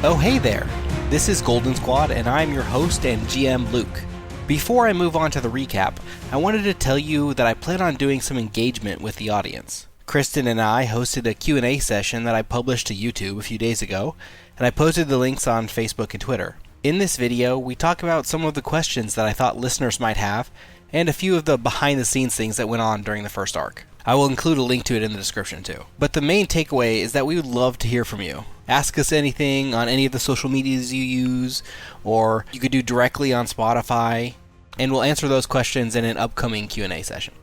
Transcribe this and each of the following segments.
Oh hey there, this is Golden Squad and I'm your host and GM Luke. Before I move on to the recap, I wanted to tell you that I plan on doing some engagement with the audience. Kristen and I hosted a Q&A session that I published to YouTube a few days ago, and I posted the links on Facebook and Twitter. In this video, we talk about some of the questions that I thought listeners might have, and a few of the behind-the-scenes things that went on during the first arc. I will include a link to it in the description too. But the main takeaway is that we would love to hear from you. Ask us anything on any of the social medias you use, or you could do directly on Spotify, and we'll answer those questions in an upcoming Q&A session.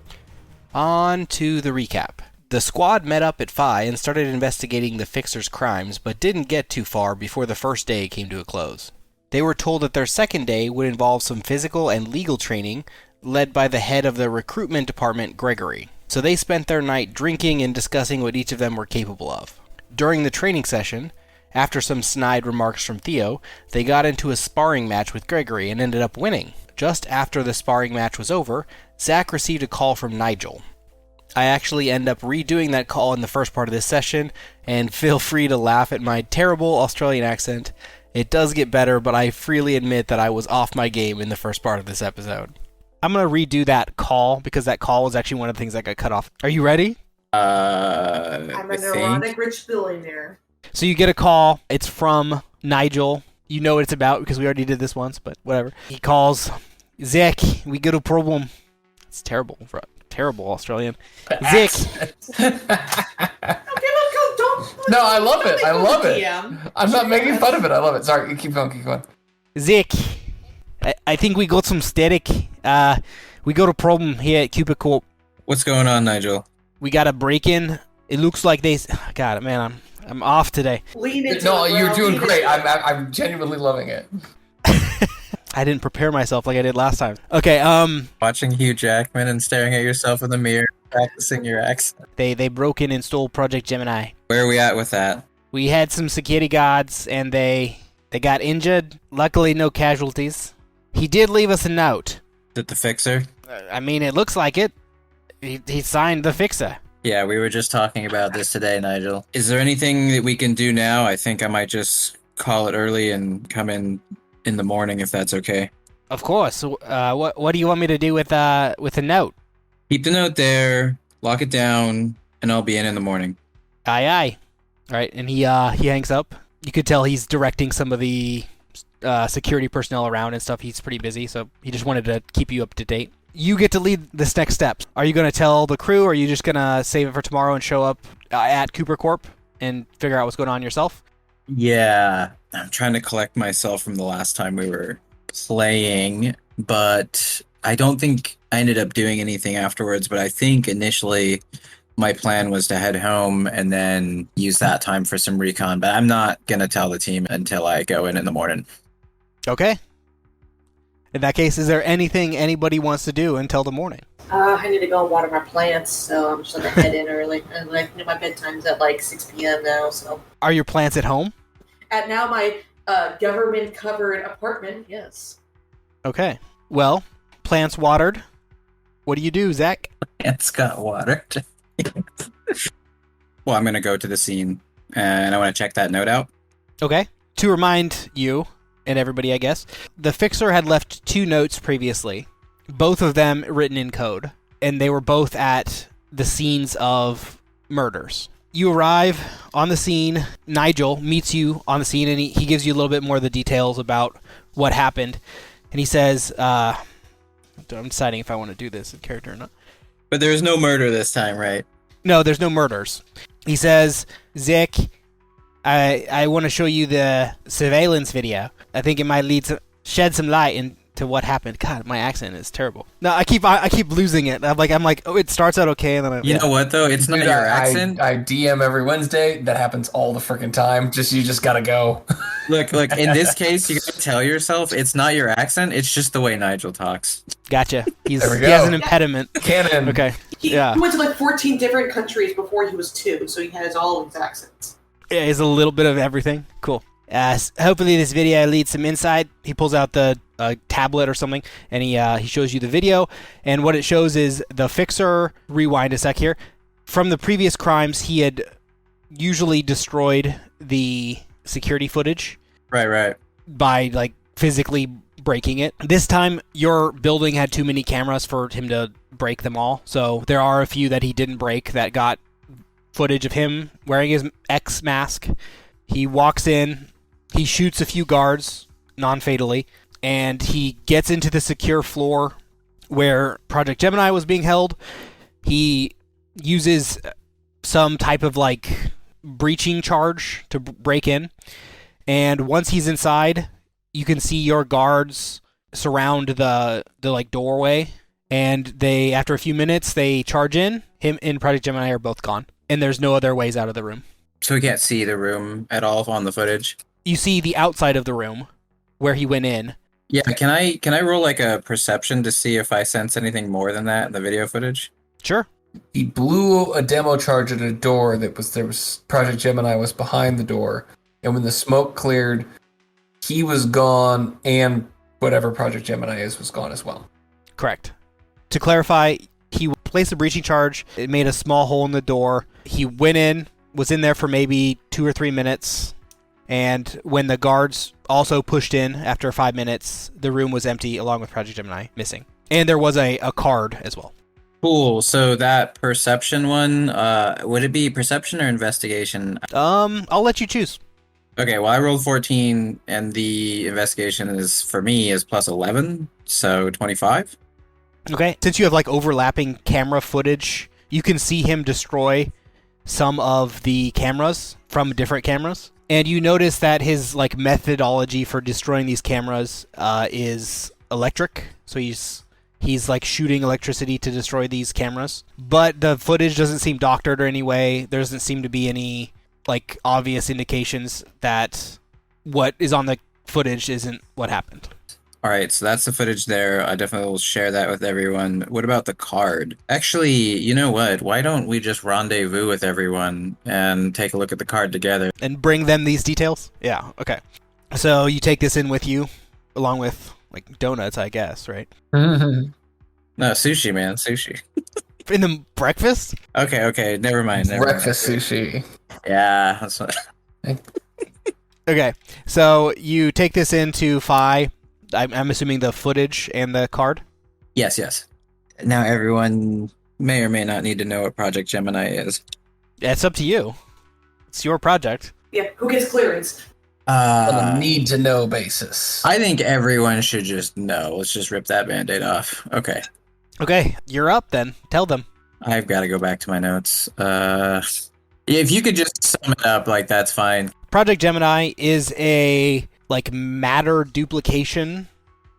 On to the recap. The squad met up at Phi and started investigating the Fixer's crimes, but didn't get too far before the first day came to a close. They were told that their second day would involve some physical and legal training, led by the head of the recruitment department, Gregory. So they spent their night drinking and discussing what each of them were capable of. During the training session, after some snide remarks from Theo, they got into a sparring match with Gregory and ended up winning. Just after the sparring match was over, Zach received a call from Nigel. I actually end up redoing that call in the first part of this session, and feel free to laugh at my terrible Australian accent. It does get better, but I freely admit that I was off my game in the first part of this episode. I'm going to redo that call because that call was actually one of the things that got cut off. Are you ready? I'm a neurotic rich billionaire. So you get a call. It's from Nigel. You know what it's about because we already did this once, but whatever. He calls, Zach, we got a problem. It's terrible, terrible Australian. Zach. Okay, let's go. Don't. No, I love it. I love it. DM. I'm not making fun of it. I love it. Sorry, keep going. Zach, I think we got some static. We got a problem here at Cupid Corp. What's going on, Nigel? We got a break-in. It looks like they... God, man, I'm off today. Lean into No, it, bro. you're doing Lean great. into it. I'm genuinely loving it. I didn't prepare myself like I did last time. Okay, Watching Hugh Jackman and staring at yourself in the mirror, practicing your accent. They broke in and stole Project Gemini. Where are we at with that? We had some security guards, and they got injured. Luckily, no casualties. He did leave us a note. Is it the Fixer? I mean, it looks like it. He signed the Fixer. Yeah, we were just talking about this today, Nigel. Is there anything that we can do now? I think I might just call it early and come in the morning if that's okay. Of course. What do you want me to do with the note? Keep the note there, lock it down, and I'll be in the morning. Aye, aye. All right, and he hangs up. You could tell he's directing some of the security personnel around and stuff. He's pretty busy, so he just wanted to keep you up to date. You get to lead this next steps. Are you going to tell the crew, or are you just going to save it for tomorrow and show up at Cooper Corp and figure out what's going on yourself? Yeah, I'm trying to collect myself from the last time we were playing, but I don't think I ended up doing anything afterwards, but I think initially my plan was to head home and then use that time for some recon, but I'm not going to tell the team until I go in the morning. Okay. In that case, is there anything anybody wants to do until the morning? I need to go and water my plants, so I'm just gonna head in early. And my bedtime's at 6 p.m. now, so. Are your plants at home? At now my government-covered apartment, yes. Okay. Well, plants watered. What do you do, Zach? It's got watered. Well, I'm going to go to the scene, and I want to check that note out. Okay. To remind you, and everybody, I guess, the Fixer had left 2 notes previously, both of them written in code, and they were both at the scenes of murders. You arrive on the scene. Nigel meets you on the scene, and he gives you a little bit more of the details about what happened. And he says, I'm deciding if I want to do this in character or not. But there's no murder this time, right? No, there's no murders. He says, Zach, I want to show you the surveillance video. I think it might shed some light into what happened. God, my accent is terrible. No, I keep losing it. I'm like, oh, it starts out okay, and then You know what though? It's not Dude, your accent. I DM every Wednesday. That happens all the freaking time. You just gotta go. Look. In this case, you gotta tell yourself it's not your accent. It's just the way Nigel talks. Gotcha. He There we has go. an impediment. Canon. Okay. He went to 14 different countries before he was 2, so he has all his accents. Yeah, it's a little bit of everything. Cool. Hopefully this video leads some insight. He pulls out the tablet or something, and he shows you the video. And what it shows is the Fixer, rewind a sec here, from the previous crimes, he had usually destroyed the security footage Right. by like physically breaking it. This time your building had too many cameras for him to break them all, so there are a few that he didn't break that got footage of him wearing his X mask. He walks in, he shoots a few guards non-fatally, and he gets into the secure floor where Project Gemini was being held. He uses some type of like breaching charge to break in, and once he's inside, you can see your guards surround the like doorway, and they, after a few minutes, they charge in. Him and Project Gemini are both gone, and there's no other ways out of the room. So we can't see the room at all on the footage. You see the outside of the room where he went in. Yeah, can I roll like a perception to see if I sense anything more than that in the video footage? Sure. He blew a demo charge at a door there was Project Gemini was behind the door, and when the smoke cleared, he was gone, and whatever Project Gemini was gone as well. Correct. To clarify, he placed a breaching charge. It made a small hole in the door. He went in, was in there for maybe 2 or 3 minutes, and when the guards also pushed in after 5 minutes, the room was empty along with Project Gemini missing. And there was a card as well. Cool. So that perception one, would it be perception or investigation? I'll let you choose. Okay, well I rolled 14 and the investigation is, for me, is plus 11, so 25. Okay. Since you have like overlapping camera footage, you can see him destroy some of the cameras from different cameras. And you notice that his like methodology for destroying these cameras is electric. So he's like shooting electricity to destroy these cameras. But the footage doesn't seem doctored or any way. There doesn't seem to be any like obvious indications that what is on the footage isn't what happened. All right, so that's the footage there. I definitely will share that with everyone. What about the card? Actually, you know what? Why don't we just rendezvous with everyone and take a look at the card together? And bring them these details? Yeah, okay. So you take this in with you, along with like donuts, I guess, right? No, sushi, man, sushi. In the breakfast? Okay, never mind. Breakfast sushi. Yeah, that's what... Okay, so you take this into Phi. I'm assuming the footage and the card? Yes. Now everyone may or may not need to know what Project Gemini is. It's up to you. It's your project. Yeah, who gets clearance? On a need-to-know basis. I think everyone should just know. Let's just rip that Band-Aid off. Okay. Okay, you're up then. Tell them. I've got to go back to my notes. If you could just sum it up, like, that's fine. Project Gemini is a like matter duplication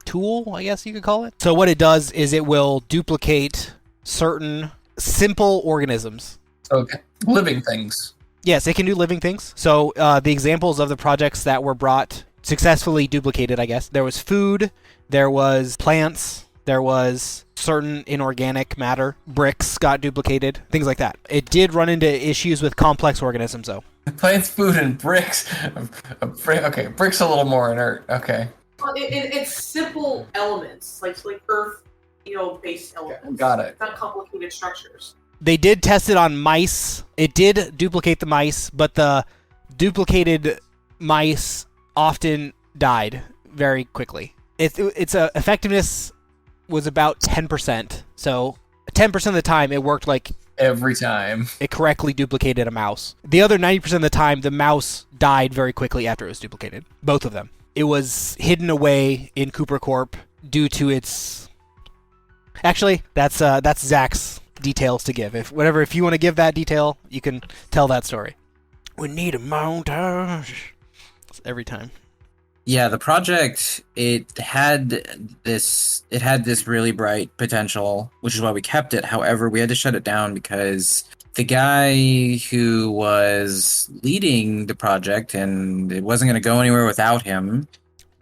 tool, I guess you could call it. So what it does is it will duplicate certain simple organisms. Okay. Living things. Yes, it can do living things. So the examples of the projects that were brought successfully duplicated, I guess. There was food, there was plants, there was certain inorganic matter, bricks got duplicated, things like that. It did run into issues with complex organisms, though. Plants, food, and bricks. Okay, bricks a little more inert. Okay. Well, it's simple elements, like earth, based elements. Got it. It's not complicated structures. They did test it on mice. It did duplicate the mice, but the duplicated mice often died very quickly. Its effectiveness was about 10%. So 10% of the time, it worked like Every time. it correctly duplicated a mouse. The other 90% of the time, the mouse died very quickly after it was duplicated. Both of them. It was hidden away in Cooper Corp due to its... Actually, that's Zach's details to give. If you want to give that detail, you can tell that story. We need a montage. Every time. Yeah, the project, it had this really bright potential, which is why we kept it. However, we had to shut it down because the guy who was leading the project, and it wasn't going to go anywhere without him.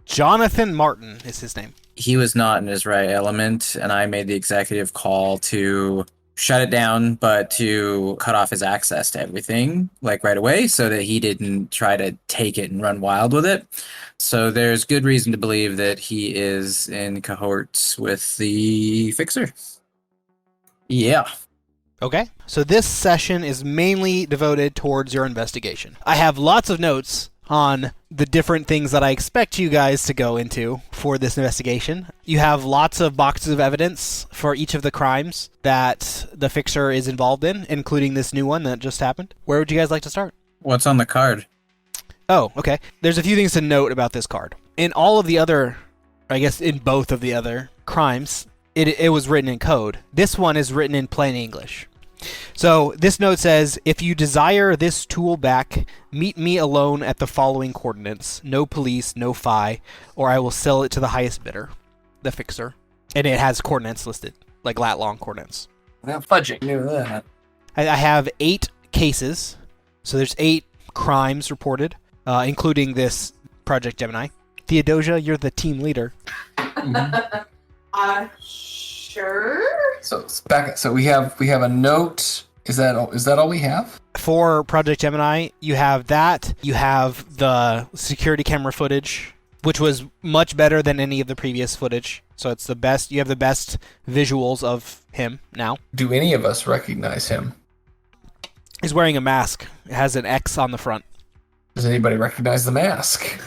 Jonathan Martin is his name. He was not in his right element, and I made the executive call to shut it down, but to cut off his access to everything, like right away, so that he didn't try to take it and run wild with it. So there's good reason to believe that he is in cohorts with the Fixer. Yeah. Okay, so this session is mainly devoted towards your investigation. I have lots of notes on the different things that I expect you guys to go into for this investigation. You have lots of boxes of evidence for each of the crimes that the Fixer is involved in, including this new one that just happened. Where would you guys like to start? What's on the card? Oh, okay. There's a few things to note about this card. In all of the other, I guess in both of the other crimes, it was written in code. This one is written in plain English. So this note says, if you desire this tool back, meet me alone at the following coordinates. No police, no FI, or I will sell it to the highest bidder, the Fixer. And it has coordinates listed, like lat-long coordinates. Without fudging, knew that. I have 8 cases, so there's 8 crimes reported, including this Project Gemini. Theodosia, you're the team leader. Sure. So it's back. So we have a note. Is that all we have? For Project Gemini, you have that. You have the security camera footage, which was much better than any of the previous footage. So it's the best. You have the best visuals of him now. Do any of us recognize him? He's wearing a mask. It has an X on the front. Does anybody recognize the mask?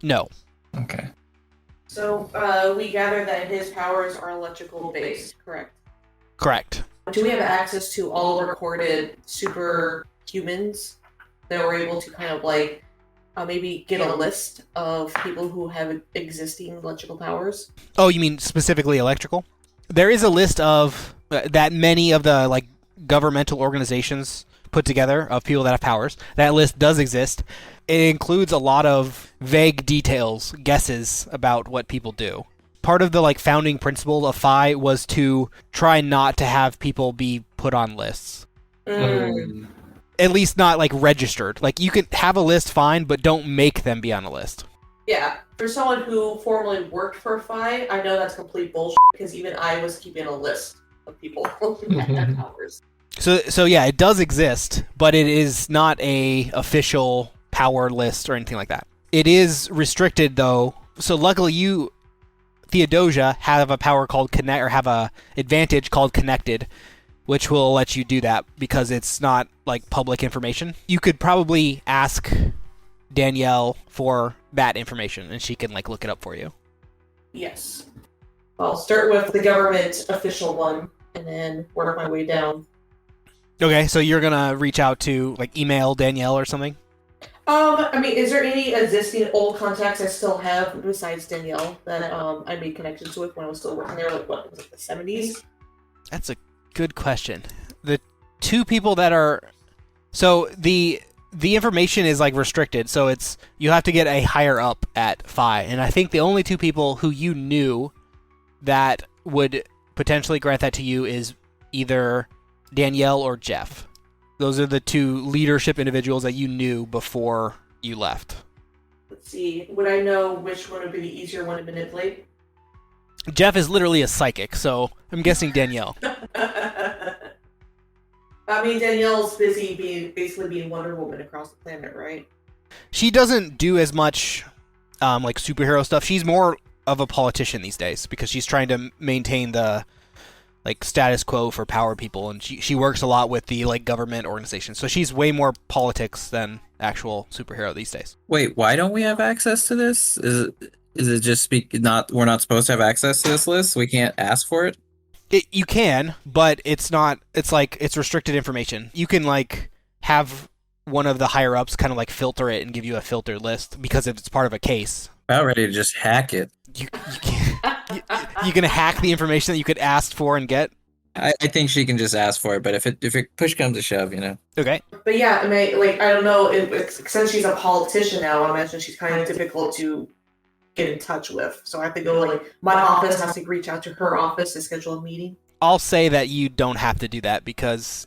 No. Okay. So we gather that his powers are electrical based, correct? Correct. Do we have access to all recorded superhumans that we're able to kind of like maybe get a list of people who have existing electrical powers? Oh, you mean specifically electrical? There is a list of that many of the like governmental organizations put together of people that have powers. That list does exist. It includes a lot of vague details, guesses about what people do. Part of the like founding principle of FI was to try not to have people be put on lists. At least not like registered. Like you can have a list fine, but don't make them be on a list. Yeah, for someone who formerly worked for FI, I know that's complete bullshit because even I was keeping a list of people who had powers. So yeah, it does exist, but it is not a official power list or anything like that. It is restricted though. So luckily you, Theodosia, have a power called connect, or have a advantage called connected, which will let you do that because it's not like public information. You could probably ask Danielle for that information and she can like look it up for you. Yes. I'll start with the government official one and then work my way down. Okay, so you're gonna reach out to like email Danielle or something? I mean, is there any existing old contacts I still have besides Danielle that I made connections with when I was still working there? Like what was it, the 70s? That's a good question. The 2 people that are the information is like restricted, so it's you have to get a higher up at FI, and I think the only 2 people who you knew that would potentially grant that to you is either Danielle or Jeff. Those are the 2 leadership individuals that you knew before you left. Let's see. Would I know which one would be the easier one to manipulate? Jeff is literally a psychic, so I'm guessing Danielle. I mean, Danielle's busy basically being Wonder Woman across the planet, right? She doesn't do as much like superhero stuff. She's more of a politician these days because she's trying to maintain the like status quo for power people, and she works a lot with the like government organizations. So she's way more politics than actual superhero these days. Wait, why don't we have access to this? Is it just we're not supposed to have access to this list? We can't ask for it? You can, but it's not. It's like it's restricted information. You can like have one of the higher ups kind of like filter it and give you a filtered list because it's part of a case. About ready to just hack it. You gonna hack the information that you could ask for and get? I think she can just ask for it, but if it push comes to shove, you know. Okay. But yeah, I mean, like I don't know since she's a politician now. I imagine she's kind of difficult to get in touch with. So I have to go like my office has to reach out to her office to schedule a meeting. I'll say that you don't have to do that because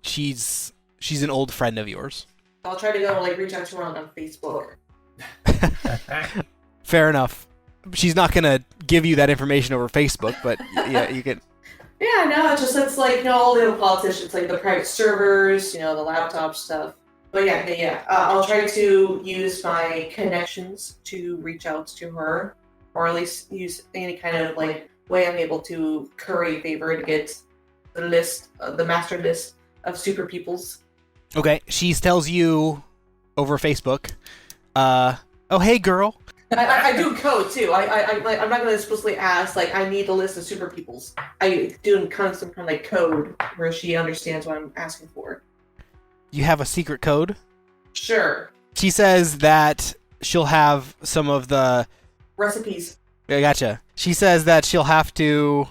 she's an old friend of yours. I'll try to go like reach out to her on Facebook. Fair enough. She's not gonna give you that information over Facebook, but yeah, you can. Yeah, no, it's like all the politicians, like the private servers, the laptop stuff. But yeah. I'll try to use my connections to reach out to her, or at least use any kind of like way I'm able to curry favor to get the list, the master list of super peoples. Okay, she tells you over Facebook. Oh, hey, girl. I do code too. I'm not going to explicitly ask, like, I need the list of super peoples. I do kind of some kind of like code where she understands what I'm asking for. You have a secret code? Sure. She says that she'll have some of the... Recipes. I gotcha. She says that she'll have to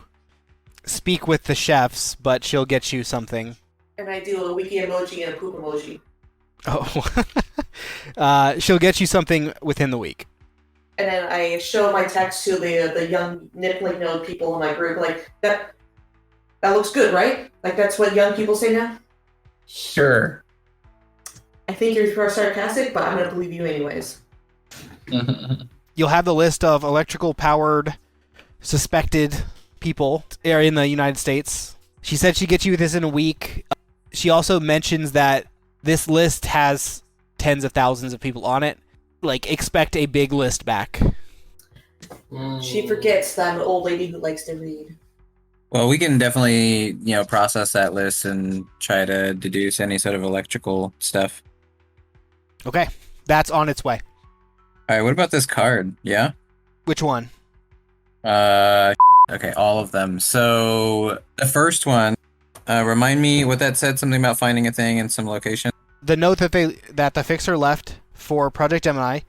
speak with the chefs, but she'll get you something. And I do a wiki emoji and a poop emoji. Oh. She'll get you something within the week. And then I show my text to the young nippling node people in my group, like, that looks good, right? Like, that's what young people say now? Sure. I think you're sarcastic, but I'm going to believe you anyways. You'll have the list of electrical-powered suspected people in the United States. She said she'd get you this in a week. She also mentions that this list has tens of thousands of people on it. Like, expect a big list back. She forgets that I'm an old lady who likes to read. Well, we can definitely, process that list and try to deduce any sort of electrical stuff. Okay, that's on its way. All right, what about this card? Yeah? Which one? Okay, all of them. So, the first one, remind me what that said, something about finding a thing in some location. The note that the fixer left for Project Gemini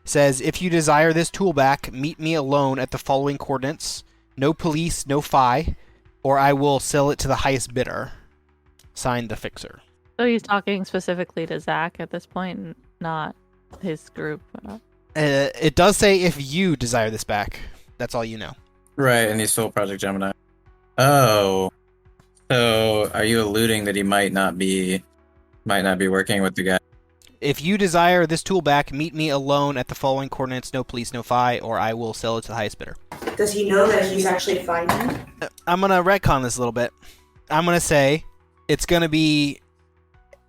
says, if you desire this tool back, meet me alone at the following coordinates. No police, no fi, or I will sell it to the highest bidder. Signed, the fixer. So he's talking specifically to Zach at this point, not his group. It does say if you desire this back. That's all you know. Right, and he stole Project Gemini. Oh. So, are you alluding that he might not be working with the guy? If you desire this tool back, meet me alone at the following coordinates. No police, no fi, or I will sell it to the highest bidder. Does he know that he's actually fighting? I'm going to retcon this a little bit. I'm going to say it's going to be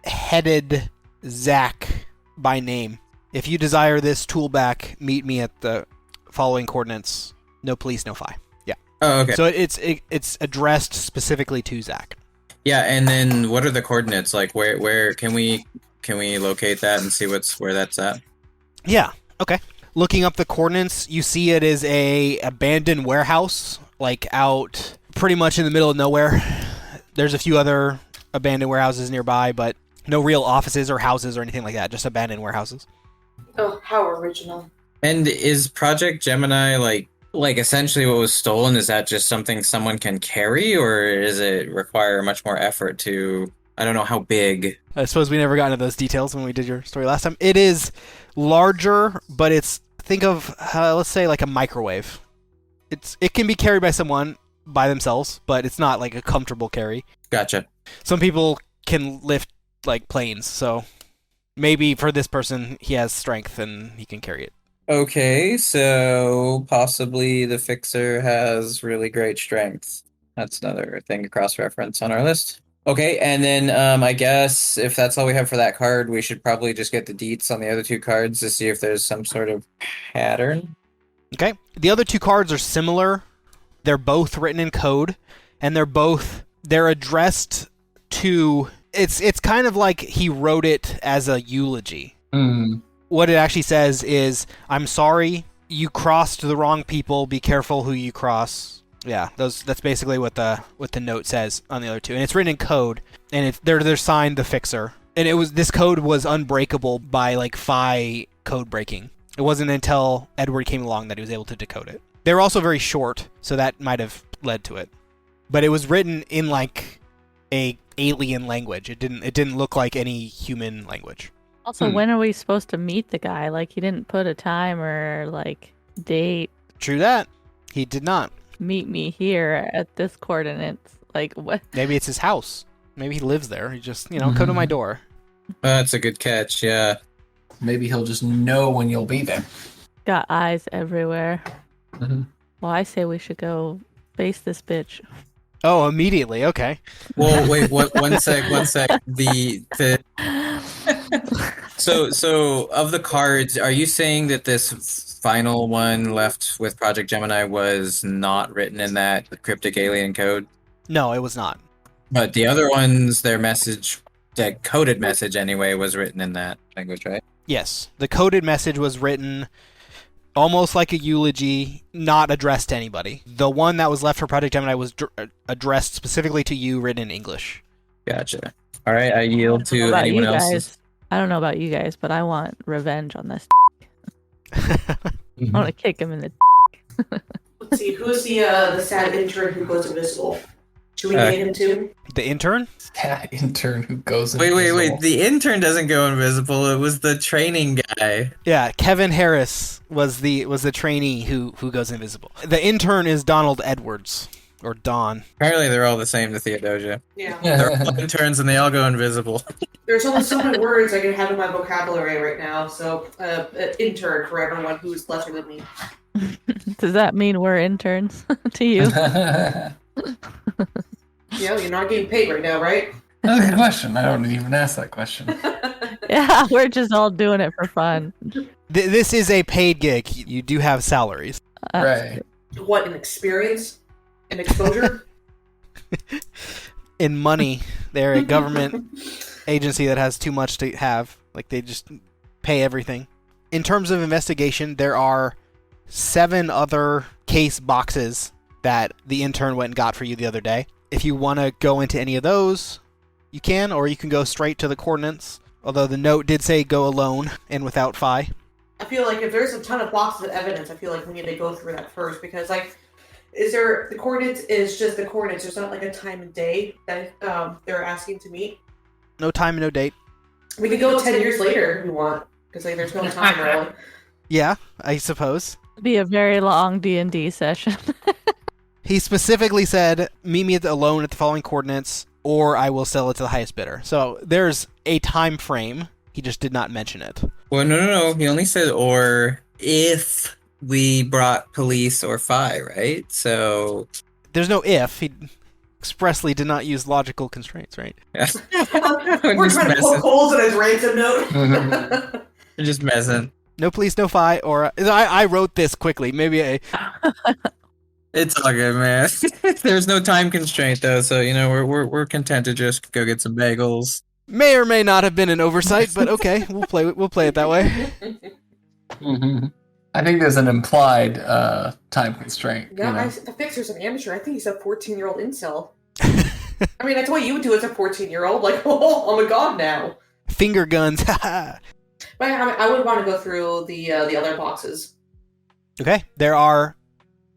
headed Zach by name. If you desire this tool back, meet me at the following coordinates. No police, no fi. Yeah. Oh, okay. So it's addressed specifically to Zach. Yeah, and then what are the coordinates? Like, where can we locate that and see where that's at? Yeah. Okay. Looking up the coordinates, you see it is a abandoned warehouse, like out pretty much in the middle of nowhere. There's a few other abandoned warehouses nearby, but no real offices or houses or anything like that. Just abandoned warehouses. Oh, how original. And is Project Gemini like essentially what was stolen? Is that just something someone can carry, or does it require much more effort to? I don't know how big. I suppose we never got into those details when we did your story last time. It is larger, but think of let's say like a microwave. It can be carried by someone by themselves, but it's not like a comfortable carry. Gotcha. Some people can lift like planes, so maybe for this person he has strength and he can carry it. Okay, so possibly the fixer has really great strength. That's another thing to cross-reference on our list. Okay, and then I guess if that's all we have for that card, we should probably just get the deets on the other two cards to see if there's some sort of pattern. Okay. The other two cards are similar. They're both written in code, and they're addressed to... It's kind of like he wrote it as a eulogy. What it actually says is, I'm sorry, you crossed the wrong people, be careful who you cross. Yeah, that's basically what the note says on the other two. And it's written in code, and they're signed the fixer. And this code was unbreakable by like Phi code breaking. It wasn't until Edward came along that he was able to decode it. They were also very short, so that might have led to it. But it was written in like a alien language. It didn't look like any human language. Also, when are we supposed to meet the guy? Like, he didn't put a time or, like, date. True that. He did not. Meet me here at this coordinates. Like, what? Maybe it's his house. Maybe he lives there. He just, come to my door. That's a good catch, yeah. Maybe he'll just know when you'll be there. Got eyes everywhere. Mm-hmm. Well, I say we should go face this bitch. Oh, immediately. Okay. Well, wait, one sec. So of the cards, are you saying that this final one left with Project Gemini was not written in that cryptic alien code? No, it was not. But the other ones, their message, that coded message anyway, was written in that language, right? Yes. The coded message was written almost like a eulogy, not addressed to anybody. The one that was left for Project Gemini was addressed specifically to you, written in English. Gotcha. All right, I yield to anyone else. I don't know about you guys, but I want revenge on this. I Mhm. want to kick him in the. Let's see, who's the sad intern who goes invisible? Should we name him too? The intern? That intern who goes Wait. invisible. The intern doesn't go invisible. It was the training guy. Yeah, Kevin Harris was the trainee who goes invisible. The intern is Donald Edwards, or Don. Apparently, they're all the same to Theodosia. Yeah. They're all interns and they all go invisible. There's only so many words I can have in my vocabulary right now, so intern for everyone who's lesser than me. Does that mean we're interns to you? Yeah, you're not getting paid right now, right? That's a good question. I don't even ask that question. Yeah, we're just all doing it for fun. This is a paid gig. You do have salaries. Right. What, an experience? An exposure? In money, they're a government agency that has too much to have. Like, they just pay everything. In terms of investigation, there are 7 other case boxes that the intern went and got for you the other day. If you want to go into any of those, you can, or you can go straight to the coordinates. Although the note did say go alone and without Phi. I feel like if there's a ton of boxes of evidence, I feel like we need to go through that first, because, like, the coordinates is just the coordinates. There's not, like, a time and day that they're asking to meet. No time, no date. We could go 10 years later if we want, because, like, there's no time really. Yeah, I suppose. It'd be a very long D&D session. He specifically said, meet me alone at the following coordinates, or I will sell it to the highest bidder. So there's a time frame. He just did not mention it. Well, no. He only said, or if we brought police or Phi, right? So... There's no if. He expressly did not use logical constraints, right? Yeah. We're trying to poke holes in his ransom note. You're just messing. No police, no Phi, or... I wrote this quickly. Maybe It's all good, man. There's no time constraint though, so you know we're content to just go get some bagels. may or may not have been an oversight, but okay, we'll play it that way. Mhm. I think there's an implied time constraint. Yeah, you know? the Fixer's an amateur. I think he's a 14-year-old incel. I mean, that's what you would do as a 14-year-old. Like, oh, I'm a god now. Finger guns. But I would want to go through the other boxes. Okay, there are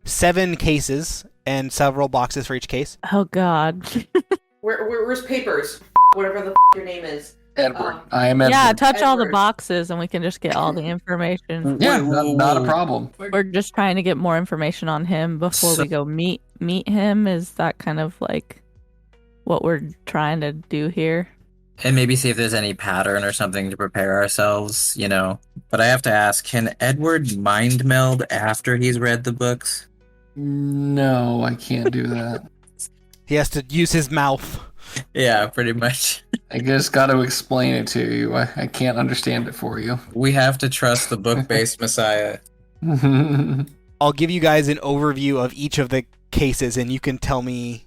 7 cases and several boxes for each case. Oh, God. Where's papers? Whatever the your name is. Edward. I am Edward. Yeah, touch all the Edward. boxes and we can just get all the information. Yeah, not a problem. We're just trying to get more information on him before we go meet him. Is that kind of like what we're trying to do here? And maybe see if there's any pattern or something to prepare ourselves, you know. But I have to ask, can Edward mind meld after he's read the books? No, I can't do that. He has to use his mouth. Yeah, pretty much. I just got to explain it to you. I can't understand it for you. We have to trust the book-based Messiah. I'll give you guys an overview of each of the cases, and you can tell me...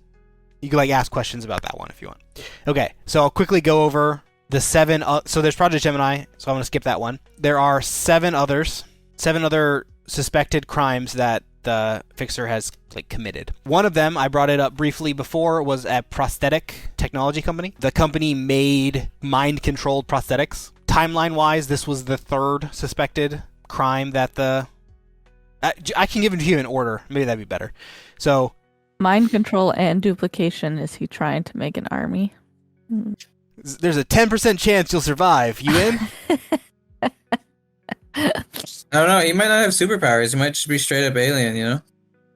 You can, like, ask questions about that one if you want. Okay, so I'll quickly go over the 7... so there's Project Gemini, so I'm going to skip that one. There are 7 other suspected crimes that the Fixer has, like, committed. One of them, I brought it up briefly before, was a prosthetic technology company. The company made mind-controlled prosthetics. Timeline-wise, this was the 3rd suspected crime that the... I can give it to you in order. Maybe that'd be better. So... Mind control and duplication. Is he trying to make an army? There's a 10% chance you'll survive. You in? I don't know. He might not have superpowers. He might just be straight up alien, you know?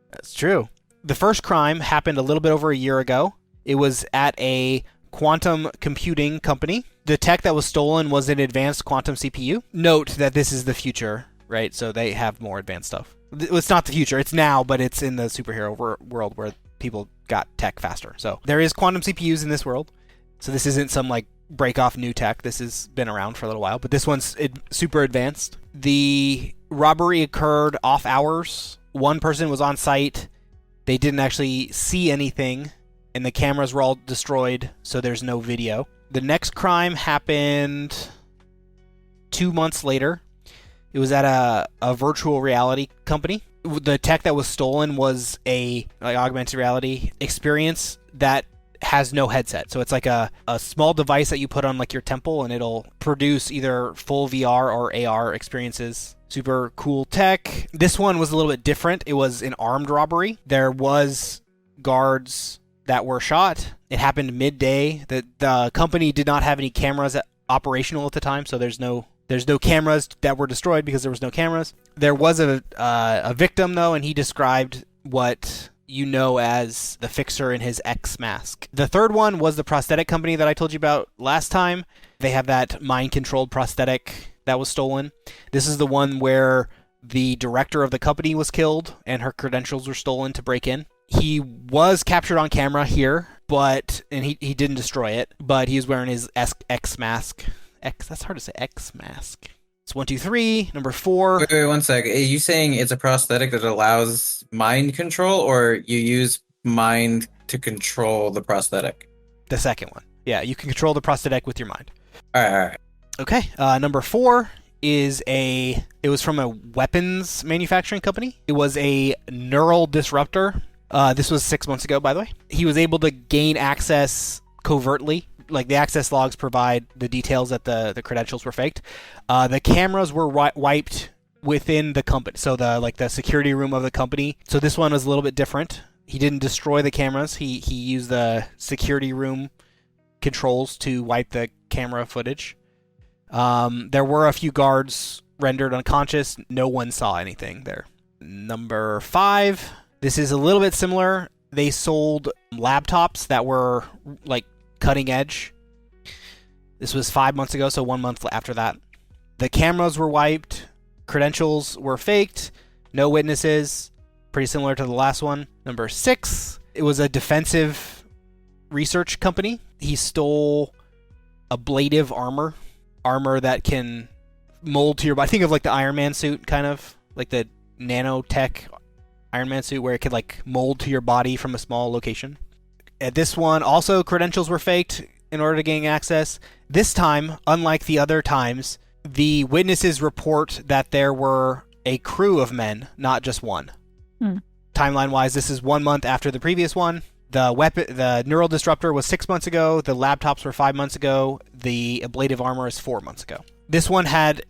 That's true. The first crime happened a little bit over a year ago. It was at a quantum computing company. The tech that was stolen was an advanced quantum CPU. Note that this is the future, right? So they have more advanced stuff. It's not the future. It's now, but it's in the superhero world where people got tech faster. So there is quantum CPUs in this world. So this isn't some like break off new tech. This has been around for a little while, but this one's super advanced. The robbery occurred off hours. One person was on site. They didn't actually see anything, and the cameras were all destroyed, so there's no video. The next crime happened 2 months later, it was at a virtual reality company. The tech that was stolen was a augmented reality experience that has no headset. So it's like a small device that you put on like your temple, and it'll produce either full VR or AR experiences. Super cool tech. This one was a little bit different. It was an armed robbery. There was guards that were shot. It happened midday. The company did not have any cameras operational at the time, so there's no cameras that were destroyed because there was no cameras. There was a victim though, and he described what you know as the fixer in his X mask. The third one was the prosthetic company that I told you about last time. They have that mind-controlled prosthetic that was stolen. This is the one where the director of the company was killed and her credentials were stolen to break in. He was captured on camera here, and he didn't destroy it, but he was wearing his X mask. That's hard to say, X mask. It's 1, 2, 3. Number 4. Wait, 1 sec. Are you saying it's a prosthetic that allows mind control, or you use mind to control the prosthetic? The second one. Yeah, you can control the prosthetic with your mind. All right. Okay. Number 4 is it was from a weapons manufacturing company. It was a neural disruptor. This was 6 months ago, by the way. He was able to gain access covertly. Like, the access logs provide the details that the credentials were faked. The cameras were wiped within the company, so the security room of the company. So this one was a little bit different. He didn't destroy the cameras. He used the security room controls to wipe the camera footage. There were a few guards rendered unconscious. No one saw anything there. Number 5. This is a little bit similar. They sold laptops that were like cutting edge. This was 5 months ago, so 1 month after that. The cameras were wiped. Credentials were faked. No witnesses. Pretty similar to the last one. Number 6. It was a defensive research company. He stole ablative armor that can mold to your body. Think of like the Iron Man suit, kind of like the nanotech Iron Man suit, where it could like mold to your body from a small location. At this one, also credentials were faked in order to gain access. This time, unlike the other times, the witnesses report that there were a crew of men, not just one. Timeline-wise, this is 1 month after the previous one. The neural disruptor was 6 months ago. The laptops were 5 months ago. The ablative armor is 4 months ago. This one had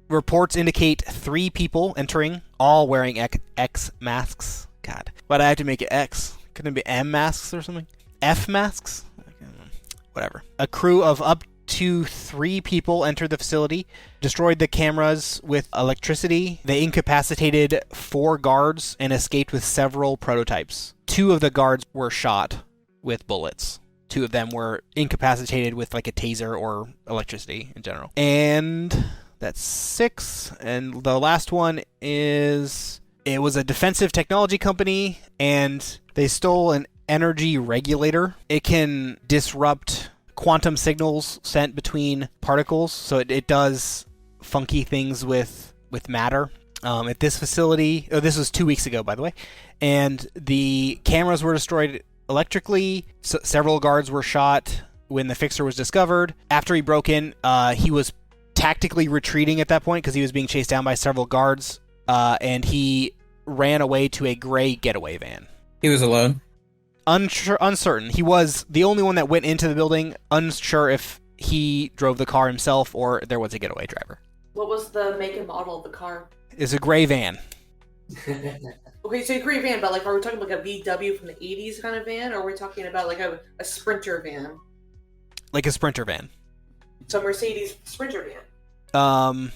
reports indicate 3 people entering, all wearing X masks. God, why'd I have to make it X? Couldn't it be M masks or something? F masks? Whatever. A crew of up to 3 people entered the facility, destroyed the cameras with electricity. They incapacitated 4 guards and escaped with several prototypes. 2 of the guards were shot with bullets. 2 of them were incapacitated with like a taser or electricity in general. And that's 6. And the last one is, it was a defensive technology company, and they stole an energy regulator. It can disrupt quantum signals sent between particles, so it does funky things with matter. At this facility, this was 2 weeks ago, by the way, and the cameras were destroyed electrically. Several guards were shot when the fixer was discovered. After he broke in, he was tactically retreating at that point because he was being chased down by several guards, and he ran away to a gray getaway van. He was alone? Uncertain. He was the only one that went into the building. Unsure if he drove the car himself or there was a getaway driver. What was the make and model of the car? It's a gray van. Okay, so a gray van, but like, are we talking like a VW from the 80s kind of van, or are we talking about like a Sprinter van? Like a Sprinter van. So a Mercedes Sprinter van.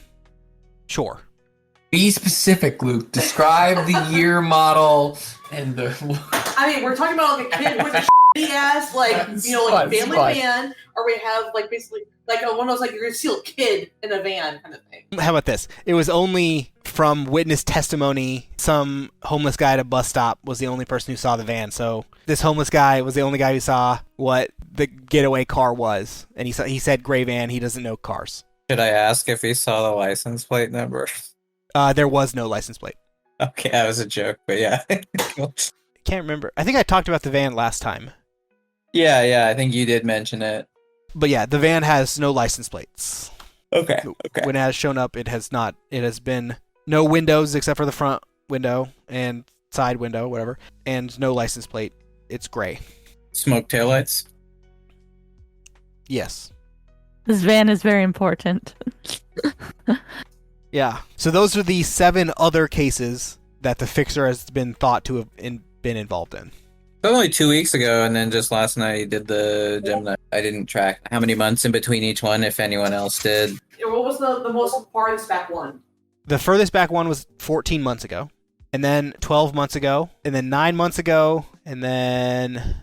Sure. Be specific, Luke. Describe the year, model, and the... I mean, we're talking about like a kid with a shitty ass, like, you know, like family van, or we have like basically like one of those like you're gonna steal a kid in a van kind of thing. How about this? It was only from witness testimony. Some homeless guy at a bus stop was the only person who saw the van. So this homeless guy was the only guy who saw what the getaway car was, and he said gray van. He doesn't know cars. Should I ask if he saw the license plate number? There was no license plate. Okay, that was a joke, but yeah. Can't remember. I think I talked about the van last time. Yeah, I think you did mention it. But yeah, the van has no license plates. Okay. When it has shown up, it has not. It has been no windows except for the front window and side window, whatever, and no license plate. It's gray. Smoke taillights. Yes. This van is very important. Yeah. So those are the 7 other cases that the fixer has been thought to have been involved in. Only 2 weeks ago, and then just last night he did the Gemini. I didn't track how many months in between each one, if anyone else did. What was the most farthest back one? The furthest back one was 14 months ago, and then 12 months ago, and then 9 months ago, and then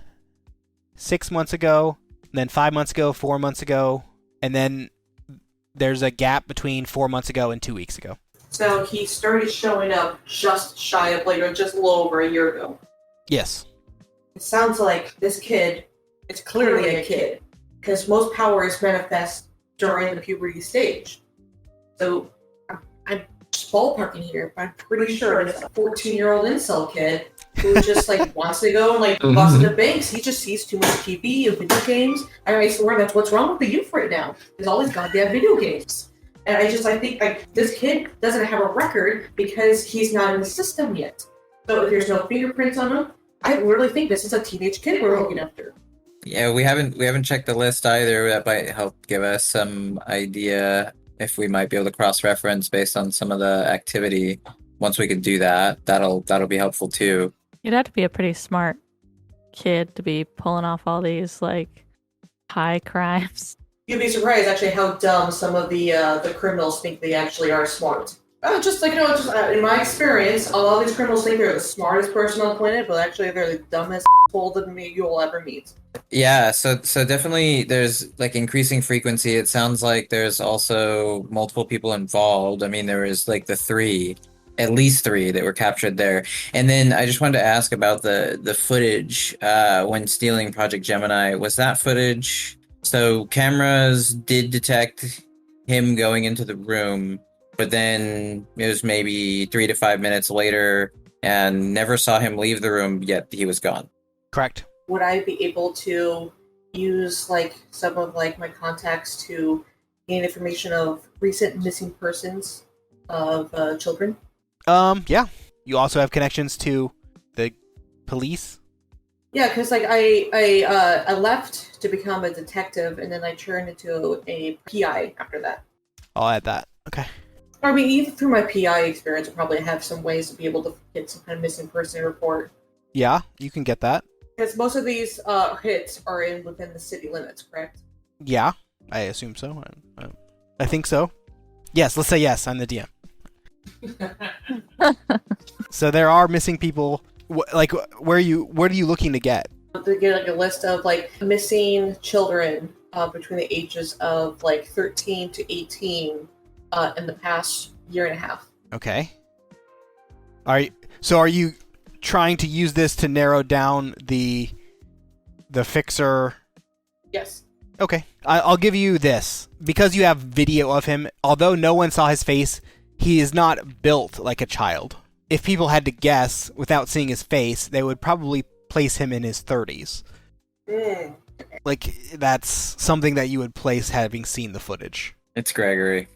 6 months ago, and then 5 months ago, 4 months ago, and then there's a gap between 4 months ago and 2 weeks ago. So he started showing up just shy of, like, or just a little over a year ago. Yes. It sounds like this kid is clearly a kid, because most powers manifest during the puberty stage. So I'm just ballparking here, but I'm pretty sure it's a 14-year-old incel kid who just like wants to go and like bust into banks. He just sees too much TV and video games. I swear that's what's wrong with the youth right now. Is all these goddamn video games. And I think like this kid doesn't have a record because he's not in the system yet. So if there's no fingerprints on him, I really think this is a teenage kid we're looking after. Yeah, we haven't checked the list either. That might help give us some idea if we might be able to cross-reference based on some of the activity. Once we can do that, that'll be helpful too. You'd have to be a pretty smart kid to be pulling off all these like high crimes. You'd be surprised actually how dumb some of the criminals think they actually are smart. In my experience, a lot of these criminals think they're the smartest person on the planet, but actually they're the dumbest asshole that you'll ever meet. Yeah, so definitely there's like increasing frequency. It sounds like there's also multiple people involved. I mean, there was like at least three that were captured there. And then I just wanted to ask about the footage when stealing Project Gemini. Was that footage? So cameras did detect him going into the room, but then it was maybe 3 to 5 minutes later and never saw him leave the room, yet he was gone. Correct. Would I be able to use like some of like my contacts to gain information of recent missing persons of children? Yeah. You also have connections to the police? Yeah, because like I left to become a detective, and then I turned into a PI after that. I'll add that. Okay. I mean, even through my PI experience, I probably have some ways to be able to get some kind of missing person report. Yeah, you can get that. Because most of these hits are within the city limits, correct? Yeah, I assume so. I think so. Yes, let's say yes. I'm the DM. So there are missing people. Like, what are you looking to get? To get like a list of like missing children between the ages of like 13 to 18 in the past year and a half. Okay. Are you trying to use this to narrow down the fixer? Yes. Okay. I'll give you this. Because you have video of him, although no one saw his face, he is not built like a child. If people had to guess without seeing his face, they would probably place him in his 30s. Like, that's something that you would place having seen the footage. It's Gregory.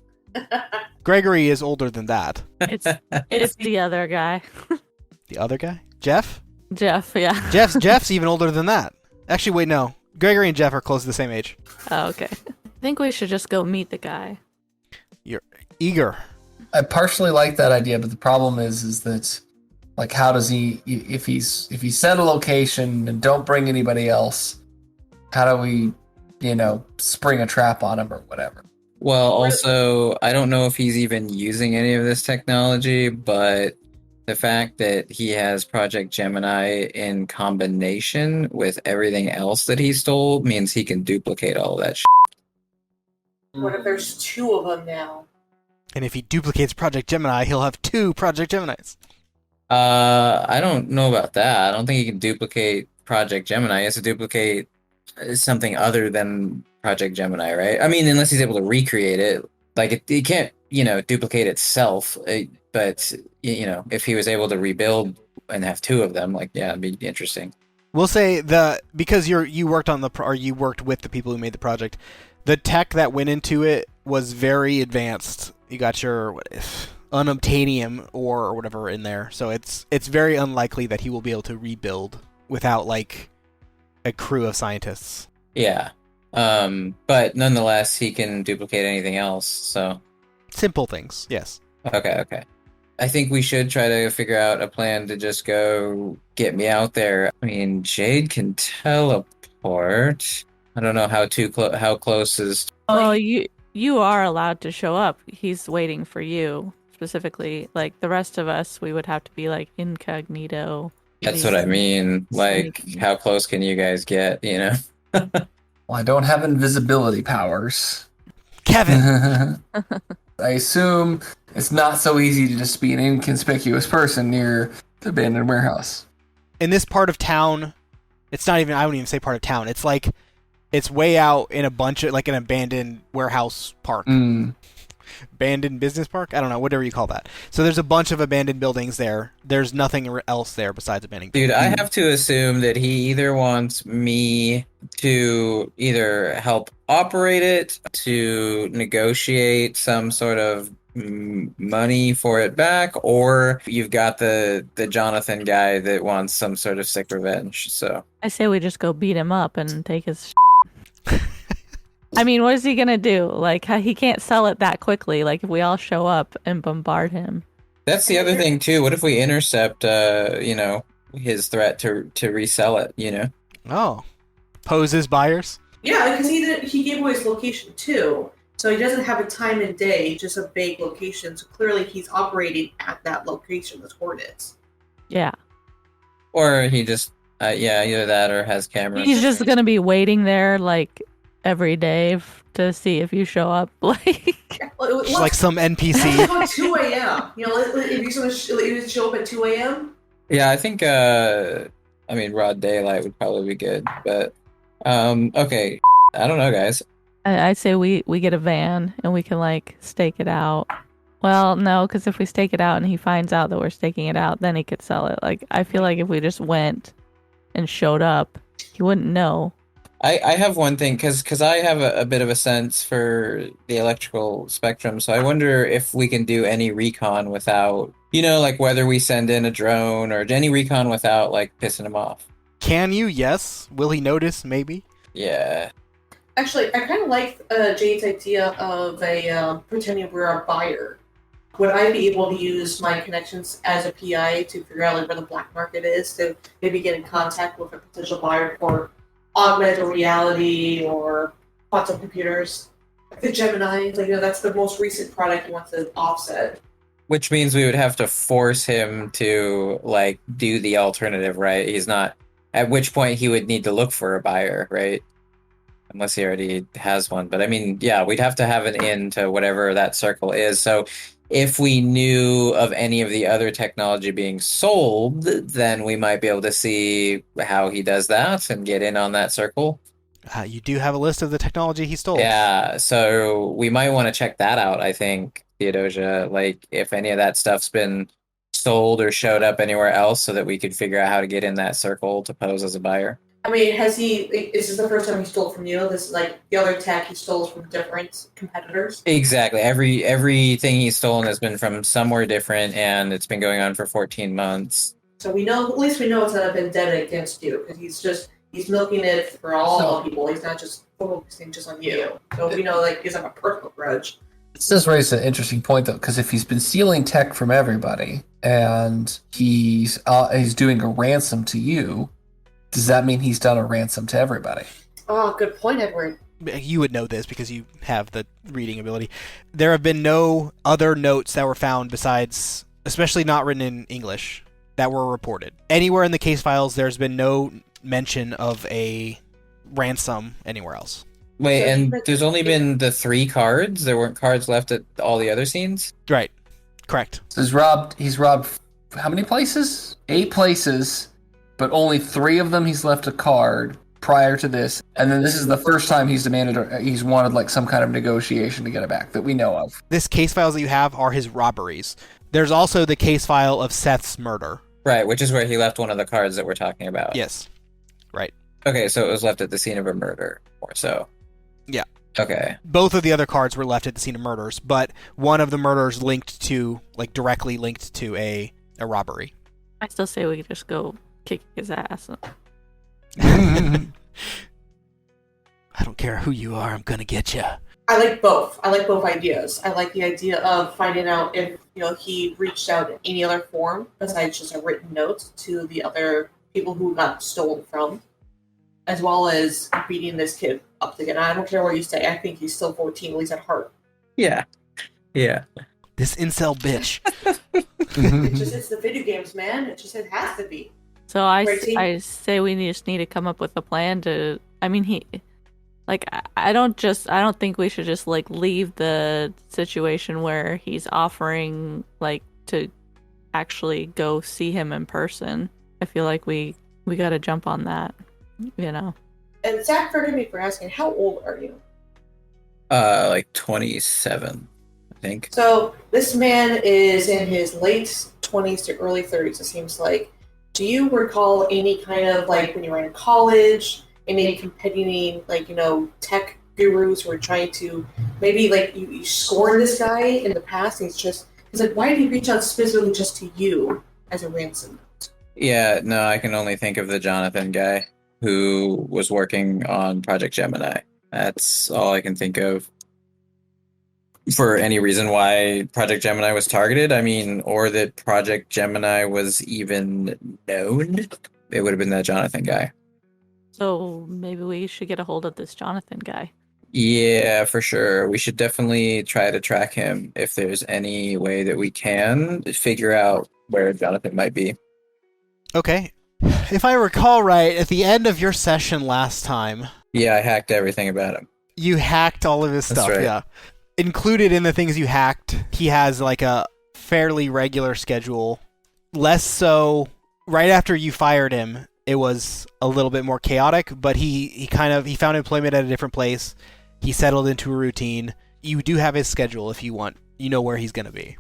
Gregory is older than that. It's the other guy. The other guy? Jeff? Jeff, yeah. Jeff's even older than that. Actually, wait, no. Gregory and Jeff are close to the same age. Oh, okay. I think we should just go meet the guy. You're eager. I partially like that idea, but the problem is that, like, how does he? If he's set a location and don't bring anybody else, how do we, spring a trap on him or whatever? Well, also, I don't know if he's even using any of this technology, but the fact that he has Project Gemini in combination with everything else that he stole means he can duplicate all of that shit. What if there's two of them now? And if he duplicates Project Gemini, he'll have 2 Project Geminis. I don't know about that. I don't think he can duplicate Project Gemini. He has to duplicate something other than Project Gemini, right? I mean, unless he's able to recreate it. Like, it can't, duplicate itself. But, if he was able to rebuild and have 2 of them, like, yeah, it'd be interesting. We'll say because you worked with the people who made the project, the tech that went into it was very advanced. You got your unobtainium ore or whatever in there, so it's very unlikely that he will be able to rebuild without like a crew of scientists. Yeah. But nonetheless, he can duplicate anything else, so... Simple things, yes. Okay. I think we should try to figure out a plan to just go get me out there. I mean, Jade can teleport. I don't know how close is... Well, you are allowed to show up. He's waiting for you specifically. Like the rest of us, we would have to be like incognito. That's what I mean. Like, how close can you guys get, you know? Well, I don't have invisibility powers. Kevin! I assume it's not so easy to just be an inconspicuous person near the abandoned warehouse. In this part of town, it's not even, I wouldn't even say part of town. It's like, it's way out in a bunch of, like an abandoned warehouse park. Abandoned business park? I don't know, whatever you call that. So there's a bunch of abandoned buildings there. There's nothing else there besides abandoned buildings. Dude, I have to assume that he either wants me to either help operate it, to negotiate some sort of money for it back, or you've got the Jonathan guy that wants some sort of sick revenge. So I say we just go beat him up and take his I mean, what is he gonna do? Like, he can't sell it that quickly. Like, if we all show up and bombard him. that's the other thing too. What if we intercept, his threat to resell it? You know? Oh, poses buyers. Yeah, because he gave away his location too, so he doesn't have a time and day, just a vague location. So clearly, he's operating at that location, the coordinates. Yeah. Or he just, either that or has cameras. He's just gonna be waiting there, like, every day to see if you show up. Like, Just like some NPC. It's about 2 a.m. You know, if you show up at 2 a.m. Yeah, I think, broad daylight would probably be good, but, okay. I don't know, guys. I'd say we get a van and we can, like, stake it out. Well, no, because if we stake it out and he finds out that we're staking it out, then he could sell it. Like, I feel like if we just went and showed up, he wouldn't know. I have one thing, because I have a bit of a sense for the electrical spectrum, so I wonder if we can do any recon without, like whether we send in a drone or any recon without, like, pissing him off. Can you? Yes. Will he notice? Maybe. Yeah. Actually, I kind of like Jade's idea of pretending we're a buyer. Would I be able to use my connections as a PI to figure out like where the black market is to maybe get in contact with a potential buyer for augmented reality or quantum computers? The Gemini, that's the most recent product he wants to offset. Which means we would have to force him to, like, do the alternative, right? He's not... At which point he would need to look for a buyer, right? Unless he already has one. But, I mean, yeah, we'd have to have an in to whatever that circle is. So if we knew of any of the other technology being sold, then we might be able to see how he does that and get in on that circle. You do have a list of the technology he stole. Yeah, so we might want to check that out, I think, Theodosia. Like, if any of that stuff's been sold or showed up anywhere else so that we could figure out how to get in that circle to pose as a buyer. I mean, is this the first time he stole from you? This is like the other tech he stole from different competitors? Exactly. Everything he's stolen has been from somewhere different, and it's been going on for 14 months. So at least we know it's not a vendetta against you, because he's milking it for all people. He's not just focusing just on you. So we know, like, he doesn't have a personal grudge. This does raise an interesting point, though, because if he's been stealing tech from everybody and he's doing a ransom to you, does that mean he's done a ransom to everybody? Oh, good point, Edward. You would know this because you have the reading ability. There have been no other notes that were found besides, especially not written in English, that were reported. Anywhere in the case files, there's been no mention of a ransom anywhere else. Wait, and there's only been the 3 cards? There weren't cards left at all the other scenes? Right. Correct. So he's robbed how many places? 8 places, but only 3 of them he's left a card prior to this. And then this is the first time he's wanted like some kind of negotiation to get it back that we know of. This case files that you have are his robberies. There's also the case file of Seth's murder. Right, which is where he left one of the cards that we're talking about. Yes. Right. Okay, so it was left at the scene of a murder, or so. Yeah. Okay. Both of the other cards were left at the scene of murders, but one of the murders directly linked to a robbery. I still say we could just go kick his ass. I don't care who you are, I'm gonna get you. I like both. I like both ideas. I like the idea of finding out if he reached out in any other form besides just a written note to the other people who got stolen from, as well as beating this kid up again. I don't care what you say. I think he's still 14, at least at heart. Yeah. Yeah. This incel bitch. It's the video games, man. It has to be. So I say we just need to come up with a plan to. I mean, I don't think we should just leave the situation where he's offering to actually go see him in person. I feel like we got to jump on that, And Zach, forgive me for asking, how old are you? 27, I think. So this man is in his late 20s to early 30s, it seems like. Do you recall any kind of, when you were in college, any competing, tech gurus who were trying to, maybe, you scorned this guy in the past, and he's why did he reach out specifically just to you as a ransom? Yeah, no, I can only think of the Jonathan guy who was working on Project Gemini. That's all I can think of for any reason why Project Gemini was targeted. I mean, or that Project Gemini was even known. It would have been that Jonathan guy. So maybe we should get a hold of this Jonathan guy. Yeah, for sure. We should definitely try to track him if there's any way that we can figure out where Jonathan might be. Okay. If I recall right, at the end of your session last time... Yeah, I hacked everything about him. You hacked all of his stuff, right. Yeah. Included in the things you hacked, he has a fairly regular schedule. Less so, right after you fired him, it was a little bit more chaotic, but he found employment at a different place. He settled into a routine. You do have his schedule if you want. You know where he's going to be.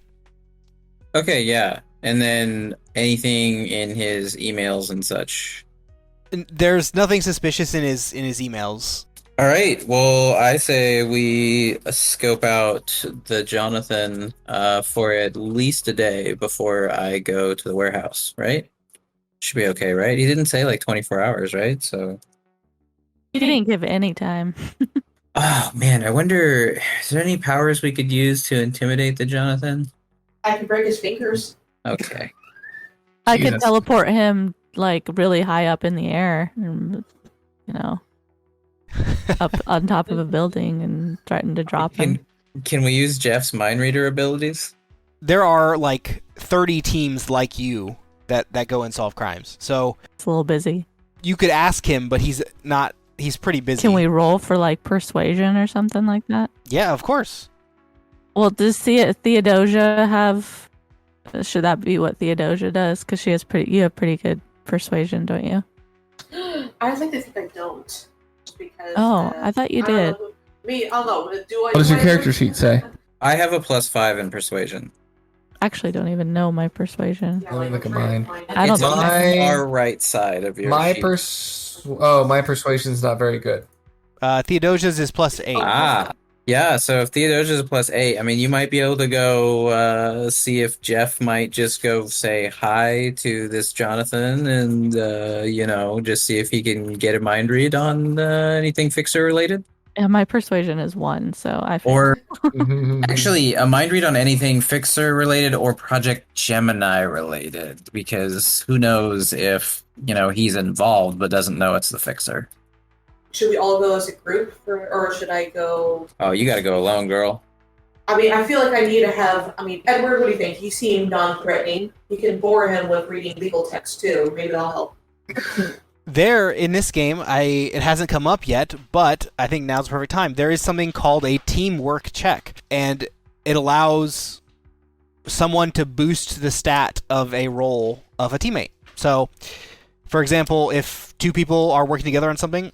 Okay, yeah. And then anything in his emails and such. There's nothing suspicious in his emails. All right. Well, I say we scope out the Jonathan for at least a day before I go to the warehouse, right? Should be okay, right? He didn't say 24 hours, right? So He didn't give any time. oh man, I wonder, is there any powers we could use to intimidate the Jonathan? I can break his fingers. Okay. I could Jesus. teleport him really high up in the air, up on top of a building and threaten to drop him. Can we use Jeff's mind reader abilities? There are 30 teams like you that go and solve crimes. So It's a little busy. you could ask him, but he's pretty busy. Can we roll for persuasion or something like that? Yeah, of course. Well, does Theodosia have? Should that be what Theodosia does? Because you have pretty good persuasion, don't you? I like to think I don't. Just because. Oh, I thought you I don't did. know. Me, I don't know. Do I? What does your I- character sheet say? I have a +5 in persuasion. Actually, don't even know my persuasion. Yeah, Let me look at mine. I don't It's on think- the far right side of your My sheet. my persuasion's not very good. Theodosia's is +8. Ah, yeah. So if Theodosia's a +8, I mean, you might be able to go see if Jeff might just go say hi to this Jonathan, and just see if he can get a mind read on anything Fixer related. Yeah, my persuasion is 1, so I. Or actually, a mind read on anything Fixer related or Project Gemini related, because who knows if he's involved but doesn't know it's the Fixer. Should we all go as a group, or should I go? Oh, you got to go alone, girl. I mean, I feel like I need to have. I mean, Edward, what do you think? He seemed non-threatening. You can bore him with reading legal text too. Maybe that'll help. There, in this game, it hasn't come up yet, but I think now's the perfect time. There is something called a teamwork check, and it allows someone to boost the stat of a roll of a teammate. So, for example, if two people are working together on something,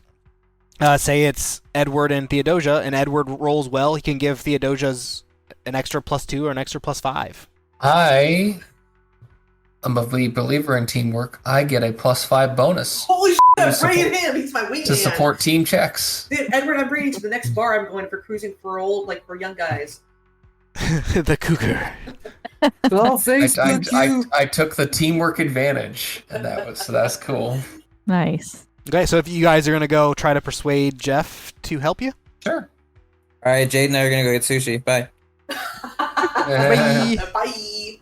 say it's Edward and Theodosia, and Edward rolls well, he can give Theodosia's an extra +2 or an extra +5. I am a believer in teamwork. I get a +5 bonus. Holy Bring him. He's my wingman. To support team checks. Dude, Edward, I'm bringing you to the next bar. I'm going for cruising for young guys. The cougar. Well, I took the teamwork advantage, and that's cool. Nice. Okay, so if you guys are gonna go try to persuade Jeff to help you, Sure. All right, Jade and I are gonna go get sushi. Bye. Bye. Bye.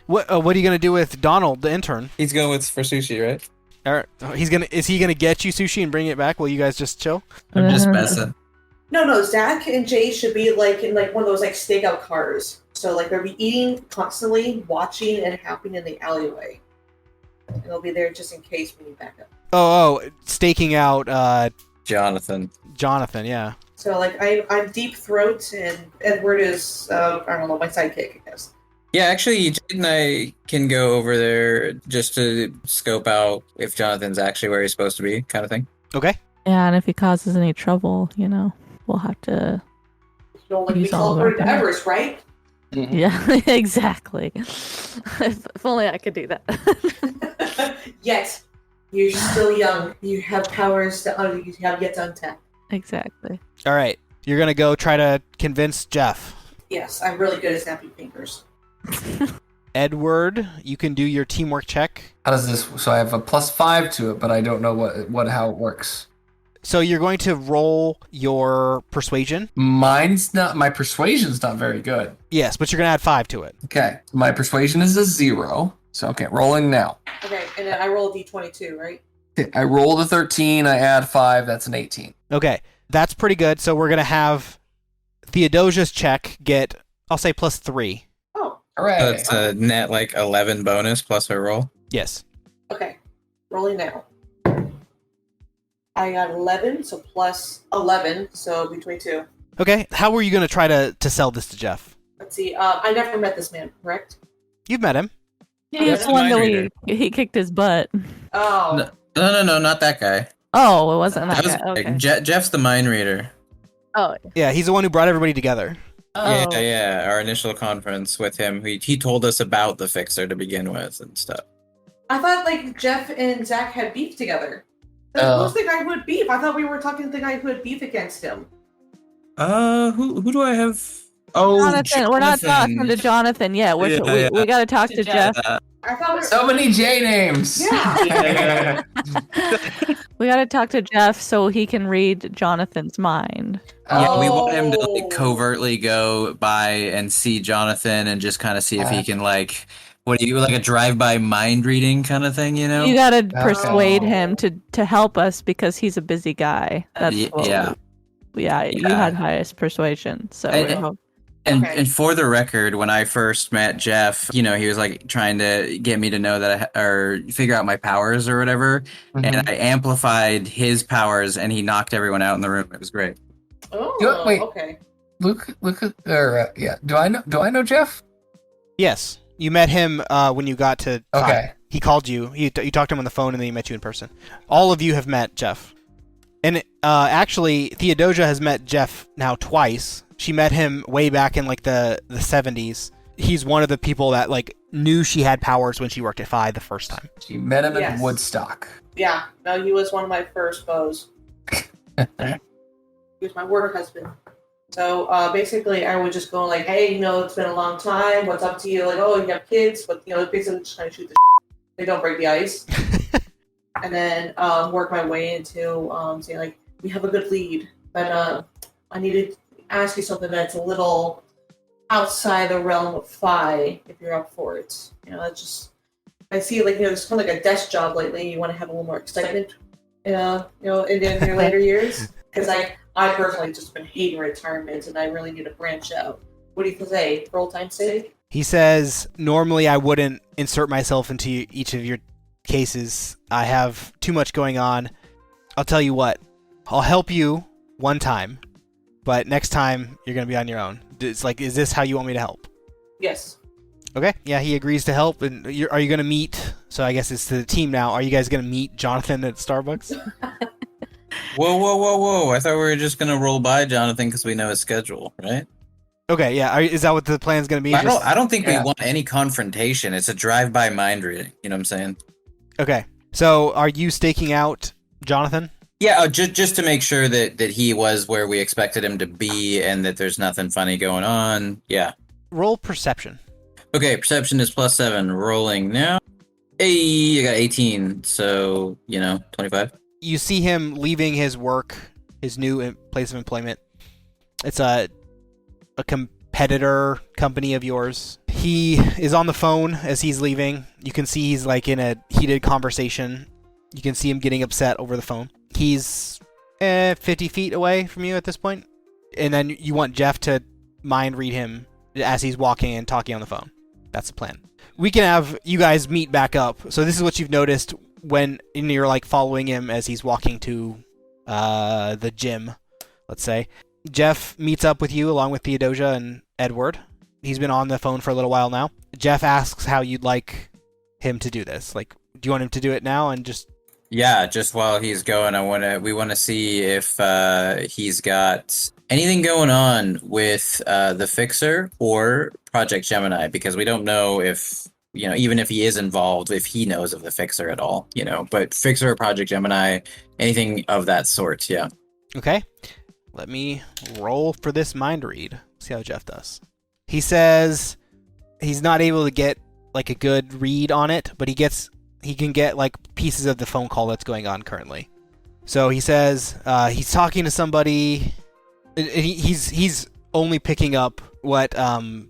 what are you gonna do with Donald, the intern? He's going with for sushi, right? All right, is he gonna get you sushi and bring it back while you guys just chill? I'm just messing. No, Zach and Jay should be like in like one of those like stakeout cars. So like they'll be eating constantly, watching, and happening in the alleyway. And they'll be there just in case we need backup. Oh, staking out Jonathan. Jonathan, yeah. So like I'm Deep Throat and Edward is I don't know, my sidekick, I guess. Yeah, actually, Jade and I can go over there just to scope out if Jonathan's actually where he's supposed to be, kind of thing. Okay. Yeah, and if he causes any trouble, we'll have to. Like we Use all of our teleported to Everest, right? Yeah, exactly. If only I could do that. Yet you're still young. You have powers that you have yet to untap. Exactly. All right, you're gonna go try to convince Jeff. Yes, I'm really good at snapping fingers. Edward, you can do your teamwork check. How does this? So I have a +5 to it, but I don't know how it works. So you're going to roll your persuasion. My persuasion's not very good. Yes, but you're gonna add 5 to it. Okay, my persuasion is a 0. So okay, rolling now. Okay, and then I roll a d22, right? Okay, I rolled a 13. I add 5. That's an 18. Okay, that's pretty good. So we're gonna have Theodosia's check get, I'll say, +3. Oh, Hooray! That's a net like 11 bonus plus her roll. Yes. okay. Rolling now. I got 11, so plus 11, so between 2. Okay, how were you gonna try to sell this to Jeff? Let's see. I never met this man, correct? You've met him. He's that's the the one mind that reader. he kicked his butt. Oh. No, not that guy. Oh, it wasn't that That guy. was, Okay. Jeff's the mind reader. Oh, Yeah, he's the one who brought everybody together. oh. Yeah. Our initial conference with him, he told us about the fixer to begin with and stuff. I thought like Jeff and Zach had beef together. Who's the guy who had beef? I thought we were talking to the guy who had beef against him. Who do I have? Oh, Jonathan. We're not talking to Jonathan yet. We got to talk to Jeff. I thought we were... So many J names. Yeah. We got to talk to Jeff so he can read Jonathan's mind. Yeah, we want him to like Oh. covertly go by and see Jonathan and just kind of see if he can like, what do you like a drive-by mind reading kind of thing, you know? You got to persuade him to help us because he's a busy guy. That's what yeah. You had highest persuasion, so And for the record, when I first met Jeff, he was like trying to get me to know that or figure out my powers or whatever, and I amplified his powers, and he knocked everyone out in the room. It was great. Oh, Wait. okay. Luke, yeah. Do I know Jeff? Yes, you met him when you got to. Okay. He called you. You talked to him on the phone, and then he met you in person. All of you have met Jeff, and actually, Theodosia has met Jeff now twice. She met him way back in like the 70s. He's one of the people that like knew she had powers when she worked at Phi the first time. She met him Yes. at Woodstock. Yeah. No, he was one of my first beaux. He was my work husband. So basically, I would just go like, hey, it's been a long time. What's up to you? Like, oh, you have kids, but basically just kind of shoot the They don't break the ice. And then work my way into saying like, we have a good lead, but I needed to ask you something that's a little outside the realm of Phi, if you're up for it. That's just, I see like, it's kind of like a desk job lately. You want to have a little more excitement, in your later years. Because I personally just been hating retirement and I really need to branch out. What do you say, for old time's sake? He says, normally I wouldn't insert myself into each of your cases. I have too much going on. I'll tell you what, I'll help you one time, but next time you're going to be on your own. It's like, is this how you want me to help? Yes. Okay, yeah, he agrees to help. And are you going to meet, so I guess it's to the team now, are you guys going to meet Jonathan at Starbucks? Whoa. I thought we were just going to roll by Jonathan because we know his schedule, right? Okay, yeah, is that what the plan's going to be? I don't think we want any confrontation. It's a drive-by mind reading. You know what I'm saying? Okay, so are you staking out Jonathan? Yeah, just to make sure that he was where we expected him to be and that there's nothing funny going on. Yeah. Roll perception. Okay, perception is +7. Rolling now. Hey, I got 18, so, 25. You see him leaving his work, his new place of employment. It's a competitor company of yours. He is on the phone as he's leaving. You can see he's like in a heated conversation. You can see him getting upset over the phone. He's 50 feet away from you at this point. And then you want Jeff to mind read him as he's walking and talking on the phone. That's the plan. We can have you guys meet back up. So this is what you've noticed when you're like following him as he's walking to the gym, let's say. Jeff meets up with you along with Theodosia and Edward. He's been on the phone for a little while now. Jeff asks how you'd like him to do this. Like, do you want him to do it now and just... Yeah, just while he's going, we want to see if he's got anything going on with the Fixer or Project Gemini, because we don't know if, even if he is involved, if he knows of the Fixer at all, but Fixer or Project Gemini, anything of that sort, yeah. Okay. Let me roll for this mind read. See how Jeff does. He says he's not able to get like a good read on it, but he can get like pieces of the phone call that's going on currently. So he says he's talking to somebody. He's only picking up what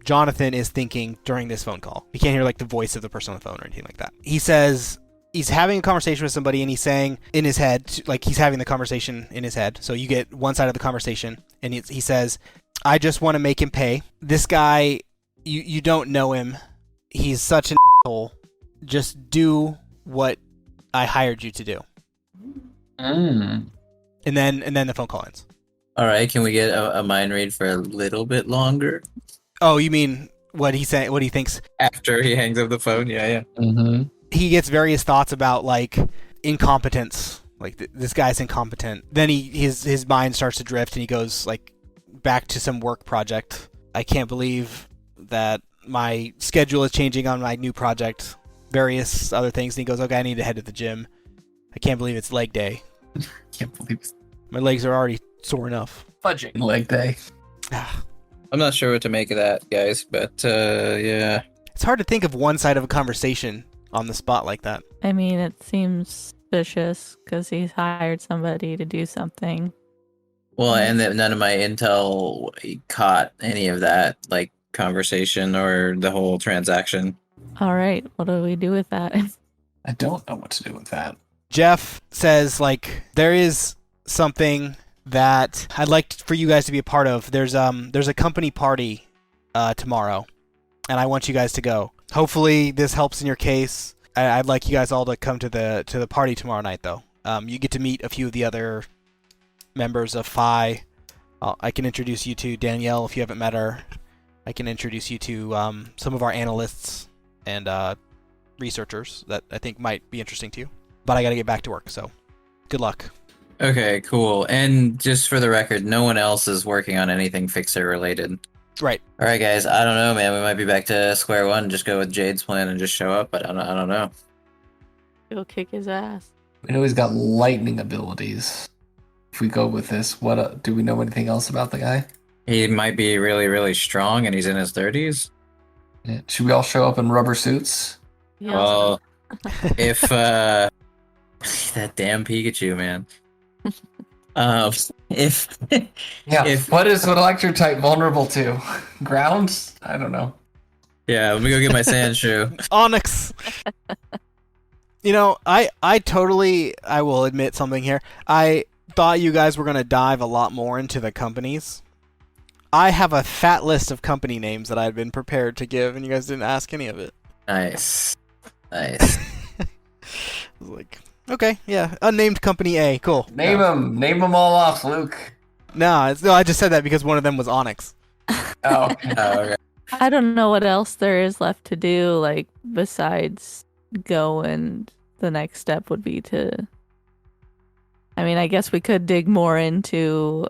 Jonathan is thinking during this phone call. He can't hear like the voice of the person on the phone or anything like that. He says he's having a conversation with somebody and he's saying in his head, like he's having the conversation in his head. So you get one side of the conversation and he says, I just want to make him pay. This guy, you don't know him. He's such an asshole. Just do what I hired you to do. And then the phone call ends. All right, can we get a mind read for a little bit longer? Oh, you mean what he thinks after he hangs up the phone? Yeah. Mm-hmm. He gets various thoughts about like incompetence. Like this guy's incompetent. Then his mind starts to drift and he goes like back to some work project. I can't believe that my schedule is changing on my new project. Various other things. And he goes, okay, I need to head to the gym. I can't believe it's leg day. Can't believe it. My legs are already sore enough. Fudging leg day. I'm not sure what to make of that, guys, but yeah. It's hard to think of one side of a conversation on the spot like that. I mean, it seems suspicious because he's hired somebody to do something. Well, and that none of my intel caught any of that, like, conversation or the whole transaction. All right, what do we do with that? I don't know what to do with that. Jeff says, like, there is something that I'd like for you guys to be a part of. There's a company party tomorrow, and I want you guys to go. Hopefully this helps in your case. I'd like you guys all to come to the party tomorrow night, though. You get to meet a few of the other members of Phi. I can introduce you to Danielle if you haven't met her. I can introduce you to some of our analysts and researchers that I think might be interesting to you. But I got to get back to work, so good luck. Okay, cool. And just for the record, no one else is working on anything Fixer related. Right. All right, guys. I don't know, man. We might be back to square one. Just go with Jade's plan and just show up. But I don't know. Go kick his ass. We know he's got lightning abilities. If we go with this, what do we know anything else about the guy? He might be really, really strong, and he's in his 30s. Yeah. Should we all show up in rubber suits? Yeah. Well, if that damn Pikachu, man. If What is an electric type vulnerable to? Ground? I don't know. Yeah, let me go get my sand shoe. Onyx. I will admit something here. I thought you guys were going to dive a lot more into the companies. I have a fat list of company names that I've been prepared to give, and you guys didn't ask any of it. Nice. I was like, okay, yeah, unnamed company A, cool. Name them all off, Luke. No, I just said that because one of them was Onyx. Oh, okay. Okay. I don't know what else there is left to do, like, besides go, and the next step would be to... I mean, I guess we could dig more into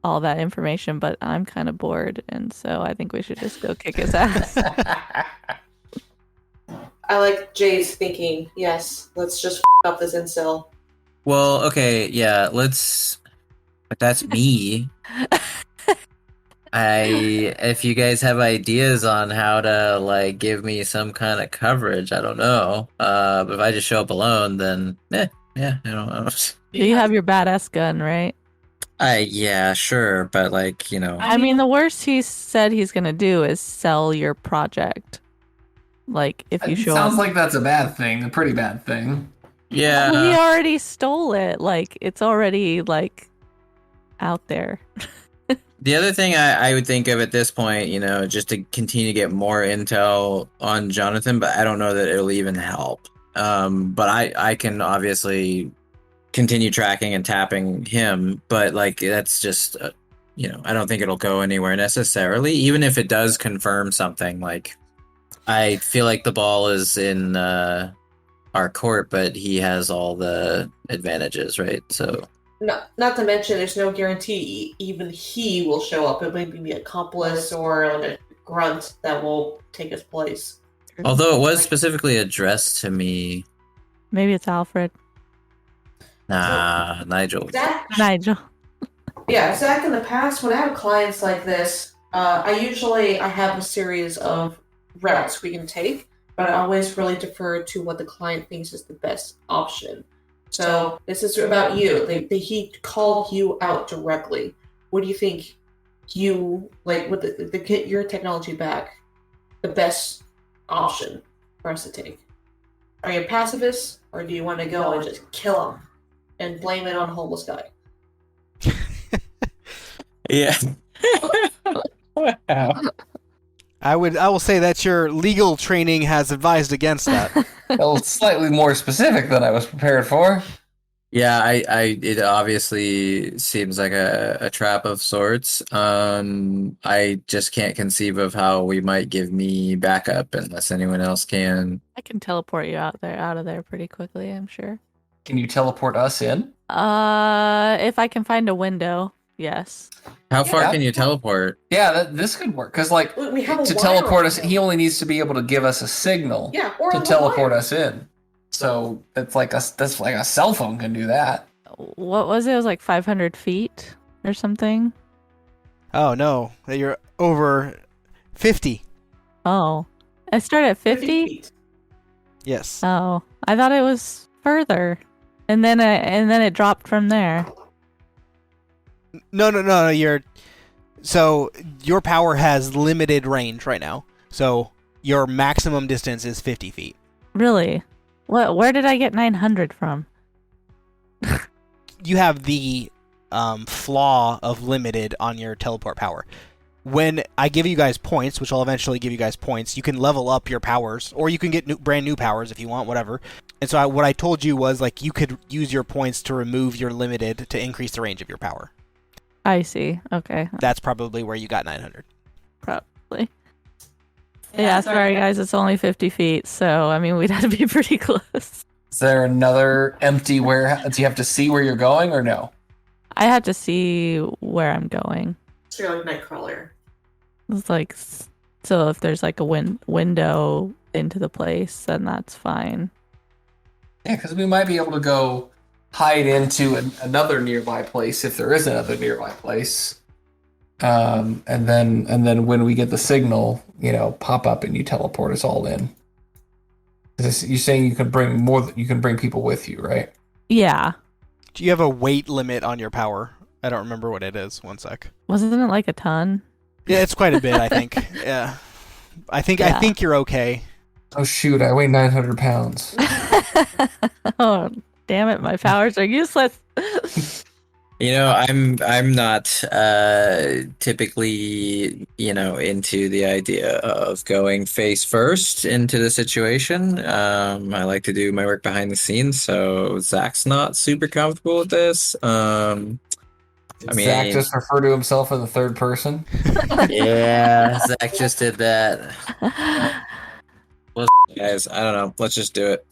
all that information, but I'm kind of bored, and so I think we should just go kick his ass. I like Jay's thinking. Yes, let's just up this incel. Well, okay, yeah, let's. But that's me. If you guys have ideas on how to like give me some kind of coverage, I don't know. But if I just show up alone, then yeah, I don't know. You have your badass gun, right? Yeah, sure, but like, I mean, the worst he said he's gonna do is sell your project. Like, if you It show sounds up. like that's a bad thing, a pretty bad thing. yeah. Well, he already stole it. Like, it's already, like, out there. The other thing I would think of at this point, just to continue to get more intel on Jonathan, but I don't know that it'll even help. But I can obviously continue tracking and tapping him, but like that's just, I don't think it'll go anywhere necessarily. Even if it does confirm something, like I feel like the ball is in our court, but he has all the advantages, right? So. Not to mention, there's no guarantee even he will show up. It may be an accomplice or like a grunt that will take his place. Although it was specifically addressed to me. Maybe it's Alfred. Nah, Nigel. Nigel. Yeah, Zach, in the past, when I have clients like this, I have a series of routes we can take, but I always really defer to what the client thinks is the best option. So this is about you. He called you out directly. What do you think you, like, with your technology back, the best option for us to take? Are you a pacifist, or do you want to go and just kill him and blame it on a homeless guy? Yeah. Wow. I will say that your legal training has advised against that. Well, it's slightly more specific than I was prepared for. Yeah, it obviously seems like a trap of sorts. I just can't conceive of how we might give me backup unless anyone else can. I can teleport you out of there pretty quickly, I'm sure. Can you teleport us in? If I can find a window, yes. How far can you teleport? Yeah, this could work. Because, like, We have a to wire teleport on us, him. he only needs to be able to give us a signal Yeah, or to on the teleport wire. us in. So that's like a cell phone can do that. What was it? It was like 500 feet or something. Oh no, you're over 50. Oh, I started at 50. feet. Yes. Oh, I thought it was further, and then it dropped from there. No. So your power has limited range right now. So your maximum distance is 50 feet. Really? What? Where did I get 900 from? You have the flaw of limited on your teleport power. When I give you guys points, which I'll eventually give you guys points, you can level up your powers, or you can get brand new powers if you want, whatever. And so what I told you was, like, you could use your points to remove your limited to increase the range of your power. I see. Okay, That's probably where you got 900. probably. Yeah, sorry guys, it's only 50 feet, so I mean we'd have to be pretty close. Is there another empty warehouse? Do you have to see where you're going or no? I had to see where I'm going. So you're like Nightcrawler. It's like, so if there's like a window into the place, then that's fine. Yeah, because we might be able to go hide into another nearby place if there is another nearby place. And then when we get the signal, pop up and you teleport us all in. You're saying you can bring people with you, right? Yeah. Do you have a weight limit on your power? I don't remember what it is. One sec. Wasn't it like a ton? Yeah, it's quite a bit, I think. Yeah. I think you're okay. Oh shoot, I weigh 900 pounds. Oh, damn it, my powers are useless. I'm not typically, into the idea of going face first into the situation. I like to do my work behind the scenes, so Zach's not super comfortable with this. Zach just referred to himself in the third person. Yeah, Zach just did that. Well, guys, I don't know. Let's just do it.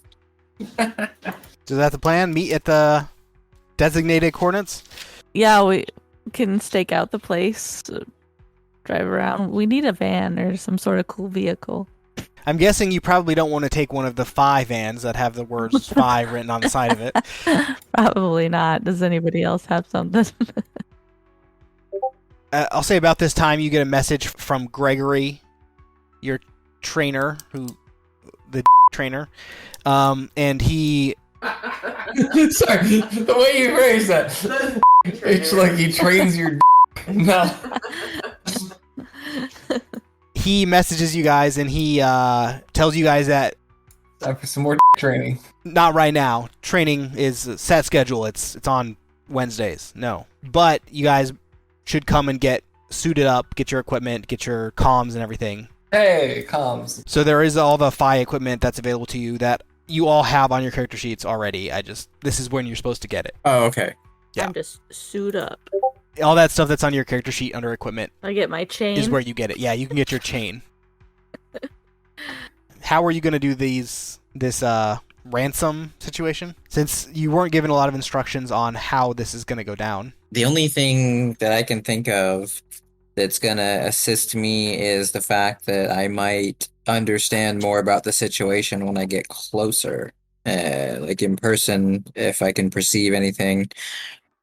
Is that the plan? Meet at the designated coordinates? Yeah, we can stake out the place, drive around. We need a van or some sort of cool vehicle. I'm guessing you probably don't want to take one of the 5 vans that have the words 5 written on the side of it. Probably not. Does anybody else have something? I'll say about this time you get a message from Gregory, your trainer, the trainer, and he... Sorry, the way you phrase that. It's like he trains your No. He messages you guys and he tells you guys that... Time for some more training. Not right now. Training is set schedule. It's on Wednesdays. No. But you guys should come and get suited up, get your equipment, get your comms and everything. Hey, comms. So there is all the FI equipment that's available to you that you all have on your character sheets already. This is when you're supposed to get it. Oh, okay. Yeah. I'm just suit up. All that stuff that's on your character sheet under equipment I get my chain. is where you get it. Yeah, you can get your chain. How are you going to do this ransom situation? Since you weren't given a lot of instructions on how this is going to go down. The only thing that I can think of that's going to assist me is the fact that I might understand more about the situation when I get closer. Like in person, if I can perceive anything.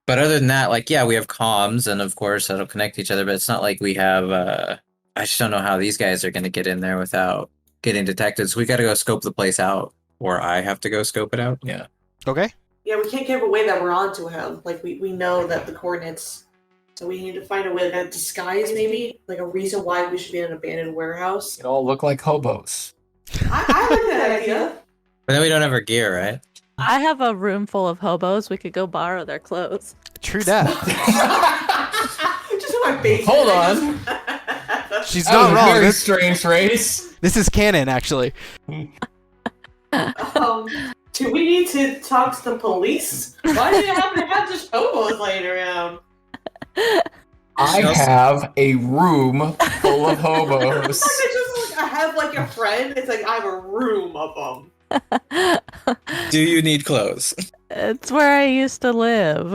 But other than that, like, yeah, we have comms, and of course that'll connect each other, but it's not like we have, I just don't know how these guys are going to get in there without getting detected. So we got to go scope the place out, or I have to go scope it out. Yeah. Okay. Yeah, we can't give away that we're onto him. Like, we know that the coordinates, so we need to find a way to disguise, maybe? Like, a reason why we should be in an abandoned warehouse. It all look like hobos. I like that idea. But then we don't have our gear, right? I have a room full of hobos. We could go borrow their clothes. True that. Just in my basement. Hold on. She's That not was a wrong. very strange phrase. This is canon, actually. Do we need to talk to the police? Why do you happen to have just hobos laying around? I have a room full of hobos. It's just like I have like a friend. It's like I have a room of them. Do you need clothes? It's where I used to live.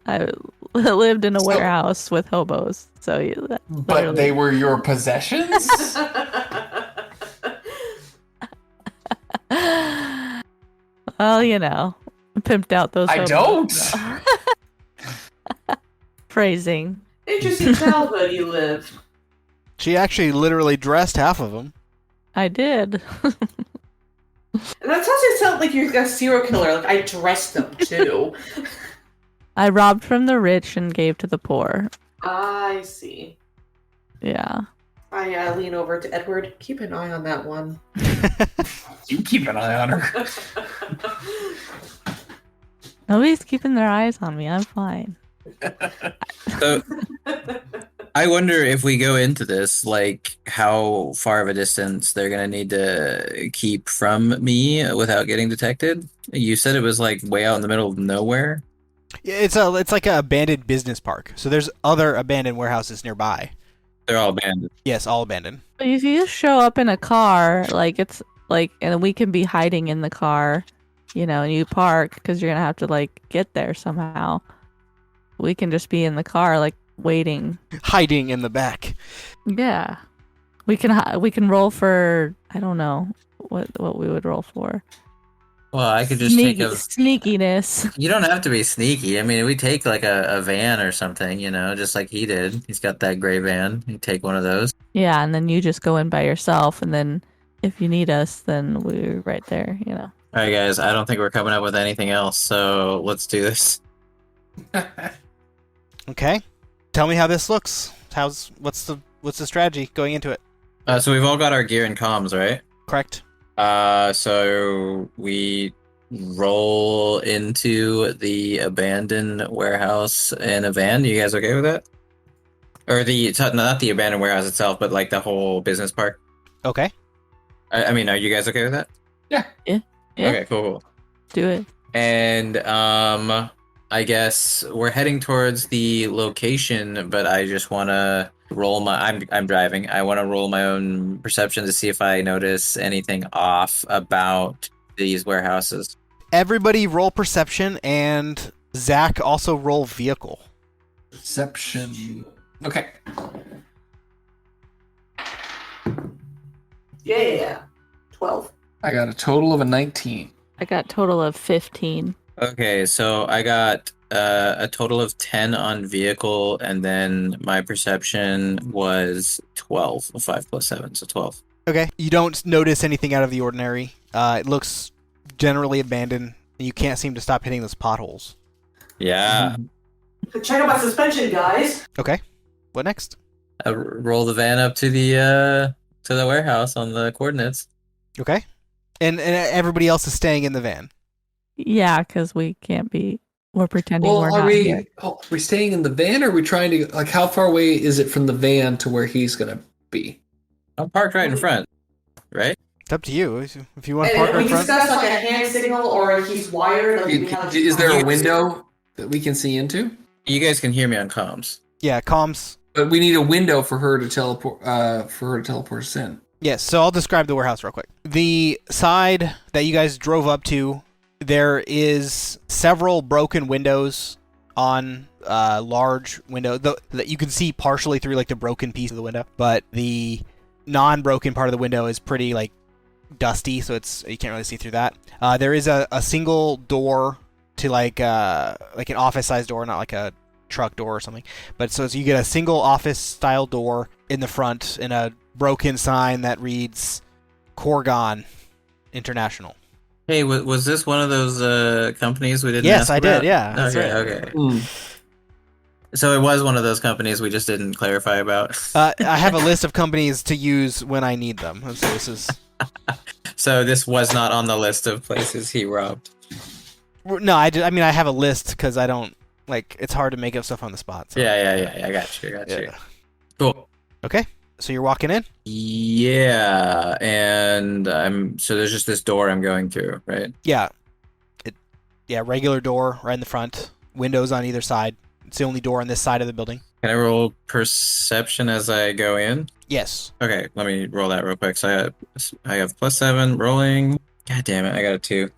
I lived in a warehouse with hobos. So But they were your possessions? Well, you know, pimped out those I hobos. don't. Phrasing. Interesting childhood you lived. She actually literally dressed half of them. I did. And that sounds like sound like you're a serial killer. Like I dressed them too. I robbed from the rich and gave to the poor. I see. Yeah. I lean over to Edward. Keep an eye on that one. You keep an eye on her. Nobody's keeping their eyes on me. I'm fine. So, I wonder if we go into this, like, how far of a distance they're going to need to keep from me without getting detected. You said it was, like, way out in the middle of nowhere. Yeah, it's like an abandoned business park. So there's other abandoned warehouses nearby. They're all abandoned. Yes, all abandoned. But if you just show up in a car, like, it's like, and we can be hiding in the car, you know, and you park because you're going to have to, like, get there somehow. We can just be in the car, like, waiting. Hiding in the back. Yeah. We can roll for, I don't know what we would roll for. Well, I could just take a... Sneakiness. You don't have to be sneaky. I mean, we take, like, a van or something, you know, just like he did. He's got that gray van. You take one of those. Yeah, and then you just go in by yourself, and then if you need us, then we're right there, you know. All right, guys, I don't think we're coming up with anything else, so let's do this. Okay. Tell me how this looks. What's the strategy going into it? So we've all got our gear and comms, right? Correct. So we roll into the abandoned warehouse in a van. You guys okay with that? Or not the abandoned warehouse itself, but like the whole business park. Okay. I mean, are you guys okay with that? Yeah. Okay, cool. Do it. And I guess we're heading towards the location, but I just want to roll I'm driving. I want to roll my own perception to see if I notice anything off about these warehouses. Everybody roll perception, and Zach also roll vehicle. Perception. Okay. Yeah. 12. I got a total of a 19. I got total of 15. Okay, so I got a total of 10 on vehicle, and then my perception was 12. 5 plus 7, so 12. Okay. You don't notice anything out of the ordinary. It looks generally abandoned, and you can't seem to stop hitting those potholes. Yeah. Check out my suspension, guys. Okay. What next? Roll the van up to the warehouse on the coordinates. Okay. And everybody else is staying in the van. Yeah, because we can't be. We're pretending we're Well, not here. are we staying in the van, or are we trying to, like, how far away is it from the van to where he's going to be? I'm parked right in front, right? It's up to you. If you want to And park we in front. discussed like a hand signel or if he's wired. Like we have Is there a window that we can see into? You guys can hear me on comms. Yeah, comms. But we need a window for her to teleport. Us in. Yes, so I'll describe the warehouse real quick. The side that you guys drove up to, there is several broken windows on large window that you can see partially through like the broken piece of the window, but the non-broken part of the window is pretty like dusty, so you can't really see through that. There is a single door to like an office-sized door, not like a truck door or something. But so you get a single office-style door in the front and a broken sign that reads Corgon International. Hey, was this one of those companies we didn't Yes, ask I about? did, yeah. That's Okay, right. okay. So it was one of those companies we just didn't clarify about. I have a list of companies to use when I need them. So this is... So this was not on the list of places he robbed. No, I have a list because I don't... Like, it's hard to make up stuff on the spot. So. Yeah. I got you. Yeah. Cool. Okay, so you're walking in? Yeah, and so there's just this door I'm going through, right? Yeah. Regular door right in the front. Windows on either side. It's the only door on this side of the building. Can I roll perception as I go in? Yes. Okay, let me roll that real quick. So I have +7 rolling. God damn it, I got a 2.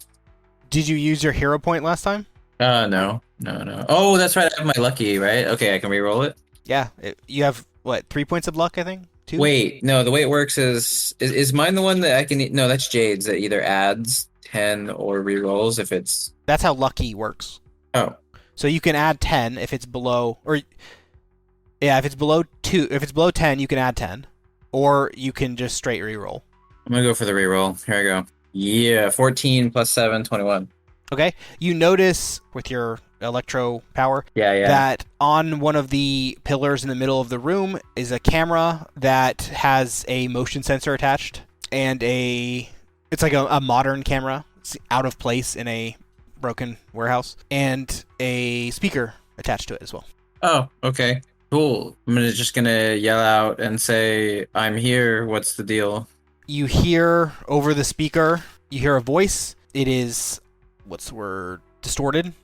Did you use your hero point last time? No. Oh, that's right. I have my lucky, right? Okay, I can re-roll it. Yeah. You have, 3 points of luck, I think? 2? Wait, no, the way it works is mine the one that I can... No, that's Jade's that either adds 10 or re-rolls if it's... That's how lucky works. Oh. So you can add 10 if it's below... if it's below 2... If it's below 10, you can add 10. Or you can just straight re-roll. I'm going to go for the re-roll. Here I go. Yeah, 14 +7, 21. Okay? You notice with your electro power that on one of the pillars in the middle of the room is a camera that has a motion sensor attached and it's like a modern camera. It's out of place in a broken warehouse and a speaker attached to it as well. Oh, okay. Cool. I'm just gonna yell out and say, I'm here. What's the deal? You hear over the speaker, you hear a voice. It is, what's the word, distorted.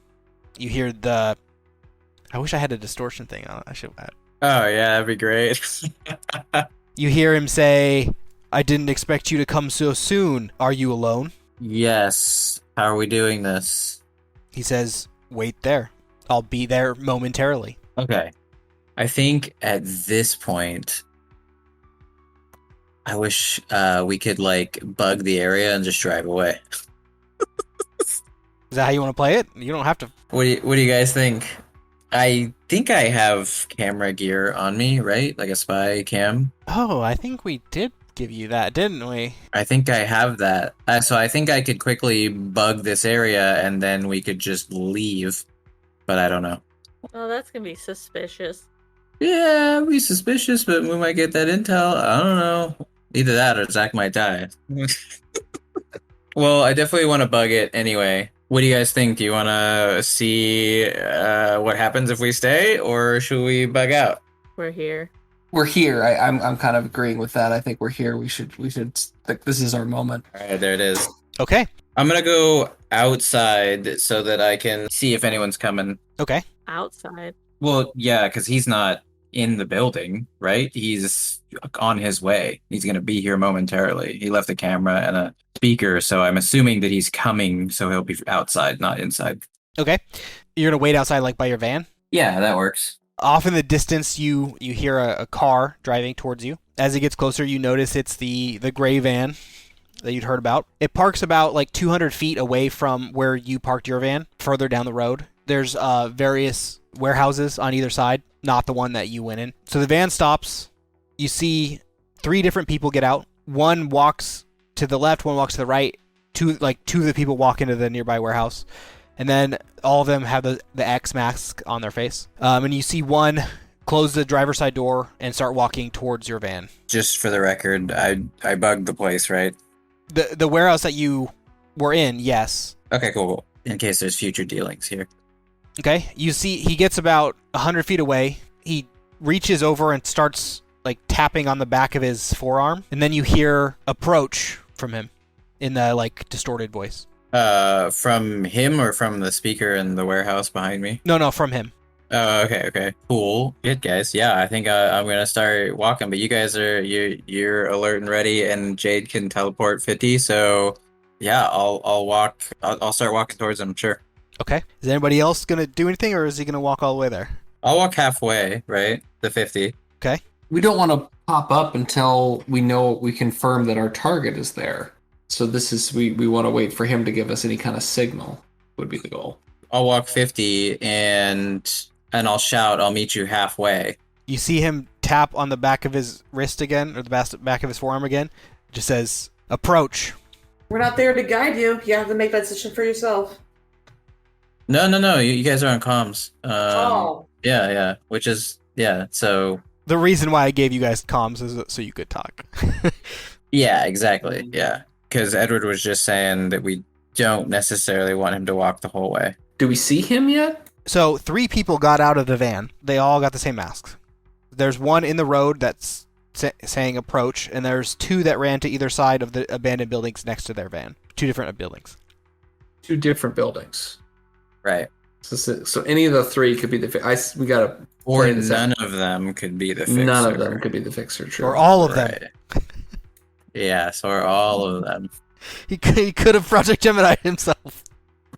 You hear I wish I had a distortion thing on it. I should have. Oh, yeah, that'd be great. You hear him say, I didn't expect you to come so soon. Are you alone? Yes. How are we doing this? He says, wait there. I'll be there momentarily. Okay. I think at this point, I wish we could, bug the area and just drive away. Is that how you want to play it? You don't have to. What do you guys think? I think I have camera gear on me, right? Like a spy cam. Oh, I think we did give you that, didn't we? I think I have that. So I think I could quickly bug this area and then we could just leave. But I don't know. Oh, that's gonna be suspicious. Yeah, it'd be suspicious, but we might get that intel. I don't know. Either that or Zach might die. Well, I definitely want to bug it anyway. What do you guys think? Do you want to see what happens if we stay, or should we bug out? We're here. We're here. I'm kind of agreeing with that. I think we're here. We should. Like, this is our moment. All right, there it is. Okay. I'm gonna go outside so that I can see if anyone's coming. Okay. Outside. Well, yeah, because he's not in the building, right? He's on his way. He's gonna be here momentarily. He left a camera and a speaker, so I'm assuming that he's coming, so he'll be outside, not inside. Okay. You're going to wait outside, like, by your van? Yeah, that works. Off in the distance, you hear a car driving towards you. As it gets closer, you notice it's the gray van that you'd heard about. It parks about like 200 feet away from where you parked your van, further down the road. There's various warehouses on either side, not the one that you went in. So the van stops. You see 3 different people get out. One walks to the left, one walks to the right. Two of the people walk into the nearby warehouse. And then all of them have the X mask on their face. And you see one close the driver's side door and start walking towards your van. Just for the record, I bugged the place, right? The warehouse that you were in, yes. Okay, cool. In case there's future dealings here. Okay, you see he gets about 100 feet away. He reaches over and starts like tapping on the back of his forearm. And then you hear approach from him in the like distorted voice. From him or from the speaker in the warehouse behind me? No, from him. Oh, okay. Cool. Good, guys. Yeah, I think I'm gonna start walking, but you guys you're alert and ready, and Jade can teleport 50, so yeah, I'll walk. I'll start walking towards him, sure. Okay. Is anybody else gonna do anything, or is he gonna walk all the way there? I'll walk halfway, right? The 50. Okay. We don't want to pop up until we confirm that our target is there. So this is we want to wait for him to give us any kind of signal would be the goal. I'll walk 50 and I'll shout, I'll meet you halfway. You see him tap on the back of his wrist again, or the back of his forearm again. It just says, approach. We're not there to guide you. You have to make that decision for yourself. No. You guys are on comms. Oh. Yeah. Which is, so... The reason why I gave you guys comms is so you could talk. Yeah, exactly. Yeah. Because Edward was just saying that we don't necessarily want him to walk the whole way. Do we see him yet? So 3 people got out of the van. They all got the same masks. There's one in the road that's saying approach, and there's 2 that ran to either side of the abandoned buildings next to their van. 2 different buildings. 2 different buildings. Right. So any of the 3 could be the we gotta. Or none of them could be the fixer. None of them could be the fixer. True. Or all of them. Yes, or all of them. He could have Project Gemini himself.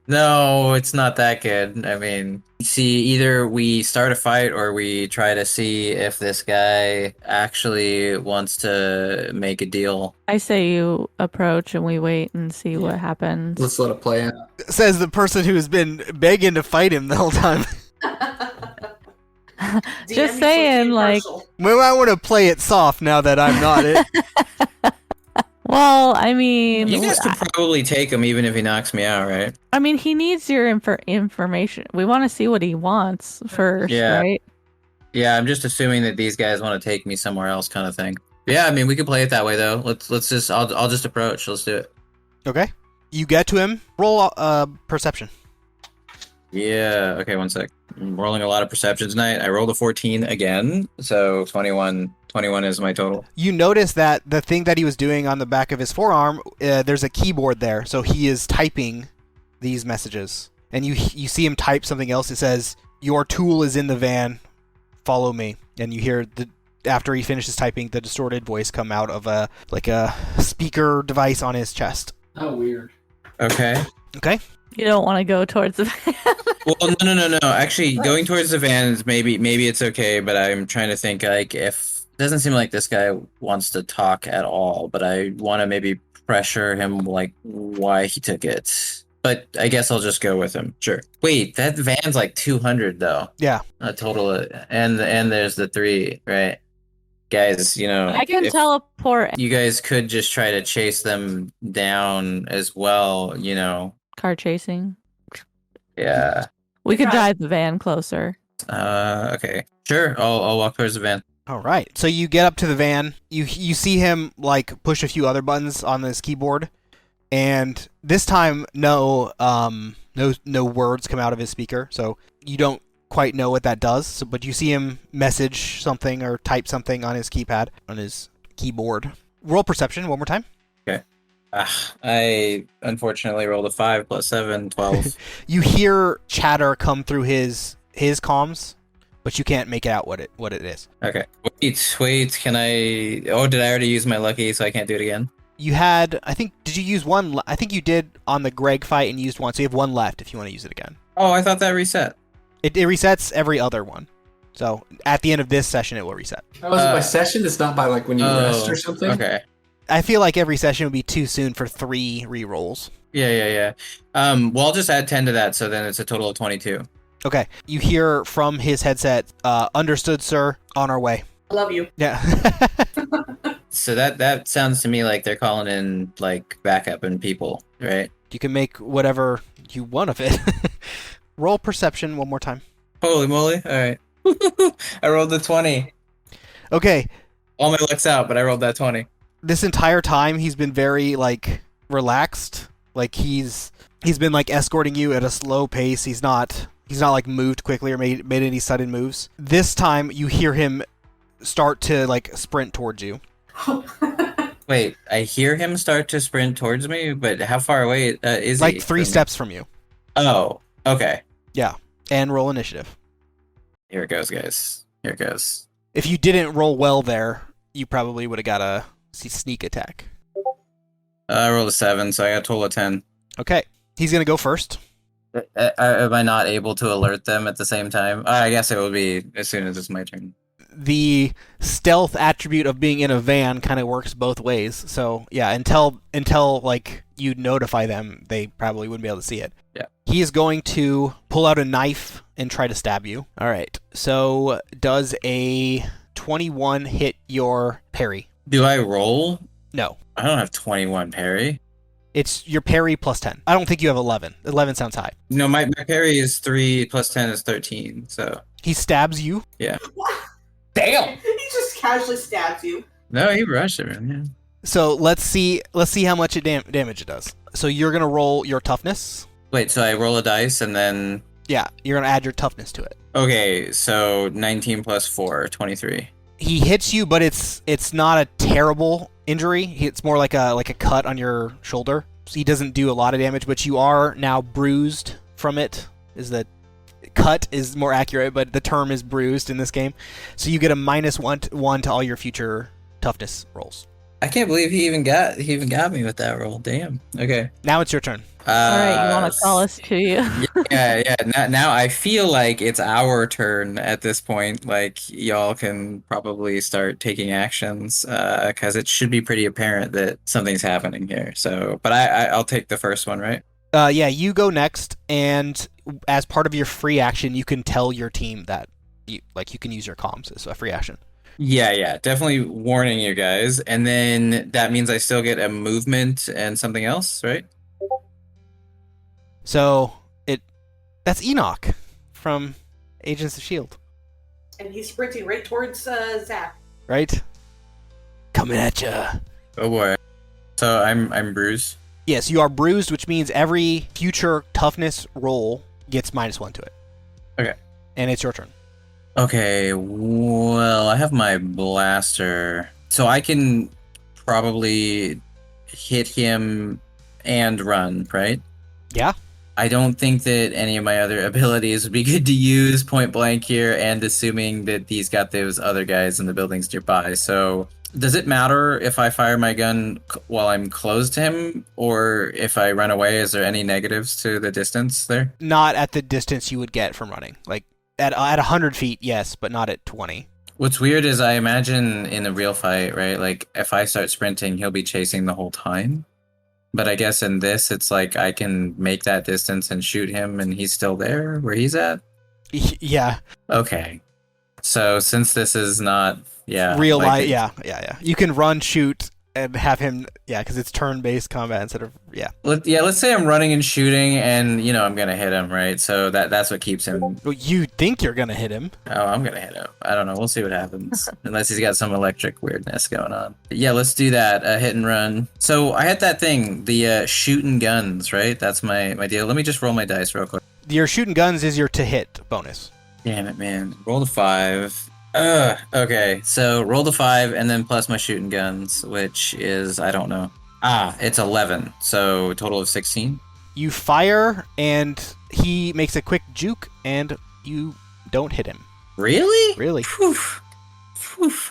No, it's not that good. I mean, see, either we start a fight or we try to see if this guy actually wants to make a deal. I say you approach and we wait and see what happens. Let's let it play out. Says the person who has been begging to fight him the whole time. Just saying, like... We might want to play it soft now that I'm not it. Well, I mean... You guys could probably take him even if he knocks me out, right? I mean, he needs your information. We want to see what he wants first, right? Yeah, I'm just assuming that these guys want to take me somewhere else kind of thing. Yeah, I mean, we could play it that way, though. Let's just... I'll just approach. Let's do it. Okay. You get to him. Roll perception. Yeah, okay, 1 sec. I'm rolling a lot of perception tonight. I rolled a 14 again, so 21 is my total. You notice that the thing that he was doing on the back of his forearm, there's a keyboard there, so he is typing these messages. And you see him type something else. It says, "Your tool is in the van. Follow me." And you hear after he finishes typing, the distorted voice come out of a speaker device on his chest. Oh, weird. Okay. You don't want to go towards the van. Well, no. Actually, going towards the van is maybe it's okay, but I'm trying to think, like, if... It doesn't seem like this guy wants to talk at all, but I want to maybe pressure him, like, why he took it. But I guess I'll just go with him. Sure. Wait, that van's like 200, though. Yeah. A total, and there's the 3, right? Guys, I can teleport. You guys could just try to chase them down as well, Car chasing. Yeah. We could drive the van closer. Okay. Sure. I'll walk towards the van. All right. So you get up to the van. You see him like push a few other buttons on this keyboard, and this time no words come out of his speaker. So you don't quite know what that does. So, but you see him message something or type something on his keypad on his keyboard. Roll perception one more time. Okay. I unfortunately rolled a 5 plus 7, 12. You hear chatter come through his comms, but you can't make out what it is. Okay. Wait, can I... Oh, did I already use my lucky, so I can't do it again? You had... Did you use one? I think you did on the Greg fight and used one, so you have one left if you want to use it again. Oh, I thought that reset. It resets every other one. So at the end of this session, it will reset. Oh, is it by session? It's not by like when you rest or something? Okay. I feel like every session would be too soon for 3 re-rolls. Yeah. Well, I'll just add 10 to that, so then it's a total of 22. Okay. You hear from his headset, understood, sir, on our way. I love you. Yeah. So that sounds to me like they're calling in like backup and people, right? You can make whatever you want of it. Roll perception one more time. Holy moly! All right, I rolled the 20. Okay. All my luck's out, but I rolled that 20. This entire time he's been very like relaxed. Like he's been like escorting you at a slow pace. He's not like moved quickly or made any sudden moves. This time you hear him start to like sprint towards you. Wait, I hear him start to sprint towards me, but how far away is he? Like 3 steps from you. Oh, okay. Yeah. And roll initiative. Here it goes, guys. Here it goes. If you didn't roll well there, you probably would have got a sneak attack. I rolled a 7, so I got a total of 10. Okay. He's going to go first. Am I not able to alert them at the same time? I guess it will be as soon as it's my turn. The stealth attribute of being in a van kind of works both ways. So, yeah, until like you notify them, they probably wouldn't be able to see it. Yeah. He is going to pull out a knife and try to stab you. All right. So, does a 21 hit your parry? Do I roll? No. I don't have 21 parry. It's your parry plus 10. I don't think you have 11. 11 sounds high. No, my parry is 3 plus 10 is 13, so... He stabs you. Yeah. Damn! He just casually stabs you. No, he rushed it, man. Yeah. So let's see how much damage it does. So you're gonna roll your toughness. Wait, so I roll a dice and then... Yeah, you're gonna add your toughness to it. Okay, so 19 plus 4, 23. He hits you, but it's not a terrible injury. It's more like a cut on your shoulder. So he doesn't do a lot of damage, but you are now bruised from it. Is that cut is more accurate, but the term is bruised in this game. So you get a -1 to all your future toughness rolls. I can't believe he even got me with that roll. Damn. Okay. Now it's your turn. All right, you want to call us to you? Yeah. Now I feel like it's our turn at this point. Like y'all can probably start taking actions because it should be pretty apparent that something's happening here. So, but I'll take the first one, right? Yeah, you go next, and as part of your free action, you can tell your team that you can use your comms as a free action. Yeah, definitely warning you guys. And then that means I still get a movement and something else, right? So that's Enoch from Agents of S.H.I.E.L.D. And he's sprinting right towards Zach. Right? Coming at ya. Oh boy. So I'm bruised. Yes, you are bruised, which means every future toughness roll gets -1 to it. Okay. And it's your turn. Okay, well, I have my blaster. So I can probably hit him and run, right? Yeah. I don't think that any of my other abilities would be good to use point blank here, and assuming that he's got those other guys in the buildings nearby. So does it matter if I fire my gun while I'm close to him, or if I run away? Is there any negatives to the distance there? Not at the distance you would get from running. Like at 100 feet, yes, but not at 20. What's weird is I imagine in a real fight, right? Like if I start sprinting, he'll be chasing the whole time. But I guess in this, it's like I can make that distance and shoot him, and he's still there where he's at. Yeah. Okay. So since this is not, real life, yeah. You can run, shoot, and have him, because it's turn-based combat instead of, Let's say I'm running and shooting, and I'm gonna hit him, right? So that's what keeps him. Well, you think you're gonna hit him? Oh, I'm gonna hit him. I don't know. We'll see what happens, unless he's got some electric weirdness going on. Yeah, let's do that. Hit and run. So I had that thing, the shooting guns, right? That's my deal. Let me just roll my dice real quick. Your shooting guns is your to hit bonus. Damn it, man. Roll the 5. Okay, so roll the 5 and then plus my shooting guns, which is, I don't know. It's 11, so total of 16. You fire, and he makes a quick juke, and you don't hit him. Really? Really. Whew.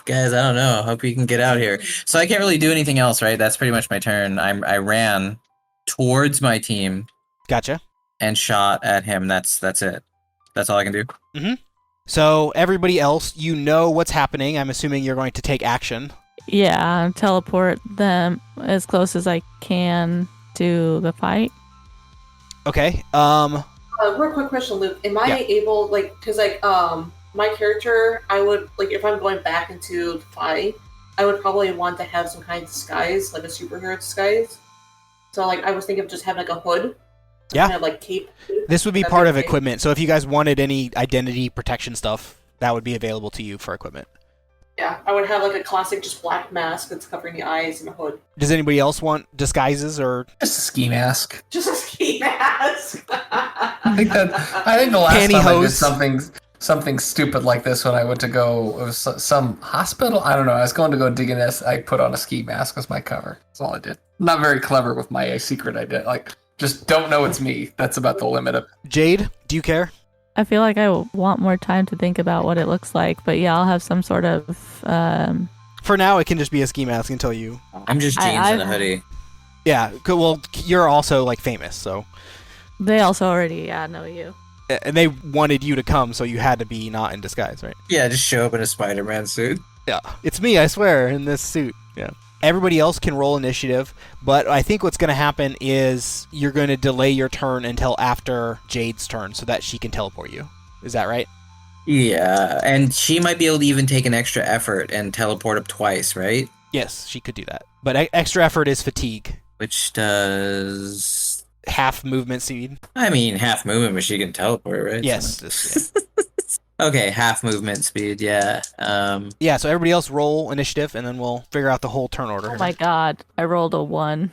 Guys, I don't know. I hope you can get out here. So I can't really do anything else, right? That's pretty much my turn. I ran towards my team. Gotcha. And shot at him. That's it. That's all I can do? Mm-hmm. So everybody else, you know what's happening. I'm assuming you're going to take action. Yeah, teleport them as close as I can to the fight. Okay. Real quick question, Luke. Am I able, like, because, like, my character, I would, like, if I'm going back into the fight, I would probably want to have some kind of disguise, like a superhero disguise. So, like, I was thinking of just having, like, a hood. Yeah. Kind of, like, cape. This would be part of equipment. So if you guys wanted any identity protection stuff, that would be available to you for equipment. Yeah, I would have, like, a classic just black mask that's covering the eyes and a hood. Does anybody else want disguises or Just a ski mask. Just a ski mask. I think the last time I did something stupid like this when I went to go, it was some hospital. I don't know. I was going to go dig in this. I put on a ski mask as my cover. That's all I did. Not very clever with my secret idea. Like, just don't know it's me. That's about the limit of it. Jade, do you care? I feel like I want more time to think about what it looks like, but yeah, I'll have some sort of. For now, it can just be a ski mask until you. I'm just jeans and a hoodie. Yeah. Well, you're also like famous, so. They also already know you. And they wanted you to come, so you had to be not in disguise, right? Yeah, just show up in a Spider-Man suit. Yeah. It's me, I swear, in this suit. Yeah. Everybody else can roll initiative, but I think what's going to happen is you're going to delay your turn until after Jade's turn so that she can teleport you. Is that right? Yeah, and she might be able to even take an extra effort and teleport up twice, right? Yes, she could do that. But extra effort is fatigue. Which does... half movement speed. I mean, half movement, but she can teleport, right? Yes. Okay, half movement speed, yeah. Yeah, so everybody else roll initiative, and then we'll figure out the whole turn order. Oh my god, I rolled a 1.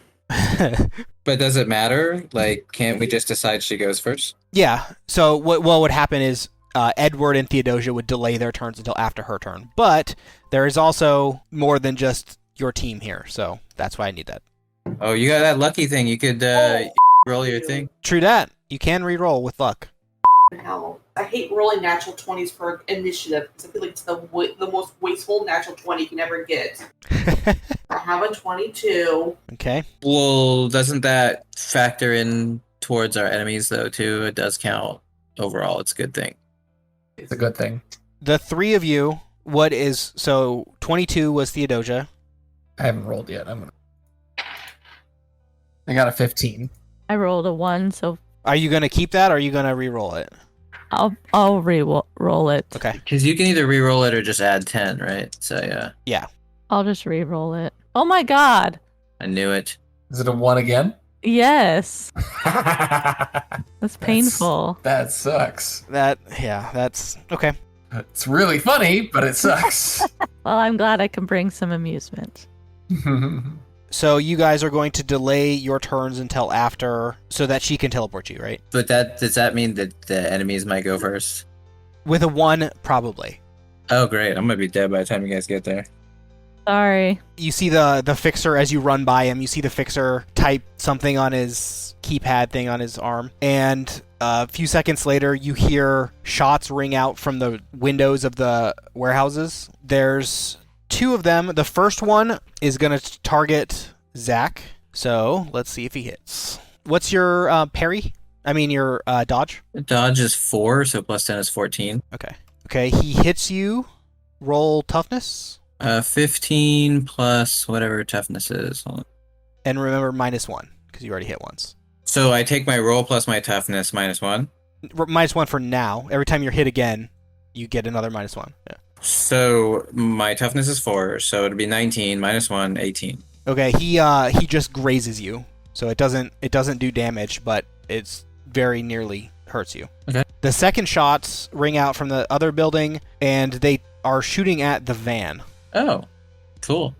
But does it matter? Like, can't we just decide she goes first? Yeah, so what would happen is Edward and Theodosia would delay their turns until after her turn. But there is also more than just your team here, so that's why I need that. Oh, you got that lucky thing. You could roll your thing. True that. You can re-roll with luck. Hell, I hate rolling natural 20s for initiative because I feel like it's the most wasteful natural 20 you can ever get. I have a 22. Okay. Well, doesn't that factor in towards our enemies, though, too? It does count overall. It's a good thing. It's a good thing. The three of you, so 22 was Theodosia. I haven't rolled yet. I got a 15. I rolled a 1, so Are you going to keep that, or are you going to re-roll it? I'll re-roll it. Okay. Because you can either re-roll it or just add 10, right? So, yeah. Yeah. I'll just re-roll it. Oh my god! I knew it. Is it a 1 again? Yes! That's painful. That sucks. That's... Okay. It's really funny, but it sucks. Well, I'm glad I can bring some amusement. So you guys are going to delay your turns until after, so that she can teleport you, right? But does that mean that the enemies might go first? With a 1, probably. Oh, great. I'm going to be dead by the time you guys get there. Sorry. You see the fixer as you run by him. You see the fixer type something on his keypad thing on his arm. And a few seconds later, you hear shots ring out from the windows of the warehouses. There's 2 of them. The first one is going to target Zach. So let's see if he hits. What's your parry? I mean, your dodge? Dodge is 4, so plus 10 is 14. Okay, he hits you. Roll toughness. 15 plus whatever toughness is. Hold on. And remember, -1, because you already hit once. So I take my roll plus my toughness -1. -1 for now. Every time you're hit again, you get another -1. Yeah. So my toughness is 4, so it'd be 19 -1, 18. Okay, he just grazes you, so it doesn't do damage, but it's very nearly hurts you. Okay. The second shots ring out from the other building, and they are shooting at the van. Oh, cool.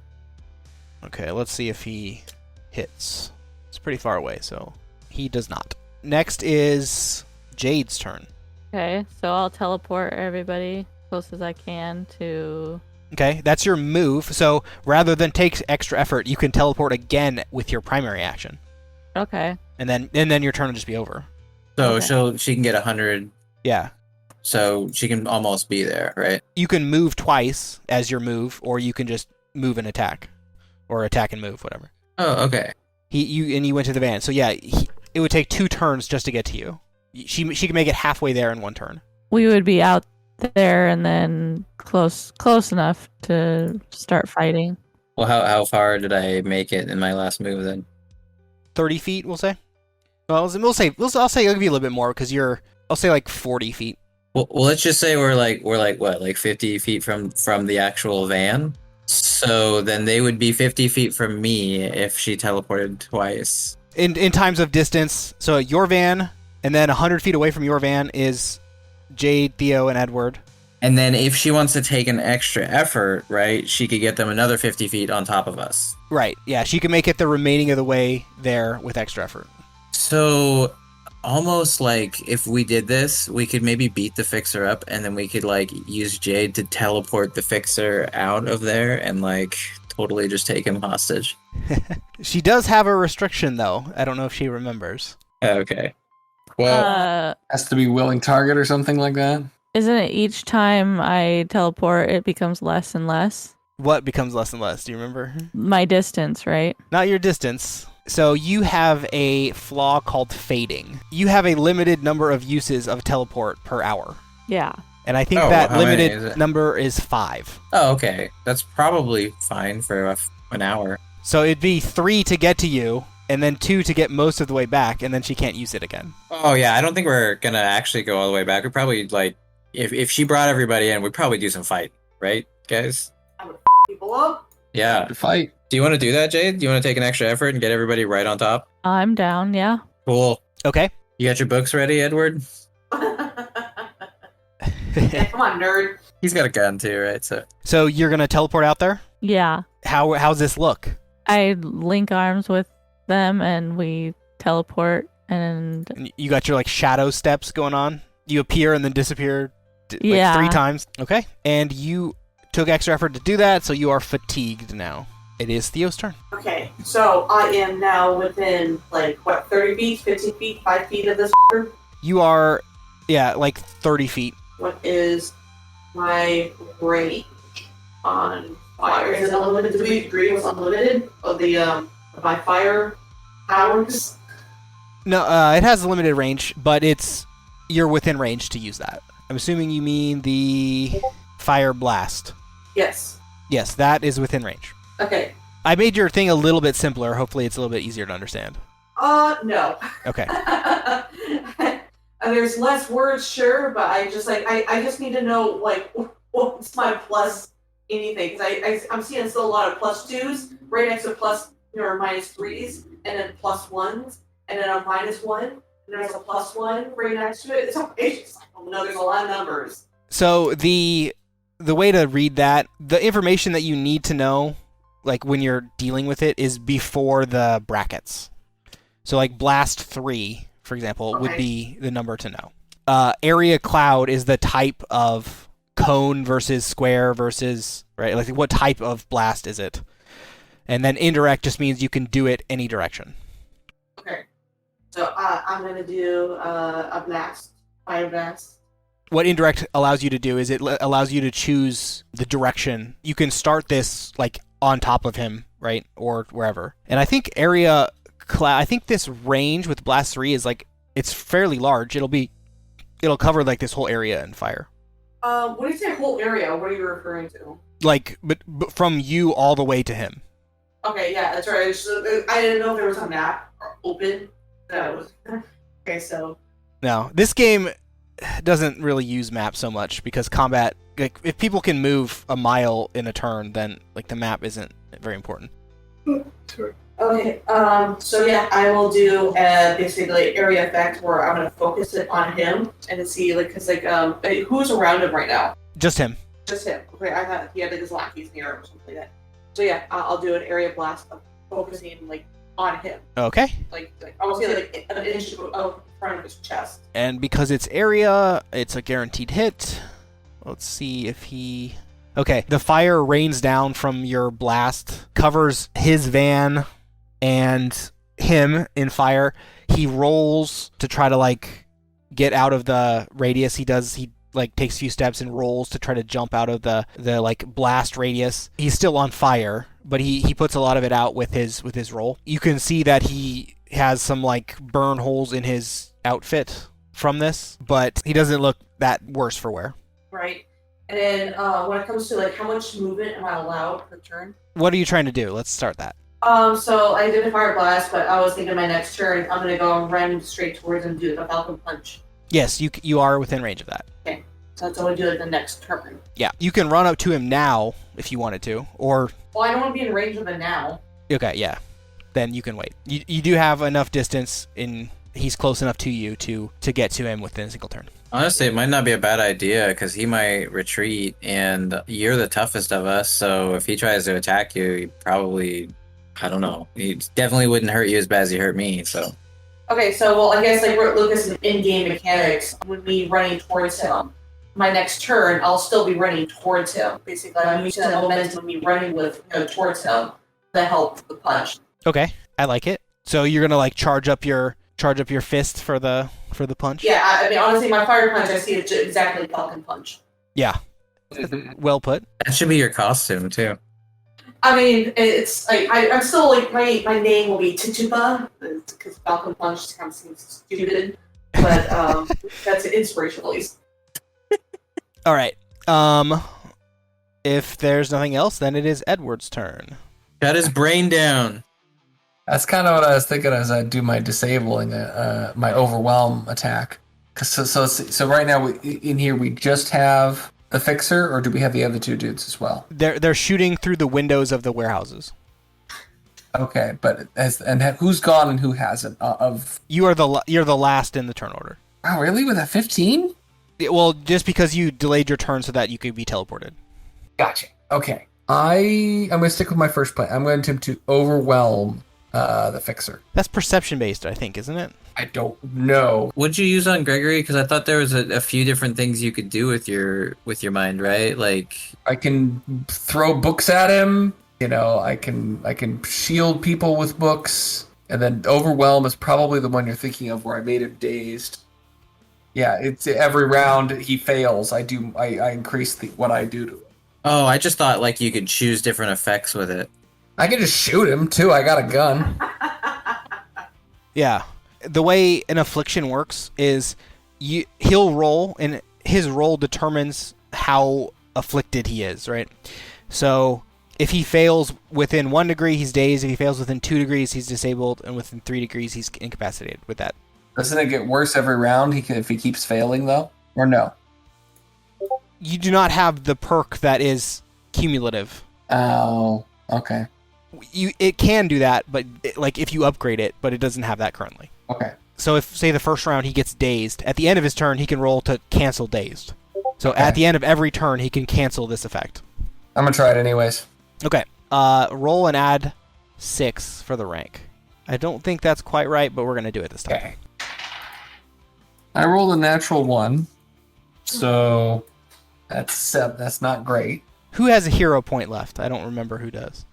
Okay, let's see if he hits. It's pretty far away, so he does not. Next is Jade's turn. Okay, so I'll teleport everybody close as I can to... Okay, that's your move. So rather than take extra effort, you can teleport again with your primary action. Okay. And then your turn will just be over. So Okay. she can get 100. Yeah. So she can almost be there, right? You can move twice as your move, or you can just move and attack. Or attack and move, whatever. Oh, okay. You went to the van. So yeah, it would take 2 turns just to get to you. She can make it halfway there in 1 turn. We would be out there and then close enough to start fighting. Well, how far did I make it in my last move then? 30 feet, we'll say. Well, I'll say I'll give you a little bit more because I'll say like 40 feet. Well, let's just say we're like what, like 50 feet from the actual van. So then they would be 50 feet from me if she teleported twice. In times of distance, so your van, and then 100 feet away from your van is Jade, Theo, and Edward. And then if she wants to take an extra effort, right, she could get them another 50 feet on top of us. Right, yeah, she can make it the remaining of the way there with extra effort. So almost like if we did this, we could maybe beat the Fixer up, and then we could like use Jade to teleport the Fixer out of there and like totally just take him hostage. She does have a restriction, though. I don't know if she remembers. Okay. Well, Has to be willing target or something like that. Isn't it each time I teleport, it becomes less and less? What becomes less and less? Do you remember? My distance, right? Not your distance. So you have a flaw called fading. You have a limited number of uses of teleport per hour. Yeah. And I think Oh, that how many is limited it? number is 5. oh, okay. That's probably fine for an hour. So it'd be 3 to get to you, and then 2 to get most of the way back, and then she can't use it again. Oh, yeah. I don't think we're going to actually go all the way back. We probably, like, if she brought everybody in, we'd probably do some fight. Right, guys? People up. Yeah. To fight. Do you want to do that, Jade? Do you want to take an extra effort and get everybody right on top? I'm down, yeah. Cool. Okay. You got your books ready, Edward? Yeah, come on, nerd. He's got a gun too, right? So you're going to teleport out there? Yeah. How's this look? I link arms with them and we teleport and And you got your like shadow steps going on? You appear and then disappear Yeah. 3 times? Okay. And you took extra effort to do that, so you are fatigued now. It is Theo's turn. Okay, so I am now within, like, what, 30 feet, 50 feet, 5 feet of this. You are, yeah, like 30 feet. What is my range on fire? Is it unlimited? Do we agree it was unlimited of the of my fire powers? No, it has a limited range, but you're within range to use that. I'm assuming you mean the fire blast. Yes. Yes, that is within range. Okay. I made your thing a little bit simpler. Hopefully it's a little bit easier to understand. No. Okay. There's less words, sure, but I just need to know, like, what's my plus anything, because I'm seeing still a lot of plus 2s right next to plus or minus 3s, and then plus 1s, and then a minus 1, and there's a plus 1 right next to it. It's just, I don't know, there's a lot of numbers. So the way to read that, the information that you need to know, like when you're dealing with it, is before the brackets. So like blast 3, for example, would be the number to know. Area cloud is the type of cone versus square versus, right? Like what type of blast is it? And then indirect just means you can do it any direction. Okay. So I'm going to do a blast. Fire blast. What indirect allows you to do is it allows you to choose the direction. You can start this like on top of him, right? Or wherever. And I think I think this range with blast 3 is like, it's fairly large. It'll cover like this whole area in fire. When you say whole area, what are you referring to? Like, but from you all the way to him. Okay, yeah, that's right. I didn't know if there was a map open. Okay, so. No, this game doesn't really use maps so much because combat, like, if people can move a mile in a turn, then like the map isn't very important. Okay, so yeah, I will do basically area effect where I'm gonna focus it on him and to see who's around him right now. Just him. Just him. Okay, I thought he had like his lackeys near him or something like that. So yeah, I'll do an area blast of focusing like on him. Okay. Like I will say like an inch of front of his chest. And because it's area, it's a guaranteed hit. Let's see if he... Okay, the fire rains down from your blast, covers his van and him in fire. He rolls to try to like get out of the radius. He like takes a few steps and rolls to try to jump out of the like blast radius. He's still on fire, but he puts a lot of it out with his roll. You can see that he has some like burn holes in his outfit from this, but he doesn't look that worse for wear. right? And then when it comes to like how much movement am I allowed per turn? What are you trying to do? Let's start that. So I did a fire blast, but I was thinking my next turn I'm gonna go and run straight towards him and do the falcon punch. Yes, you are within range of that. Okay, so that's what I'm gonna do like the next turn. Yeah, you can run up to him now if you wanted to, or Well, I don't want to be in range of it now. okay, yeah, then you can wait. You do have enough distance in. He's close enough to you to get to him within a single turn. Honestly, it might not be a bad idea because he might retreat, and you're the toughest of us. So if he tries to attack you, he probably, I don't know, he definitely wouldn't hurt you as bad as he hurt me. So Okay, so well, I guess like Lucas in-game mechanics would be running towards him. My next turn, I'll still be running towards him. Basically, I'm using that momentum of me running with towards him to help the punch. Okay, I like it. So you're gonna like charge up your fist for the punch. Yeah, I mean honestly, my fire punch I see it exactly Falcon Punch. Yeah. Well put. that should be your costume too. I mean, it's like I'm still like my name will be Tituba because Falcon Punch kind of seems stupid, but that's an inspiration at least. All right. If there's nothing else, then it is Edward's turn. Got his brain down. That's kind of what I was thinking as I do my disabling, my overwhelm attack. So right now in here we just have the fixer, or do we have the other two dudes as well? They're shooting through the windows of the warehouses. Okay, but who's gone and who hasn't? You're the last in the turn order. Wow, really? With a 15? Well, just because you delayed your turn so that you could be teleported. Gotcha. Okay, I'm going to stick with my first play. I'm going to attempt to overwhelm the fixer. That's perception based, I think, isn't it? I don't know. What'd you use on Gregory? Because I thought there was a few different things you could do with your mind, right? Like I can throw books at him. I can shield people with books, and then overwhelm is probably the one you're thinking of, where I made him dazed. Yeah, it's every round he fails. I increase what I do to him. Oh, I just thought like you could choose different effects with it. I can just shoot him too. I got a gun. Yeah. The way an affliction works is he'll roll, and his roll determines how afflicted he is, right? So if he fails within 1 degree, he's dazed. If he fails within 2 degrees, he's disabled. And within 3 degrees, he's incapacitated with that. Doesn't it get worse every round if he keeps failing, though? Or no? You do not have the perk that is cumulative. Oh, okay. It can do that, but if you upgrade it, but it doesn't have that currently. Okay. So if, say, the first round he gets dazed, at the end of his turn, he can roll to cancel dazed. So at the end of every turn, he can cancel this effect. I'm going to try it anyways. Okay. Roll and add 6 for the rank. I don't think that's quite right, but we're going to do it this time. Okay. I rolled a natural 1, so that's not great. Who has a hero point left? I don't remember who does.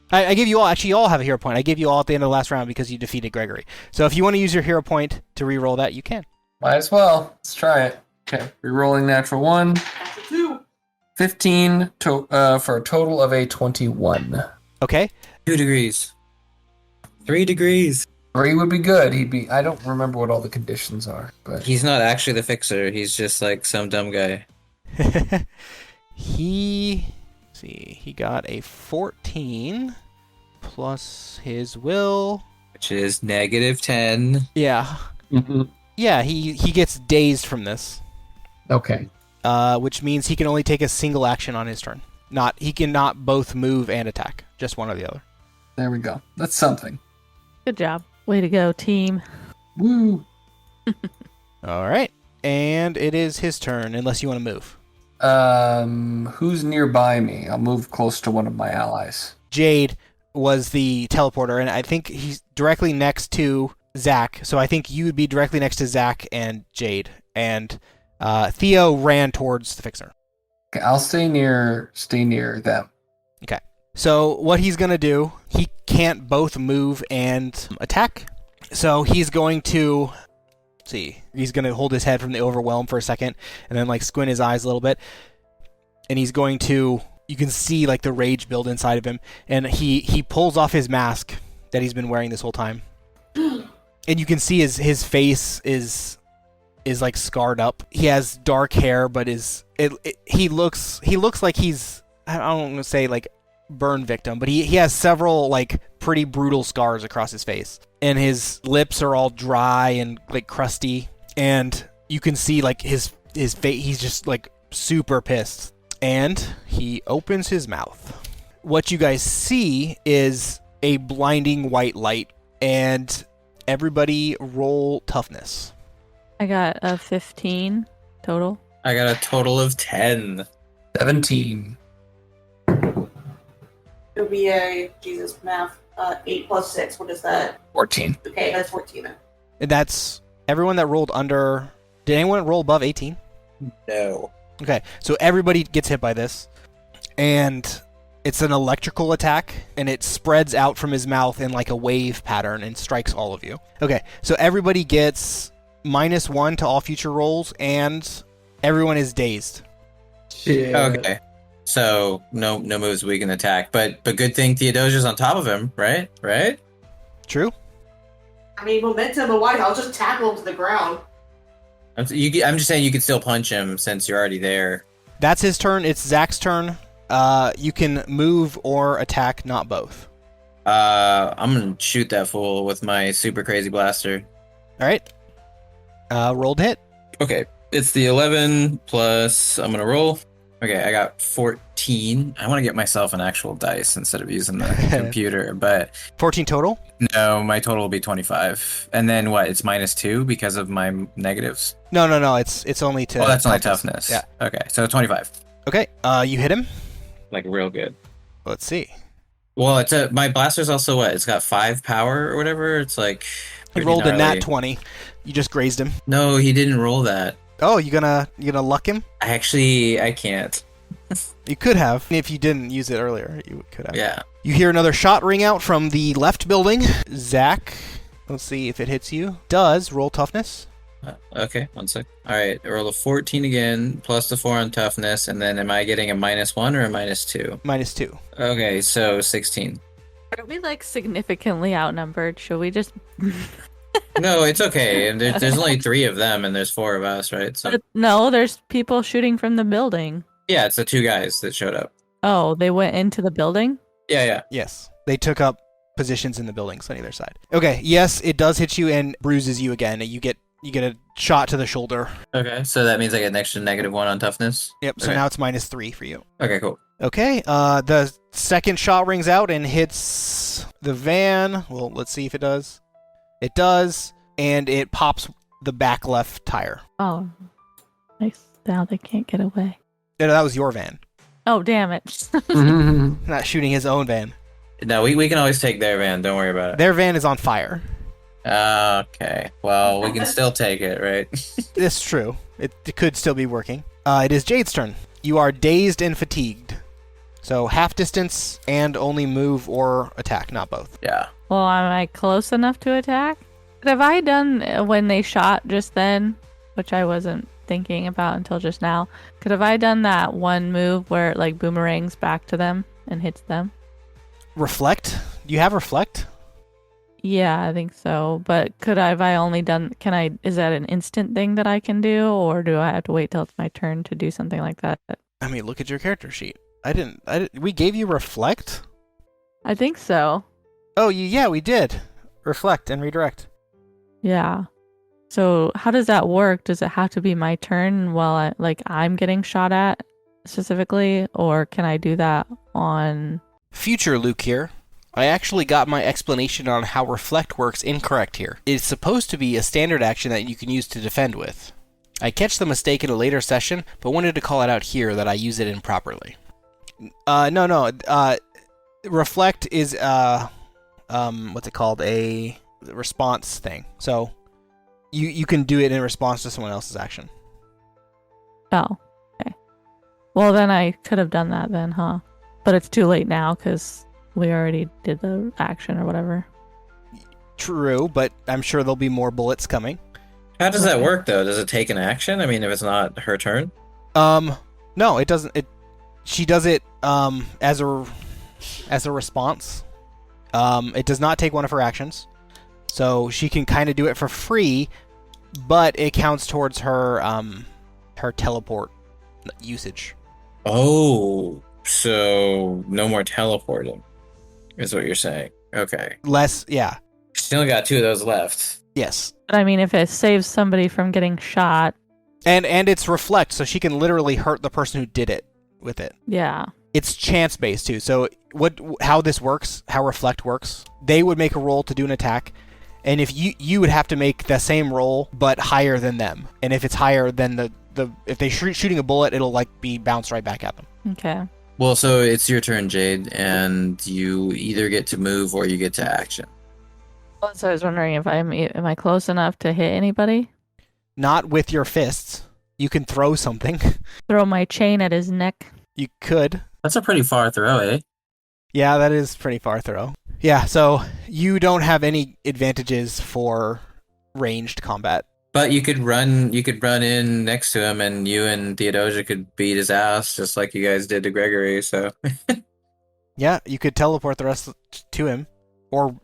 I gave you all, actually you all have a hero point. I gave you all at the end of the last round because you defeated Gregory. So if you want to use your hero point to re-roll that, you can. Might as well. Let's try it. Okay, re-rolling natural 1. 15 for a total of a 21. Okay. 2 degrees. 3 degrees. 3 would be good. I don't remember what all the conditions are, but He's not actually the fixer. He's just like some dumb guy. He got a 14 plus his will, Which is -10. Yeah. Mm-hmm. Yeah, he gets dazed from this. Okay. Which means he can only take a single action on his turn. He cannot both move and attack. Just one or the other. There we go. That's something. Good job. Way to go, team. Woo. All right. And it is his turn, unless you want to move. Who's nearby me? I'll move close to one of my allies. Jade was the teleporter, and I think he's directly next to Zach. So I think you would be directly next to Zach and Jade. And Theo ran towards the fixer. Okay, I'll stay near them. Okay. So what he's going to do, he can't both move and attack. So he's going to... he's going to hold his head from the overwhelm for a second and then squint his eyes a little bit. And he's going to, you can see the rage build inside of him. And he pulls off his mask that he's been wearing this whole time. And you can see his face is is like scarred up. He has dark hair, but he looks like he's, I don't want to say like burn victim, but he has several like pretty brutal scars across his face, and his lips are all dry and like crusty, and you can see like his face. He's just like super pissed, and he opens his mouth. What you guys see is a blinding white light, and everybody roll toughness. I got a 15 total. I got a total of 10. 17. It would be a, Jesus, math, 8 plus 6. What is that? 14. Okay, that's 14 then. And that's everyone that rolled under. Did anyone roll above 18? No. Okay, so everybody gets hit by this, and it's an electrical attack, and it spreads out from his mouth in like a wave pattern and strikes all of you. Okay, so everybody gets -1 to all future rolls, and everyone is dazed. Shit. Okay. So no moves we can attack, but good thing Theodosia's on top of him, right? Right? True? I mean, momentum and wide, I'll just tackle him to the ground. I'm just saying you could still punch him since you're already there. That's his turn. It's Zach's turn. You can move or attack, not both. I'm gonna shoot that fool with my super crazy blaster. All right. Rolled hit. Okay, it's the 11 plus. I'm gonna roll. Okay, I got 14. I want to get myself an actual dice instead of using the computer, but 14 total. no, my total will be 25. And then what? It's -2 because of my negatives. No. It's only to. Oh, that's only toughness. Yeah. Okay, so 25. Okay. You hit him. Like real good. Let's see. Well, my blaster's also what? It's got 5 power or whatever. It's like He pretty rolled a gnarly. nat 20. You just grazed him. No, he didn't roll that. Oh, you gonna luck him? I can't. You could have. If you didn't use it earlier, you could have. Yeah. You hear another shot ring out from the left building. Zach, let's see if it hits you. Does roll toughness. Okay, 1 sec. All right, roll a 14 again, plus the 4 on toughness, and then am I getting a -1 or a -2? -2. Okay, so 16. Are we like significantly outnumbered? Should we just? No, it's okay. And there's only 3 of them, and there's 4 of us, right? So No, there's people shooting from the building. yeah, it's the 2 guys that showed up. Oh, they went into the building? Yeah. Yes, they took up positions in the buildings on either side. Okay, yes, it does hit you and bruises you again. You get a shot to the shoulder. Okay, so that means I get an extra -1 on toughness. Yep. So Okay. now it's -3 for you. Okay, cool. Okay. The second shot rings out and hits the van. Well, let's see if it does. It does, and it pops the back left tire. Oh, nice. Now they can't get away. No, that was your van. Oh, damn it. Not shooting his own van. No, we can always take their van. Don't worry about it. Their van is on fire. Okay. Well, we can still take it, right? It's true. It could still be working. It is Jade's turn. You are dazed and fatigued. So half distance and only move or attack, not both. Yeah. Well, am I close enough to attack? Have I done when they shot just then, which I wasn't thinking about until just now? Have I done that one move where it like boomerangs back to them and hits them? Reflect? Do you have reflect? Yeah, I think so. But have I only done? Is that an instant thing that I can do, or do I have to wait till it's my turn to do something like that? I mean, look at your character sheet. I didn't. We gave you reflect? I think so. Oh, yeah, we did. Reflect and redirect. Yeah. So how does that work? Does it have to be my turn while I'm getting shot at specifically, or can I do that on? Future Luke here. I actually got my explanation on how reflect works incorrect here. It's supposed to be a standard action that you can use to defend with. I catch the mistake in a later session, but wanted to call it out here that I use it improperly. No. Reflect is what's it called? A response thing. So you can do it in response to someone else's action. Oh, okay. Well, then I could have done that then, huh? But it's too late now because we already did the action or whatever. True, but I'm sure there'll be more bullets coming. How does that work, though? Does it take an action? I mean, if it's not her turn? No, it doesn't. She does it as a response. It does not take one of her actions, so she can kind of do it for free but it counts towards her her teleport usage. Oh, so no more teleporting, is what you're saying. Okay. Less, yeah. Still got 2 of those left. Yes. But I mean, if it saves somebody from getting shot, And it's reflect, so she can literally hurt the person who did it with it. yeah. It's chance based too. So how this works, how reflect works, they would make a roll to do an attack, and if you would have to make the same roll but higher than them. And if it's higher than if they're shooting a bullet, it'll like be bounced right back at them. Okay. Well, so it's your turn, Jade, and you either get to move or you get to action. Well, so I was wondering if am I close enough to hit anybody? Not with your fists. You can throw something. Throw my chain at his neck. You could. That's a pretty far throw, eh? Yeah, that is pretty far throw. Yeah, so you don't have any advantages for ranged combat. But you could run in next to him, and you and Theodosia could beat his ass just like you guys did to Gregory, so Yeah, you could teleport the rest to him, or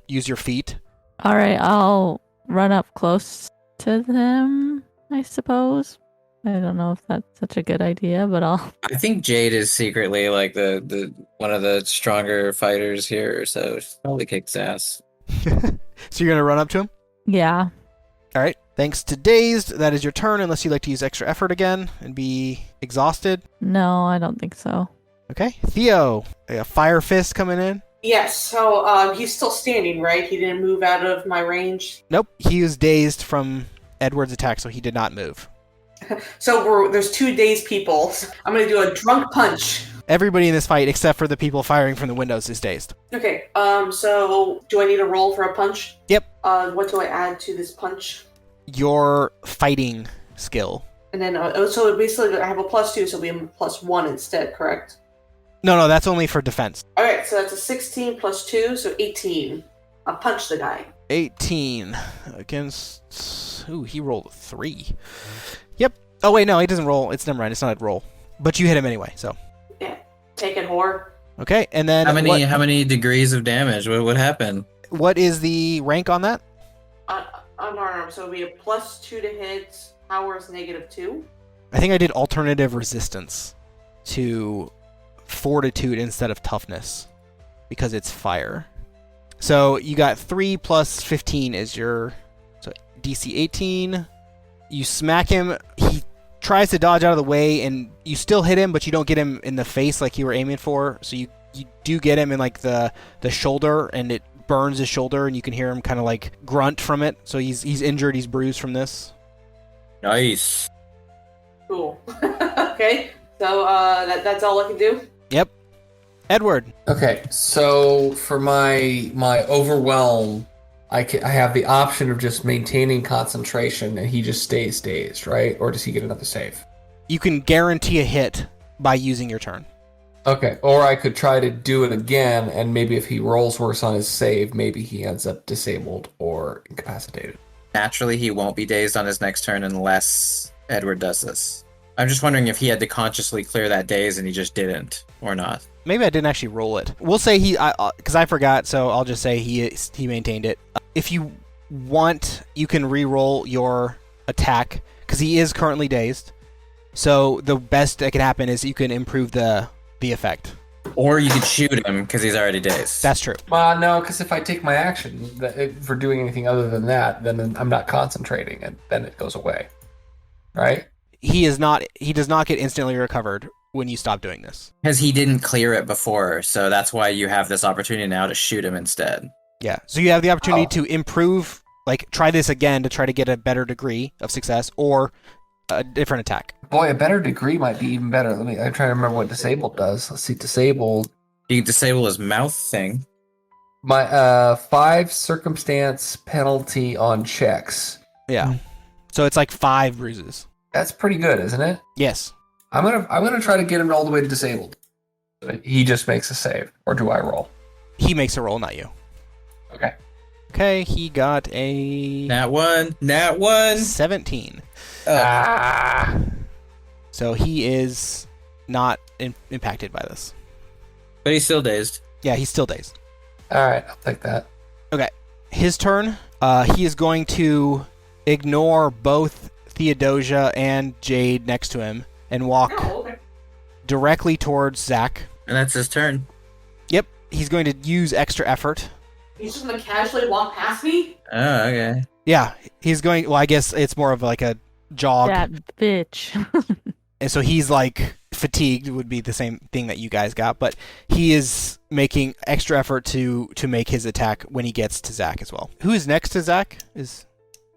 use your feet. All right, I'll run up close to them, I suppose. I don't know if that's such a good idea, but I'll... I think Jade is secretly like the one of the stronger fighters here, so she probably kicks ass. So you're going to run up to him? Yeah. All right. Thanks to Dazed, that is your turn, unless you'd like to use extra effort again and be exhausted. No, I don't think so. Okay. Theo, a fire fist coming in. Yes, so he's still standing, right? He didn't move out of my range. Nope. He was dazed from Edward's attack, so he did not move. So there's 2 dazed people. I'm going to do a drunk punch. Everybody in this fight, except for the people firing from the windows, is dazed. Okay, so do I need a roll for a punch? Yep. What do I add to this punch? Your fighting skill. And then, so basically I have a +2, so it'll be a +1 instead, correct? No, that's only for defense. Alright, so that's a 16 + 2, so 18. I'll punch the guy. 18 against... Ooh, he rolled a 3. Yep. Oh, wait, no, he doesn't roll. Never mind, it's not a roll. But you hit him anyway, so... Yeah, take it, whore. Okay, and then... How many degrees of damage? What happened? What is the rank on that? Unarmed, so it'll be a +2 to hit, power is -2. I think I did alternative resistance to fortitude instead of toughness because it's fire. So you got 3 plus 15 is your... So DC 18. You smack him. He tries to dodge out of the way, and you still hit him, but you don't get him in the face like you were aiming for. So you do get him in like the shoulder, and it burns his shoulder, and you can hear him kind of like grunt from it. So he's injured. He's bruised from this. Nice. Cool. Okay, so that's all I can do? Yep. Edward. Okay, so for my overwhelm, I have the option of just maintaining concentration, and he just stays dazed, right? Or does he get another save? You can guarantee a hit by using your turn. Okay, or I could try to do it again, and maybe if he rolls worse on his save, maybe he ends up disabled or incapacitated. Naturally, he won't be dazed on his next turn unless Edward does this. I'm just wondering if he had to consciously clear that daze and he just didn't, or not. Maybe I didn't actually roll it. We'll say because I forgot, so I'll just say he maintained it. If you want, you can re-roll your attack, because he is currently dazed. So the best that can happen is you can improve the effect. Or you could shoot him because he's already dazed. That's true. No, because if I take my action for doing anything other than that, then I'm not concentrating, and then it goes away. Right? He does not get instantly recovered when you stop doing this. Because he didn't clear it before, so that's why you have this opportunity now to shoot him instead. Yeah, so you have the opportunity to improve, like try this again to try to get a better degree of success, or a different attack. Boy, a better degree might be even better. I'm trying to remember what disabled does. Let's see, disabled. You can disable his mouth thing. My 5 circumstance penalty on checks. Yeah. So it's like 5 bruises. That's pretty good, isn't it? Yes. I'm gonna try to get him all the way to disabled. He just makes a save, or do I roll? He makes a roll, not you. Okay. Okay, he got a... Nat 1. 17. Ah. So he is not impacted by this. But he's still dazed. Yeah, he's still dazed. All right, I'll take that. Okay, his turn. He is going to ignore both Theodosia and Jade next to him and walk directly towards Zach. And that's his turn. Yep, he's going to use extra effort. He's just gonna casually walk past me? Oh, okay. Yeah, he's going... Well, I guess it's more of like a jog. That bitch. And so he's like fatigued would be the same thing that you guys got, but he is making extra effort to make his attack when he gets to Zach as well. Who is next to Zach? Is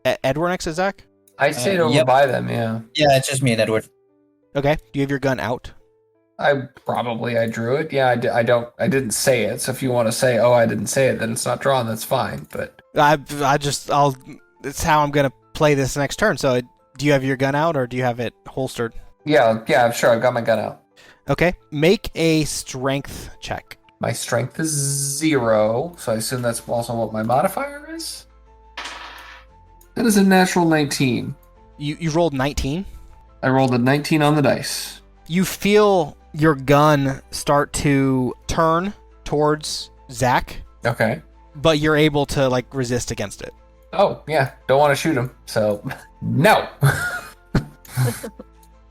Edward next to Zach? I stayed over by them, yeah. Yeah, it's just me and Edward. Okay. Do you have your gun out? I drew it. Yeah, I didn't say it. So if you want to say, oh, I didn't say it, then it's not drawn. That's fine. But that's how I'm gonna play this next turn. So do you have your gun out or do you have it holstered? yeah, sure. I've got my gun out. Okay. Make a strength check. My strength is 0, so I assume that's also what my modifier is. That is a natural 19. You rolled 19. I rolled a 19 on the dice. You feel your gun start to turn towards Zach, Okay. but you're able to like resist against it. Oh, yeah. Don't want to shoot him, so no.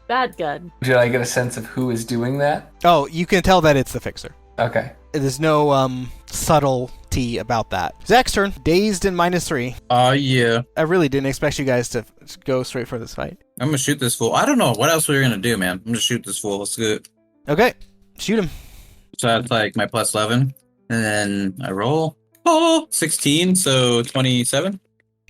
Bad gun. Did I get a sense of who is doing that? Oh, you can tell that it's the fixer. Okay. There's no subtlety about that. Zach's turn. Dazed and -3. Oh, yeah. I really didn't expect you guys to go straight for this fight. I'm gonna shoot this fool. I don't know what else we were gonna do, man. I'm gonna shoot this fool. Let's do it. Okay, shoot him. So that's like my plus 11. And then I roll. Oh, 16, so 27.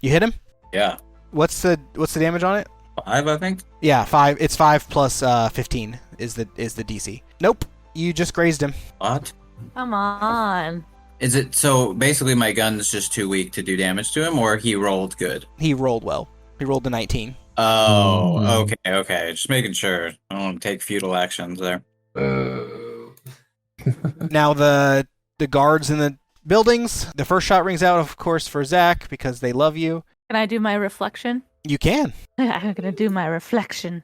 You hit him. Yeah. What's the damage on it? 5, I think. Yeah, 5. It's 5 plus 15 is the DC. Nope. You just grazed him. What? Come on. Is it so basically my gun's just too weak to do damage to him, or he rolled good? He rolled well. He rolled a 19. Oh, okay. Just making sure. I don't want to take futile actions there. Now the guards in the buildings, the first shot rings out, of course, for Zach because they love you. Can I do my reflection? You can. I'm gonna do my reflection.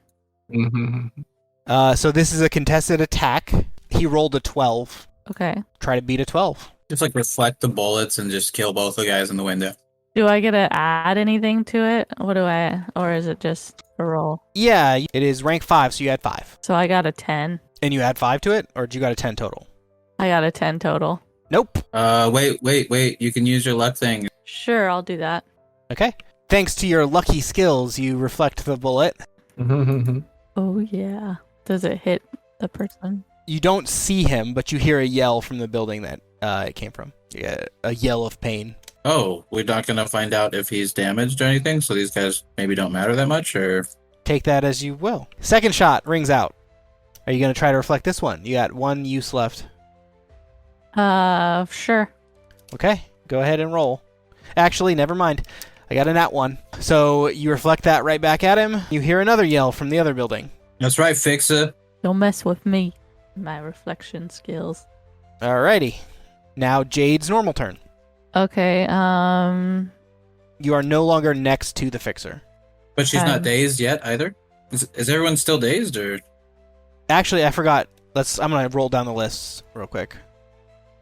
So this is a contested attack. He rolled a 12. Okay. Try to beat a 12. Just like reflect the bullets and just kill both the guys in the window. Do I get to add anything to it? Or is it just a roll? Yeah, it is rank 5, so you add 5. So I got a 10. And you add 5 to it, or did you got a 10 total? I got a 10 total. Nope. Wait. You can use your luck thing. Sure, I'll do that. Okay. Thanks to your lucky skills, you reflect the bullet. Oh, yeah. Does it hit the person? You don't see him, but you hear a yell from the building that it came from. Yeah, a yell of pain. Oh, we're not gonna find out if he's damaged or anything, so these guys maybe don't matter that much, or... Take that as you will. Second shot rings out. Are you going to try to reflect this one? You got 1 use left. Sure. Okay, go ahead and roll. Actually, never mind. I got a nat 1. So you reflect that right back at him. You hear another yell from the other building. That's right, Fixer. Don't mess with me. My reflection skills. Alrighty. Now Jade's normal turn. Okay, You are no longer next to the fixer. But she's not dazed yet, either? Is everyone still dazed, or...? Actually, I forgot. I'm going to roll down the list real quick.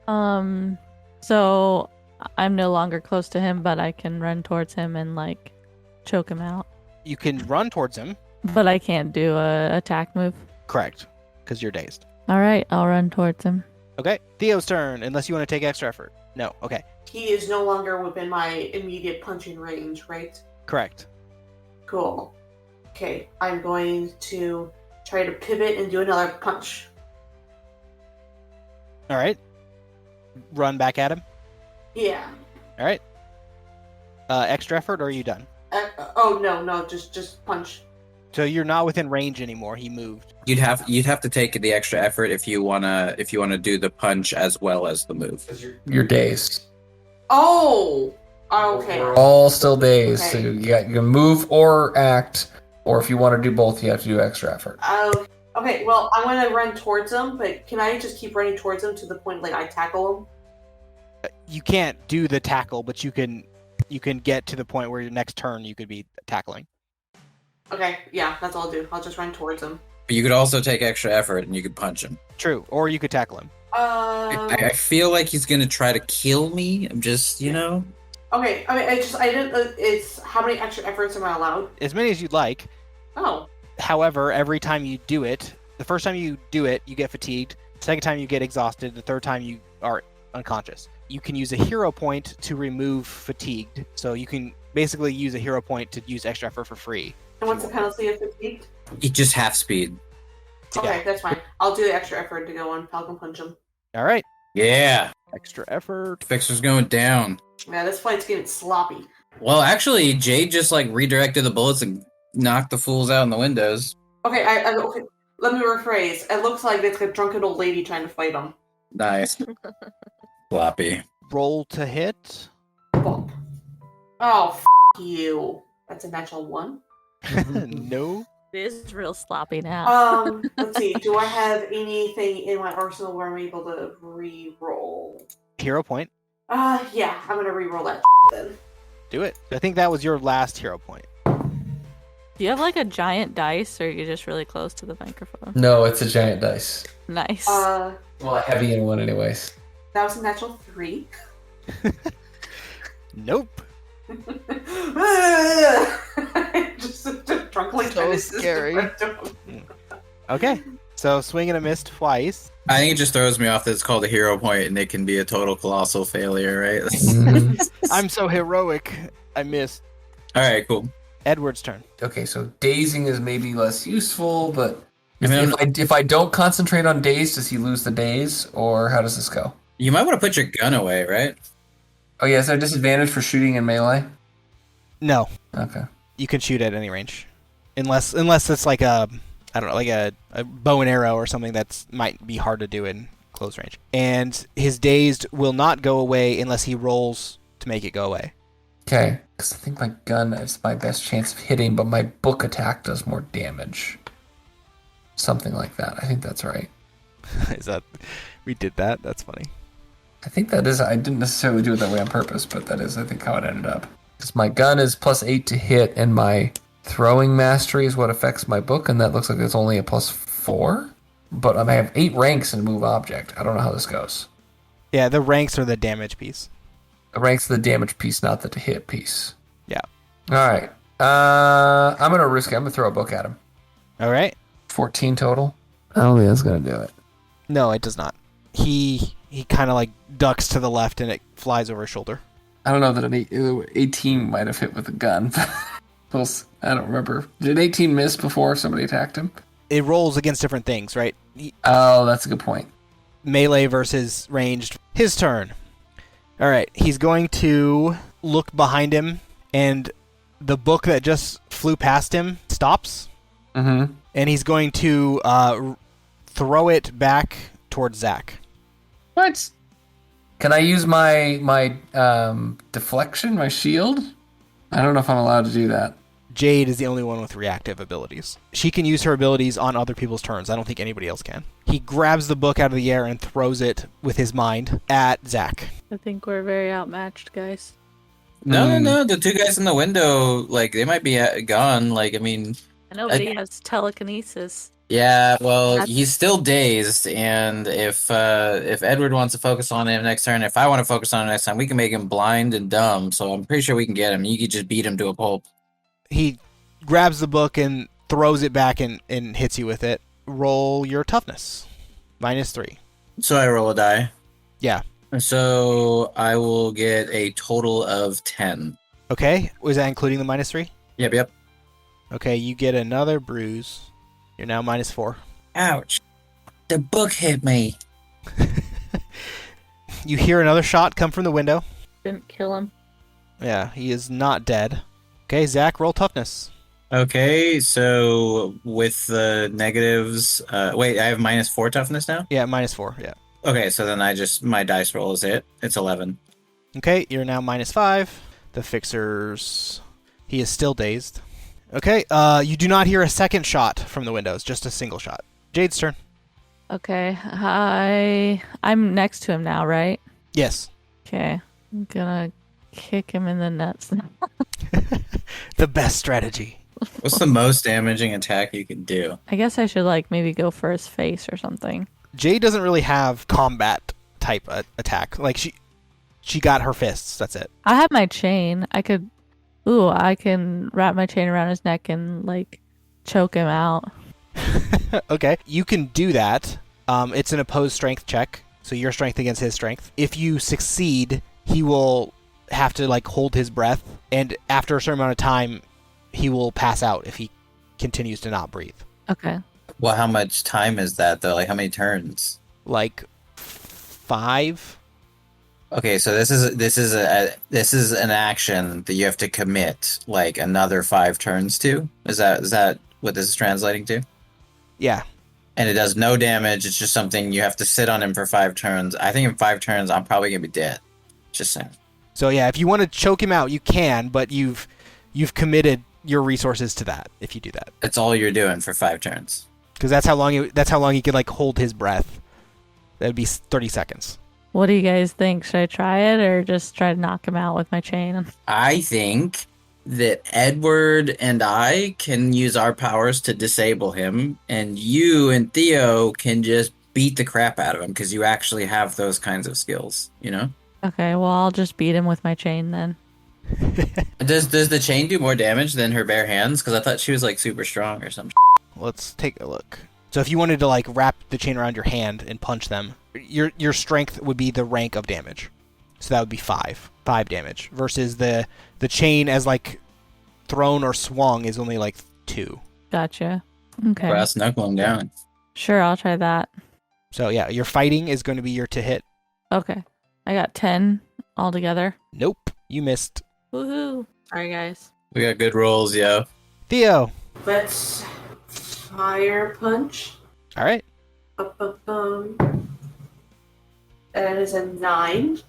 So I'm no longer close to him, but I can run towards him and, like, choke him out. You can run towards him. But I can't do a attack move. Correct, because you're dazed. Alright, I'll run towards him. Okay, Theo's turn, unless you want to take extra effort. No, okay. He is no longer within my immediate punching range, right? Correct. Cool. Okay, I'm going to try to pivot and do another punch. Alright. Run back at him. Yeah. Alright. Extra effort, or are you done? No, just punch. So you're not within range anymore. He moved. You'd have to take the extra effort if you wanna do the punch as well as the move. You're dazed. Oh! Okay. We're all still dazed, Okay. so you can move or act, or if you want to do both, you have to do extra effort. Okay, well, I'm going to run towards him, but can I just keep running towards him to the point, like, I tackle him? You can't do the tackle, but you can get to the point where your next turn you could be tackling. Okay, yeah, that's all I'll do. I'll just run towards him. But you could also take extra effort and you could punch him. True, or you could tackle him. I feel like he's gonna try to kill me. I'm just, Okay, I mean, I didn't. It's how many extra efforts am I allowed? As many as you'd like. Oh, However, every time you do it, the first time you do it, you get fatigued. The second time you get exhausted. The third time you are unconscious. You can use a hero point to remove fatigued. So you can basically use a hero point to use extra effort for free. and what's the penalty of fatigued? It just half speed. Okay, Yeah. that's fine. I'll do the extra effort to go on Falcon Punch him. All right. Yeah. Extra effort. Fixer's going down. Yeah, this fight's getting sloppy. Well, actually, Jade just like redirected the bullets and knocked the fools out in the windows. Okay, okay. Let me rephrase. It looks like it's a drunken old lady trying to fight him. Nice. Floppy. Roll to hit. Bump. Oh, you. That's a natural 1. No. It is real sloppy now. Let's see. Do I have anything in my arsenal where I'm able to re-roll? Hero point. Yeah. I'm gonna re-roll that then. Do it. I think that was your last hero point. Do you have like a giant dice, or are you just really close to the microphone? No, it's a giant dice. Nice. Well, a heavy in one, anyways. That was a natural 3. Nope. just drunkenly So trying to scary. assist him. Okay. So swing and a miss twice. I think it just throws me off that it's called a hero point and it can be a total colossal failure, right? Mhm. I'm so heroic. I missed. All right, cool. Edward's turn. Okay, so dazing is maybe less useful, but I mean, if I don't concentrate on daze, does he lose the daze, or how does this go? you might want to put your gun away, right? Oh, yeah, is there a disadvantage for shooting in melee? No. Okay. You can shoot at any range. Unless it's like a bow and arrow or something that's might be hard to do in close range. And his dazed will not go away unless he rolls to make it go away. Okay, because I think my gun is my best chance of hitting, but my book attack does more damage. Something like that. I think that's right. Is that we did that? That's funny. I think that is. I didn't necessarily do it that way on purpose, but that is, I think, how it ended up. Because my gun is +8 to hit, and my throwing mastery is what affects my book, and that looks like it's only a +4. But I have 8 ranks in move object. I don't know how this goes. Yeah, the ranks are the damage piece. The ranks are the damage piece, not the hit piece. Yeah. All right. I'm gonna risk it. I'm gonna throw a book at him. All right. 14 total. I don't think that's gonna do it. No, it does not. He kind of like ducks to the left and it flies over his shoulder. I don't know that an 18 might have hit with a gun. I don't remember. Did 18 miss before somebody attacked him? It rolls against different things, right? Oh, that's a good point. Melee versus ranged. His turn. All right, he's going to look behind him, and the book that just flew past him stops, Mm-hmm. and he's going to throw it back towards Zach. What? Can I use my deflection, my shield? I don't know if I'm allowed to do that. Jade is the only one with reactive abilities. She can use her abilities on other people's turns. I don't think anybody else can. He grabs the book out of the air and throws it with his mind at Zach. I think we're very outmatched, guys. No. The two guys in the window, like, they might be gone. Like, I mean, I know, but he has telekinesis. yeah. Well, That's- he's still dazed, and if Edward wants to focus on him next turn, if I want to focus on him next time, we can make him blind and dumb. So I'm pretty sure we can get him. You could just beat him to a pulp. He grabs the book and throws it back and hits you with it. Roll your toughness. -3. So I roll a die. Yeah. So I will get a total of 10. Okay. Was that including the -3? Yep. Okay, you get another bruise. You're now -4. Ouch. The book hit me. You hear another shot come from the window. Didn't kill him. Yeah, he is not dead. Okay, Zach, roll toughness. Okay, so with the negatives, wait, I have -4 toughness now? Yeah, -4, yeah. Okay, so then my dice roll is it. It's 11. Okay, you're now -5. The fixer's... He is still dazed. Okay, you do not hear a second shot from the windows, just a single shot. Jade's turn. Okay, I'm next to him now, right? Yes. Okay, I'm gonna kick him in the nuts now. The best strategy. What's the most damaging attack you can do? I guess I should maybe go for his face or something. Jade doesn't really have combat type attack. Like she got her fists. That's it. I have my chain. I can wrap my chain around his neck and like choke him out. Okay, you can do that. It's an opposed strength check, so your strength against his strength. If you succeed, he will have to like hold his breath, and after a certain amount of time, he will pass out if he continues to not breathe. Okay. Well, how much time is that though? Like how many turns? Like 5. Okay, so this is an action that you have to commit like another 5 turns to. Is that what this is translating to? Yeah. And it does no damage. It's just something you have to sit on him for 5 turns. I think in 5 turns, I'm probably gonna be dead. Just saying. So yeah, if you want to choke him out, you can, but you've committed your resources to that if you do that. That's all you're doing for 5 turns. Because that's how long he could like hold his breath. That'd be 30 seconds. What do you guys think? Should I try it or just try to knock him out with my chain? I think that Edward and I can use our powers to disable him, and you and Theo can just beat the crap out of him because you actually have those kinds of skills, you know? Okay, well, I'll just beat him with my chain then. Does the chain do more damage than her bare hands? Because I thought she was like super strong or something. Let's take a look. So if you wanted to like wrap the chain around your hand and punch them, your strength would be the rank of damage. So that would be 5 damage versus the chain as like thrown or swung is only like 2. Gotcha. Okay. Brass knuckle him down. Sure, I'll try that. So yeah, your fighting is going to be your to hit. Okay. I got 10 altogether. Nope, you missed. Woohoo. Sorry, guys. We got good rolls, yo. Theo. Let's fire punch. All right. That is a 9.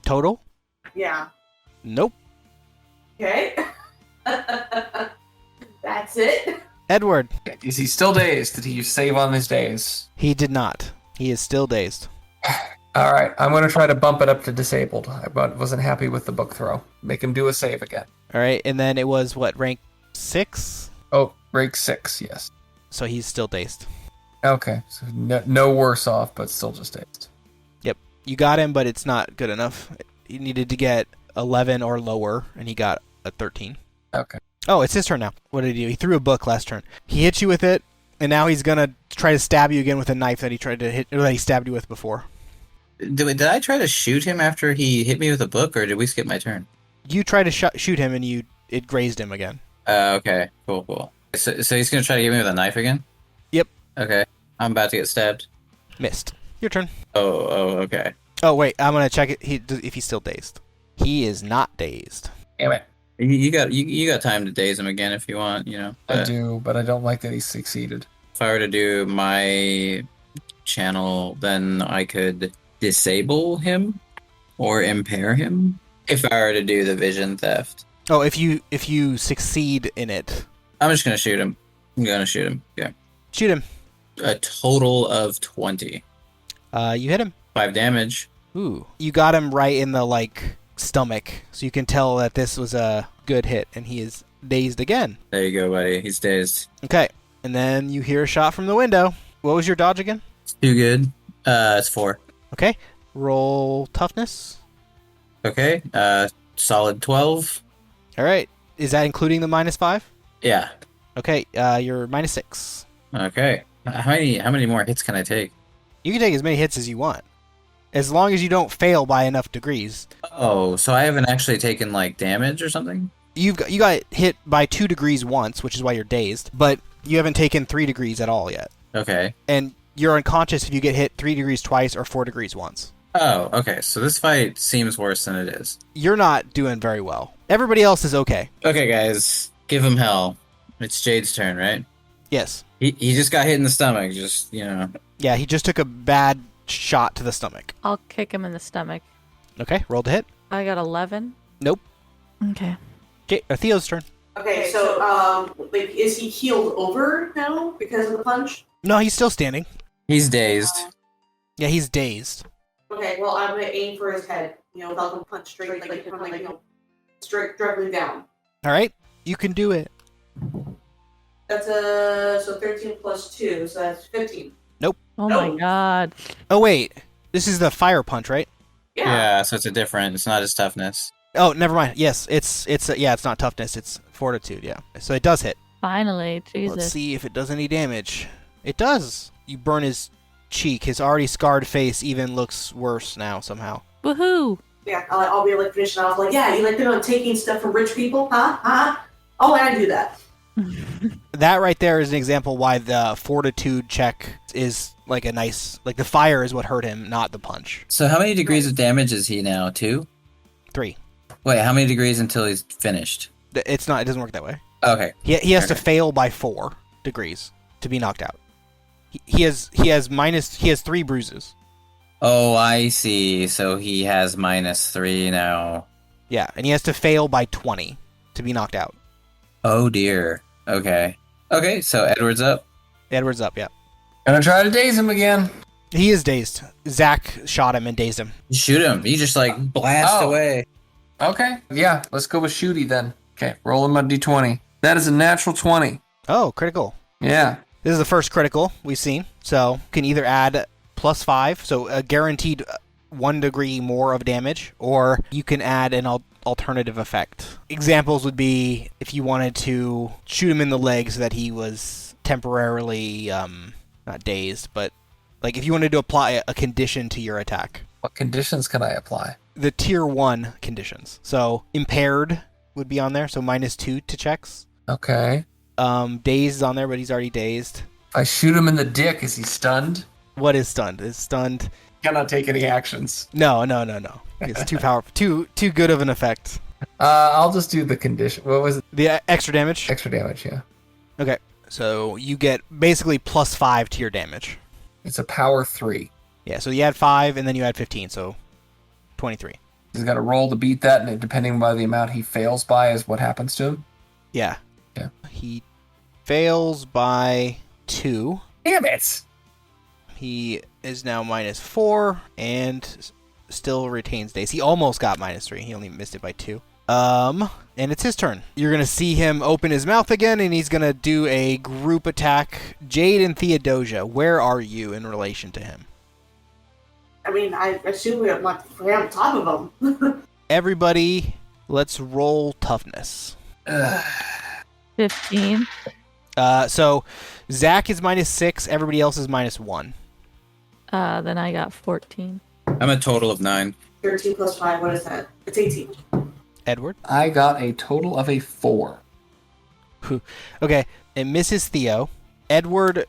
Total? Yeah. Nope. Okay. That's it. Edward. Is he still dazed? Did he save on his daze? He did not. He is still dazed. All right, I'm going to try to bump it up to disabled. I wasn't happy with the book throw. Make him do a save again. All right, and then it was what, rank 6? Oh, rank 6, yes. So he's still dazed. Okay, so no worse off, but still just dazed. Yep. You got him, but it's not good enough. You needed to get 11 or lower, and he got a 13. Okay. Oh, it's his turn now. What did he do? He threw a book last turn. He hit you with it, and now he's gonna try to stab you again with a knife that he tried to hit, or that he stabbed you with before. Did I try to shoot him after he hit me with a book, or did we skip my turn? You tried to shoot him, and it grazed him again. Okay, cool. So he's gonna try to get me with a knife again? Yep. Okay, I'm about to get stabbed. Missed. Your turn. Oh, okay. Oh wait, I'm gonna check it. If he's still dazed. He is not dazed. Damn it. You got time to daze him again if you want, you know. I do, but I don't like that he succeeded. If I were to do my channel, then I could disable him or impair him. If I were to do the vision theft, Oh, if you succeed in it, I'm just gonna shoot him. Yeah, shoot him. a total of 20. You hit him. 5 damage. Ooh, you got him right in the like stomach, so you can tell that this was a good hit, and he is dazed again. There you go, buddy. He's dazed. Okay, and then you hear a shot from the window. What was your dodge again? Too good. It's 4. Okay, roll toughness. Okay. Solid 12. All right, is that including the -5? Yeah. Okay, you're -6. Okay. How many more hits can I take? You can take as many hits as you want, as long as you don't fail by enough degrees. Oh, so I haven't actually taken like damage or something? You got hit by 2 degrees once, which is why you're dazed, but you haven't taken 3 degrees at all yet. Okay. And you're unconscious if you get hit 3 degrees twice or 4 degrees once. Oh, okay. So this fight seems worse than it is. You're not doing very well. Everybody else is okay. Okay, guys. Give him hell. It's Jade's turn, right? Yes. He just got hit in the stomach. Just, you know. Yeah, he just took a bad shot to the stomach. I'll kick him in the stomach. Okay, roll to hit. I got 11. Nope. Okay. Theo's turn. Okay, so like, is he healed over now because of the punch? No, he's still standing. He's dazed. Yeah, he's dazed. Okay, well, I'm gonna aim for his head. Without him punch straight, straight directly down. All right, you can do it. That's so 13 plus 2, so that's 15. Oh No. my god. Oh wait, this is the fire punch, right? Yeah. So it's not his toughness. Oh, never mind. Yes, it's not toughness. It's fortitude. Yeah. So it does hit. Finally, Let's Jesus. see if it does any damage. It does. You burn his cheek. His already scarred face even looks worse now somehow. Woohoo! Yeah, I'll be like finishing off like, yeah, you like taking stuff from rich people, huh? Oh, I do that. That right there is an example why the fortitude check is like a nice, like the fire is what hurt him, not the punch. So how many degrees of damage is he now? 2? 3. Wait, how many degrees until he's finished? It's not. It doesn't work that way. Okay. He has to Okay. fail by 4 degrees to be knocked out. He has 3 bruises. Oh, I see. So he has -3 now. Yeah, and he has to fail by 20 to be knocked out. Oh dear. Okay. Okay, so Edward's up. Edward's up. Yeah, Gonna try to daze him again. he is dazed. Zach shot him and dazed him. Shoot him. You just like blast Oh. away. Okay. Yeah, let's go with Shooty then. Okay, rolling my d20. That is a natural 20. Oh, critical. Yeah. This is the first critical we've seen, so you can either add +5, so a guaranteed 1 degree more of damage, or you can add an alternative effect. Examples would be if you wanted to shoot him in the leg so that he was temporarily, not dazed, but like if you wanted to apply a condition to your attack. What conditions can I apply? The tier 1 conditions. So impaired would be on there, so -2 to checks. Okay. Dazed is on there, but he's already dazed. If I shoot him in the dick, is he stunned? What is stunned? Is stunned? Cannot take any actions. No. It's too powerful, too good of an effect. I'll just do the condition. What was it? The extra damage. Extra damage, yeah. Okay, so you get basically +5 to your damage. It's a power 3. Yeah, so you add 5 and then you add 15, so 23. He's got to roll to beat that, and depending by the amount he fails by is what happens to him. Yeah. Yeah. He fails by 2. Damn it! He is now -4 and still retains daze. He almost got -3. He only missed it by 2. And it's his turn. You're going to see him open his mouth again, and he's going to do a group attack. Jade and Theodosia, where are you in relation to him? I mean, I assume we're on top of them. Everybody, let's roll toughness. 15. So Zach is -6, everybody else is -1. Then I got 14. I'm a total of 9. 13 plus 5, what is that? It's 18. Edward? I got a total of a 4. Okay, it misses Theo. Edward,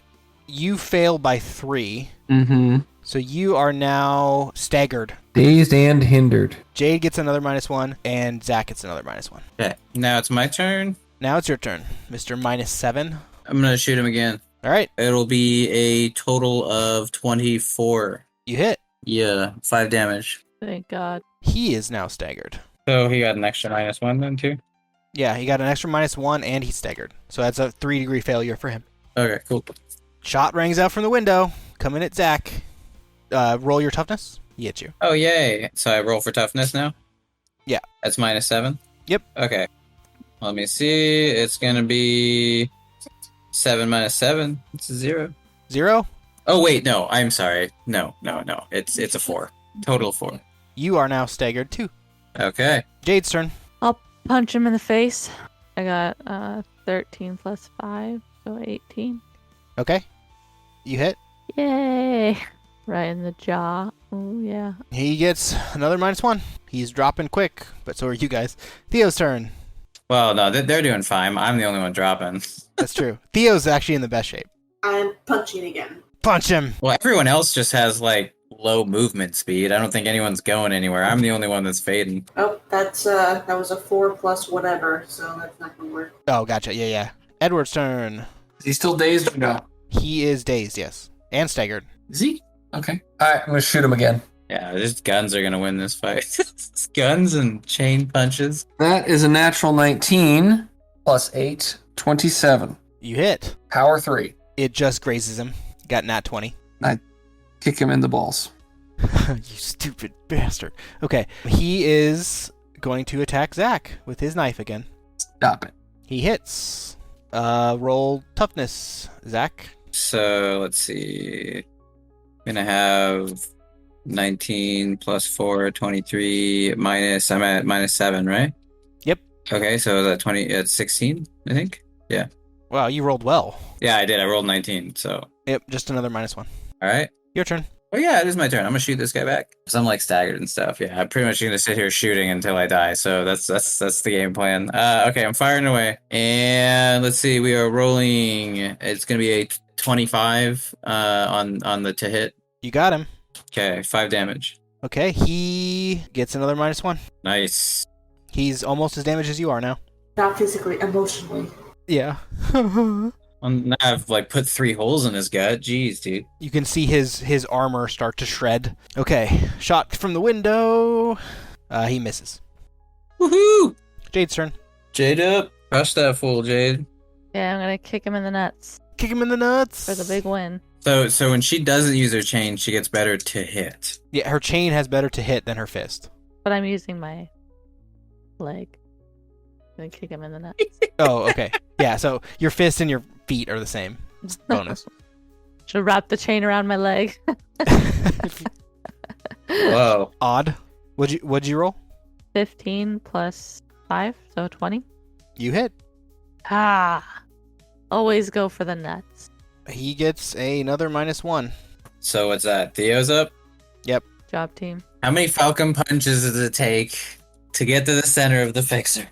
you fail by 3. Mm-hmm. So you are now staggered. Dazed and hindered. Jade gets another -1, and Zach gets another -1. Okay. Now it's my turn. Now it's your turn, Mr. -7. I'm gonna shoot him again. All right, It'll be a total of 24. you hit. Yeah, 5 damage. Thank God. He is now staggered. So he got an extra -1 then too? Yeah, he got an extra -1, and he's staggered. So that's a 3-degree failure for him. Okay, cool. Shot rings out from the window, coming at Zach. Roll your toughness. He hits you. Oh, yay. So I roll for toughness now? Yeah. That's -7? Yep. Okay. Let me see. It's going to be 7 minus 7. It's a 0. 0? Oh, wait. No, I'm sorry. No. It's a 4. Total 4. You are now staggered too. Okay. Jade's turn. I'll punch him in the face. I got 13 plus 5, so 18. Okay. You hit. Yay! Right in the jaw. Oh, yeah. He gets another -1. He's dropping quick, but so are you guys. Theo's turn. Well, no, they're doing fine. I'm the only one dropping. That's true. Theo's actually in the best shape. I'm punching again. Punch him. Well, everyone else just has, like, low movement speed. I don't think anyone's going anywhere. I'm the only one that's fading. Oh, that was a 4 plus whatever, so that's not gonna work. Oh, gotcha. Yeah. Edward's turn. Is he still dazed or no? He is dazed, yes. And staggered. Is he? Okay. Alright, I'm gonna shoot him again. Yeah, just guns are going to win this fight. It's guns and chain punches. That is a natural 19 plus 8, 27. You hit. Power 3. It just grazes him. Got nat 20. Kick him in the balls. You stupid bastard. Okay. He is going to attack Zach with his knife again. Stop it. He hits. Roll toughness, Zach. So, let's see. I'm going to have 19 plus 4, 23 minus, I'm at -7, right? Yep. Okay, so that 20, it's 16, I think. Yeah. Wow, you rolled well. Yeah, I did. I rolled 19, so. Yep, just another -1. All right. Your turn. Oh yeah, it is my turn. I'm gonna shoot this guy back. Cause I'm like staggered and stuff. Yeah, I'm pretty much gonna sit here shooting until I die. So that's the game plan. Okay, I'm firing away, and let's see. We are rolling. It's gonna be a 25 on the to hit. You got him. Okay, 5 damage. Okay, he gets another -1. Nice. He's almost as damaged as you are now. Not physically, emotionally. Yeah. Now I've like put 3 holes in his gut. Jeez, dude. You can see his armor start to shred. Okay, shot from the window. He misses. Woohoo! Jade's turn. Jade up. Crush that fool, Jade. Yeah, I'm gonna kick him in the nuts Kick him in the nuts. for the big win. So when she doesn't use her chain, she gets better to hit. Yeah, her chain has better to hit than her fist. But I'm using my leg. I'm gonna kick him in the nuts. Oh, okay. Yeah, so your fist and your feet are the same. It's bonus. Should wrap the chain around my leg. Whoa. Odd. What'd you roll? 15 plus 5, so 20. You hit. Ah! Always go for the nuts. He gets another -1. So what's that? Theo's up? Job team. How many falcon punches does it take to get to the center of the fixer?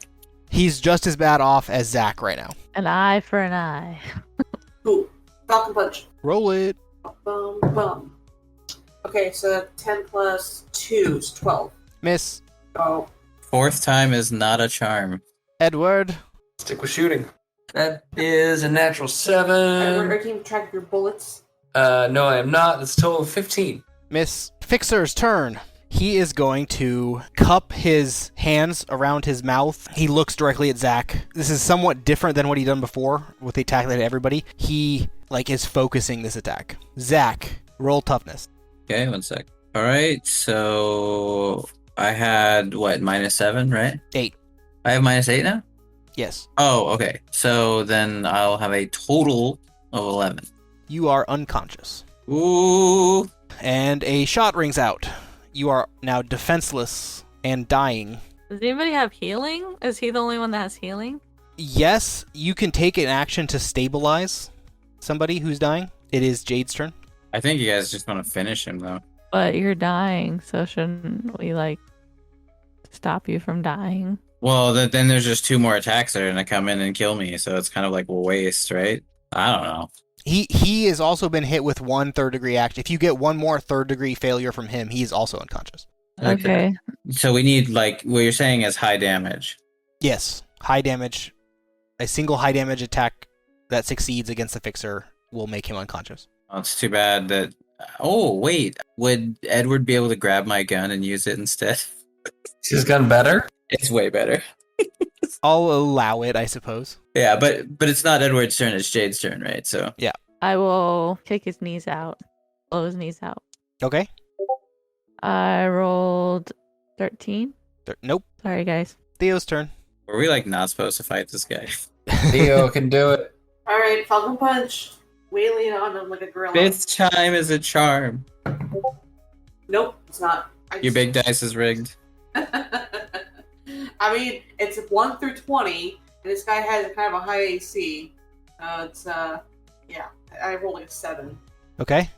He's just as bad off as Zach right now. An eye for an eye. Ooh, Falcon Punch. Roll it. Bum, bum. Okay, so 10 plus 2 is 12. Miss. Oh, 4th time is not a charm. Edward. Stick with shooting. That is a natural are 7. you keeping track of your bullets? No, I am not. That's a total of 15. Miss. Fixer's turn. He is going to cup his hands around his mouth. He looks directly at Zach. This is somewhat different than what he done before with the attack that everybody. He is focusing this attack. Zach, roll toughness. Okay, 1 sec. All right, so I had what, -7, right? 8. I have -8 now? Yes. Oh, okay. So then I'll have a total of 11. You are unconscious. Ooh. And a shot rings out. You are now defenseless and dying. Does anybody have healing? Is he the only one that has healing? Yes, you can take an action to stabilize somebody who's dying. It is Jade's turn. I think you guys just want to finish him, though. But you're dying, so shouldn't we, stop you from dying? Well, then there's just 2 more attacks that are going to come in and kill me, so it's kind of like a waste, right? I don't know. He has also been hit with 1 third-degree action. If you get 1 more third-degree failure from him, he is also unconscious. Okay. So we need, what you're saying is high damage. Yes, high damage. A single high damage attack that succeeds against the fixer will make him unconscious. Oh, it's too bad that... Oh, wait. Would Edward be able to grab my gun and use it instead? Is his gun better? It's way better. I'll allow it, I suppose. Yeah, but it's not Edward's turn, it's Jade's turn, right? So I will kick his knees out. Blow his knees out. Okay. I rolled 13. Nope. Sorry, guys. Theo's turn. were we not supposed to fight this guy? Theo can do it. Alright, Falcon Punch. Wailing on him like a gorilla. 5th time is a charm. Nope, it's not. Your big dice is rigged. I mean, it's 1 through 20, and this guy has kind of a high AC. I rolled a 7. Okay.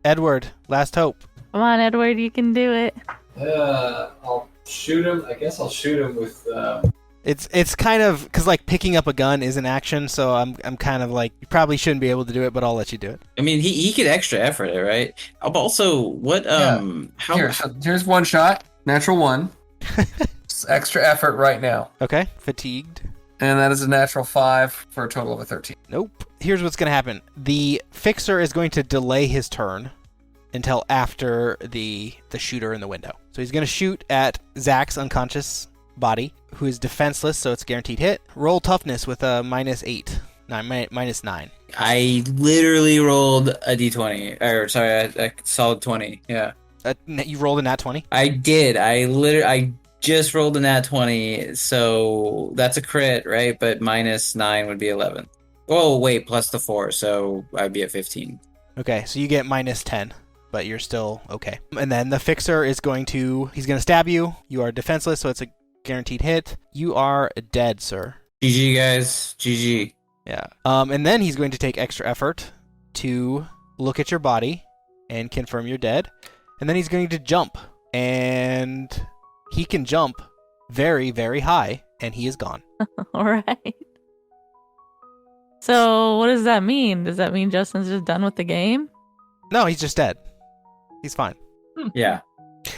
Edward, last hope. Come on, Edward, you can do it. I'll shoot him. I guess I'll shoot him with. It's kind of because picking up a gun is an action, so I'm kind of you probably shouldn't be able to do it, but I'll let you do it. I mean, he could extra effort it, right? Also, what Here's 1 shot. Natural 1. It's extra effort right now. Okay. Fatigued. And that is a natural 5 for a total of a 13. Nope. Here's what's going to happen. The fixer is going to delay his turn until after the shooter in the window. So he's going to shoot at Zach's unconscious body, who is defenseless, so it's a guaranteed hit. Roll toughness with a -8. -9. I literally rolled a d20. Or, sorry, a solid 20. Yeah. You rolled a nat 20? I did. I just rolled a nat 20, so that's a crit, right? But -9 would be 11. Oh, wait, plus the 4, so I'd be at 15. Okay, so you get -10. but you're still okay. And then the Fixer is going to stab you. You are defenseless, so it's a guaranteed hit. You are dead, sir. GG, guys. GG. Yeah. And then he's going to take extra effort to look at your body and confirm you're dead. And then he's going to jump. And he can jump very, very high, and he is gone. All right. So what does that mean? Does that mean Justin's just done with the game? No, he's just dead. He's fine. Yeah.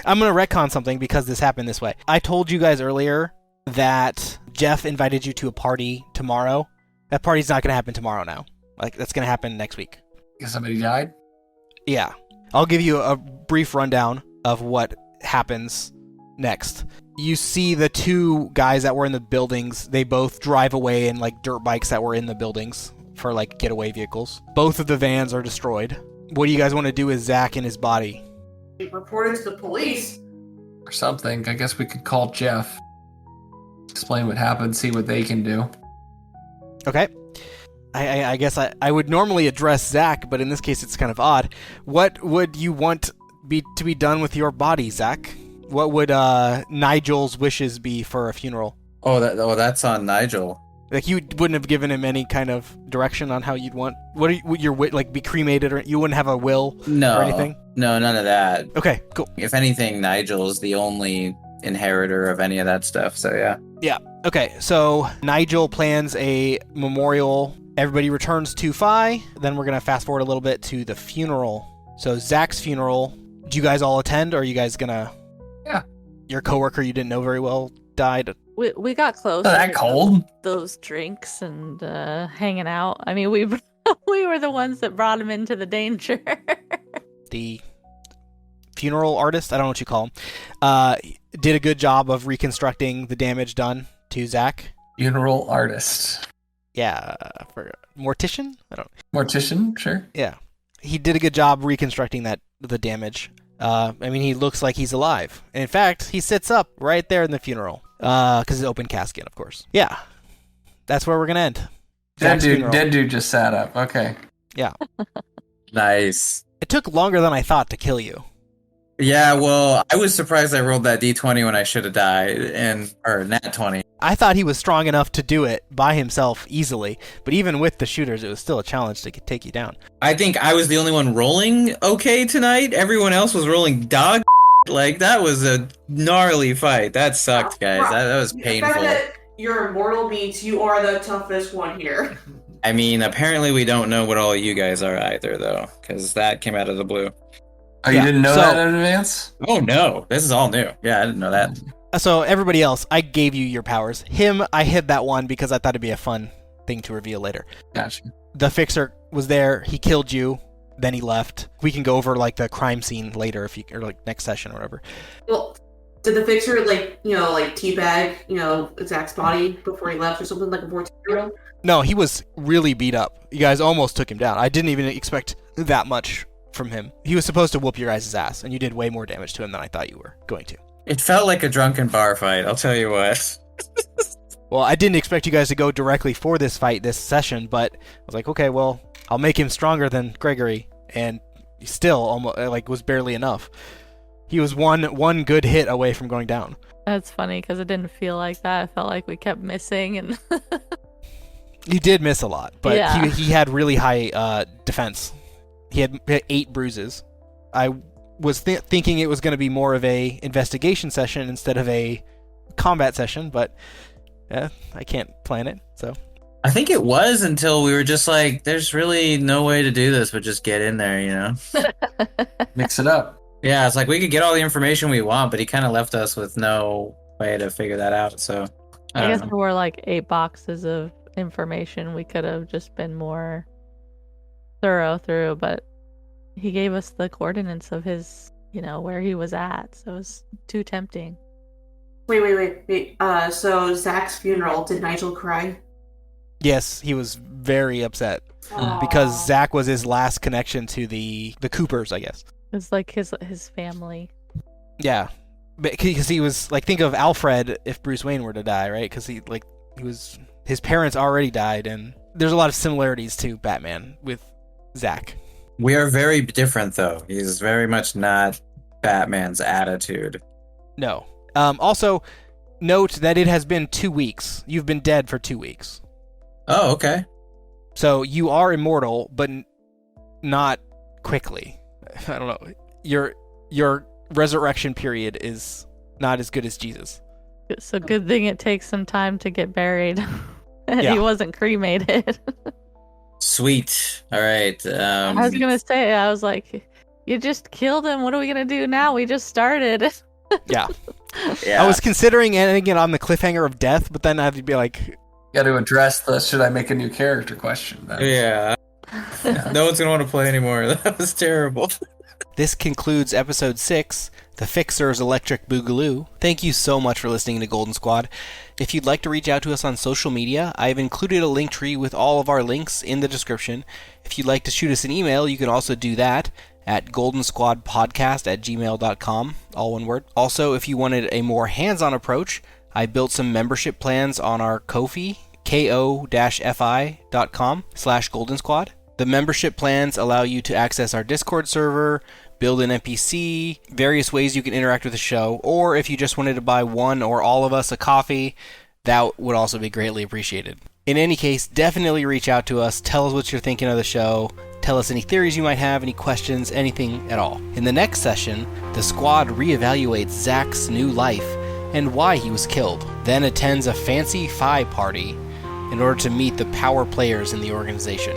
I'm going to retcon something because this happened this way. I told you guys earlier that Jeff invited you to a party tomorrow. That party's not going to happen tomorrow now. Like, that's going to happen next week. Because somebody died? Yeah. I'll give you a brief rundown of what happens next. You see the two guys that were in the buildings. They both drive away in like dirt bikes that were in the buildings for like getaway vehicles. Both of the vans are destroyed. What do you guys want to do with Zach and his body? Report it to the police. Or something. I guess we could call Jeff. Explain what happened, see what they can do. Okay. I guess I would normally address Zach, but in this case it's kind of odd. What would you want to be done with your body, Zach? What would Nigel's wishes be for a funeral? That's on Nigel. Like, you wouldn't have given him any kind of direction on how you'd want... Would your like be cremated, or you wouldn't have a will or anything? No, none of that. Okay, cool. If anything, Nigel is the only inheritor of any of that stuff, so yeah. Yeah. Okay, so Nigel plans a memorial. Everybody returns to Phi. Then we're going to fast forward a little bit to the funeral. So Zach's funeral, do you guys all attend, or are you guys going to... Yeah. Your coworker you didn't know very well died? We got close. Not that cold. Those drinks and hanging out. I mean, we were the ones that brought him into the danger. The funeral artist, I don't know what you call him, did a good job of reconstructing the damage done to Zach. Funeral artist. Yeah, for mortician? I don't. Mortician, sure. Yeah, he did a good job reconstructing the damage. I mean, he looks like he's alive. And in fact, he sits up right there in the funeral. Because it's open casket, of course. Yeah, that's where we're gonna end. Zach's funeral. Dead dude just sat up. Okay. Yeah. Nice. It took longer than I thought to kill you. Yeah, well, I was surprised I rolled that d20 when I should have died, or nat 20. I thought he was strong enough to do it by himself easily, but even with the shooters, it was still a challenge to take you down. I think I was the only one rolling okay tonight. Everyone else was rolling dog. Like, that was a gnarly fight. That sucked, guys. That was painful. The fact that you're immortal means you are the toughest one here. I mean, apparently we don't know what all you guys are either, though, because that came out of the blue. Oh, you didn't know that in advance? Oh, no. This is all new. Yeah, I didn't know that. So everybody else, I gave you your powers. Him, I hid that one because I thought it'd be a fun thing to reveal later. Gotcha. The Fixer was there. He killed you. Then he left. We can go over like the crime scene later or like next session or whatever. Well, did the Fixer teabag, Zach's body before he left or something, like a 14-year-old? No, he was really beat up. You guys almost took him down. I didn't even expect that much from him. He was supposed to whoop your guys' ass, and you did way more damage to him than I thought you were going to. It felt like a drunken bar fight, I'll tell you what. Well, I didn't expect you guys to go directly for this fight this session, but I was like, okay, well, I'll make him stronger than Gregory, and he still almost was barely enough. He was one good hit away from going down. That's funny because it didn't feel like that. I felt like we kept missing, and You did miss a lot, but Yeah. he had really high defense. He had 8 bruises. I was thinking it was going to be more of a investigation session instead of a combat session, but I can't plan it, so. I think it was until we were just like, there's really no way to do this but just get in there, you know? Mix it up. Yeah, it's like we could get all the information we want, but he kind of left us with no way to figure that out, so. I guess don't there were like 8 boxes of information we could have just been more thorough through, but he gave us the coordinates of his, where he was at, so it was too tempting. Wait. So Zach's funeral, did Nigel cry? Yes, he was very upset because Zach was his last connection to the Coopers, I guess. It's like his family. Yeah, because he was like, think of Alfred if Bruce Wayne were to die, right? Because his parents already died, and there's a lot of similarities to Batman with Zach. We are very different, though. He's very much not Batman's attitude. No. Also, note that it has been 2 weeks. You've been dead for 2 weeks. Oh, okay. So you are immortal, but not quickly. I don't know. Your resurrection period is not as good as Jesus. So good thing it takes some time to get buried. And Yeah. he wasn't cremated. Sweet. All right. I was gonna say, I was like, you just killed him. What are we gonna do now? We just started. Yeah. Yeah. I was considering ending it on the cliffhanger of death, but then I'd be like, Got to address the should I make a new character question. Then. Yeah. No one's gonna want to play anymore. That was terrible. this concludes episode 6, The Fixer's Electric Boogaloo. Thank you so much for listening to Golden Squad. If you'd like to reach out to us on social media, I've included a link tree with all of our links in the description. If you'd like to shoot us an email, you can also do that at goldensquadpodcast@gmail.com, all one word. Also, if you wanted a more hands-on approach, I built some membership plans on our Ko-fi, ko-fi.com/goldensquad. The membership plans allow you to access our Discord server, build an NPC, various ways you can interact with the show, or if you just wanted to buy one or all of us a coffee, that would also be greatly appreciated. In any case, definitely reach out to us, tell us what you're thinking of the show, tell us any theories you might have, any questions, anything at all. In the next session, the squad reevaluates Zack's new life and why he was killed, then attends a fancy Phi party in order to meet the power players in the organization.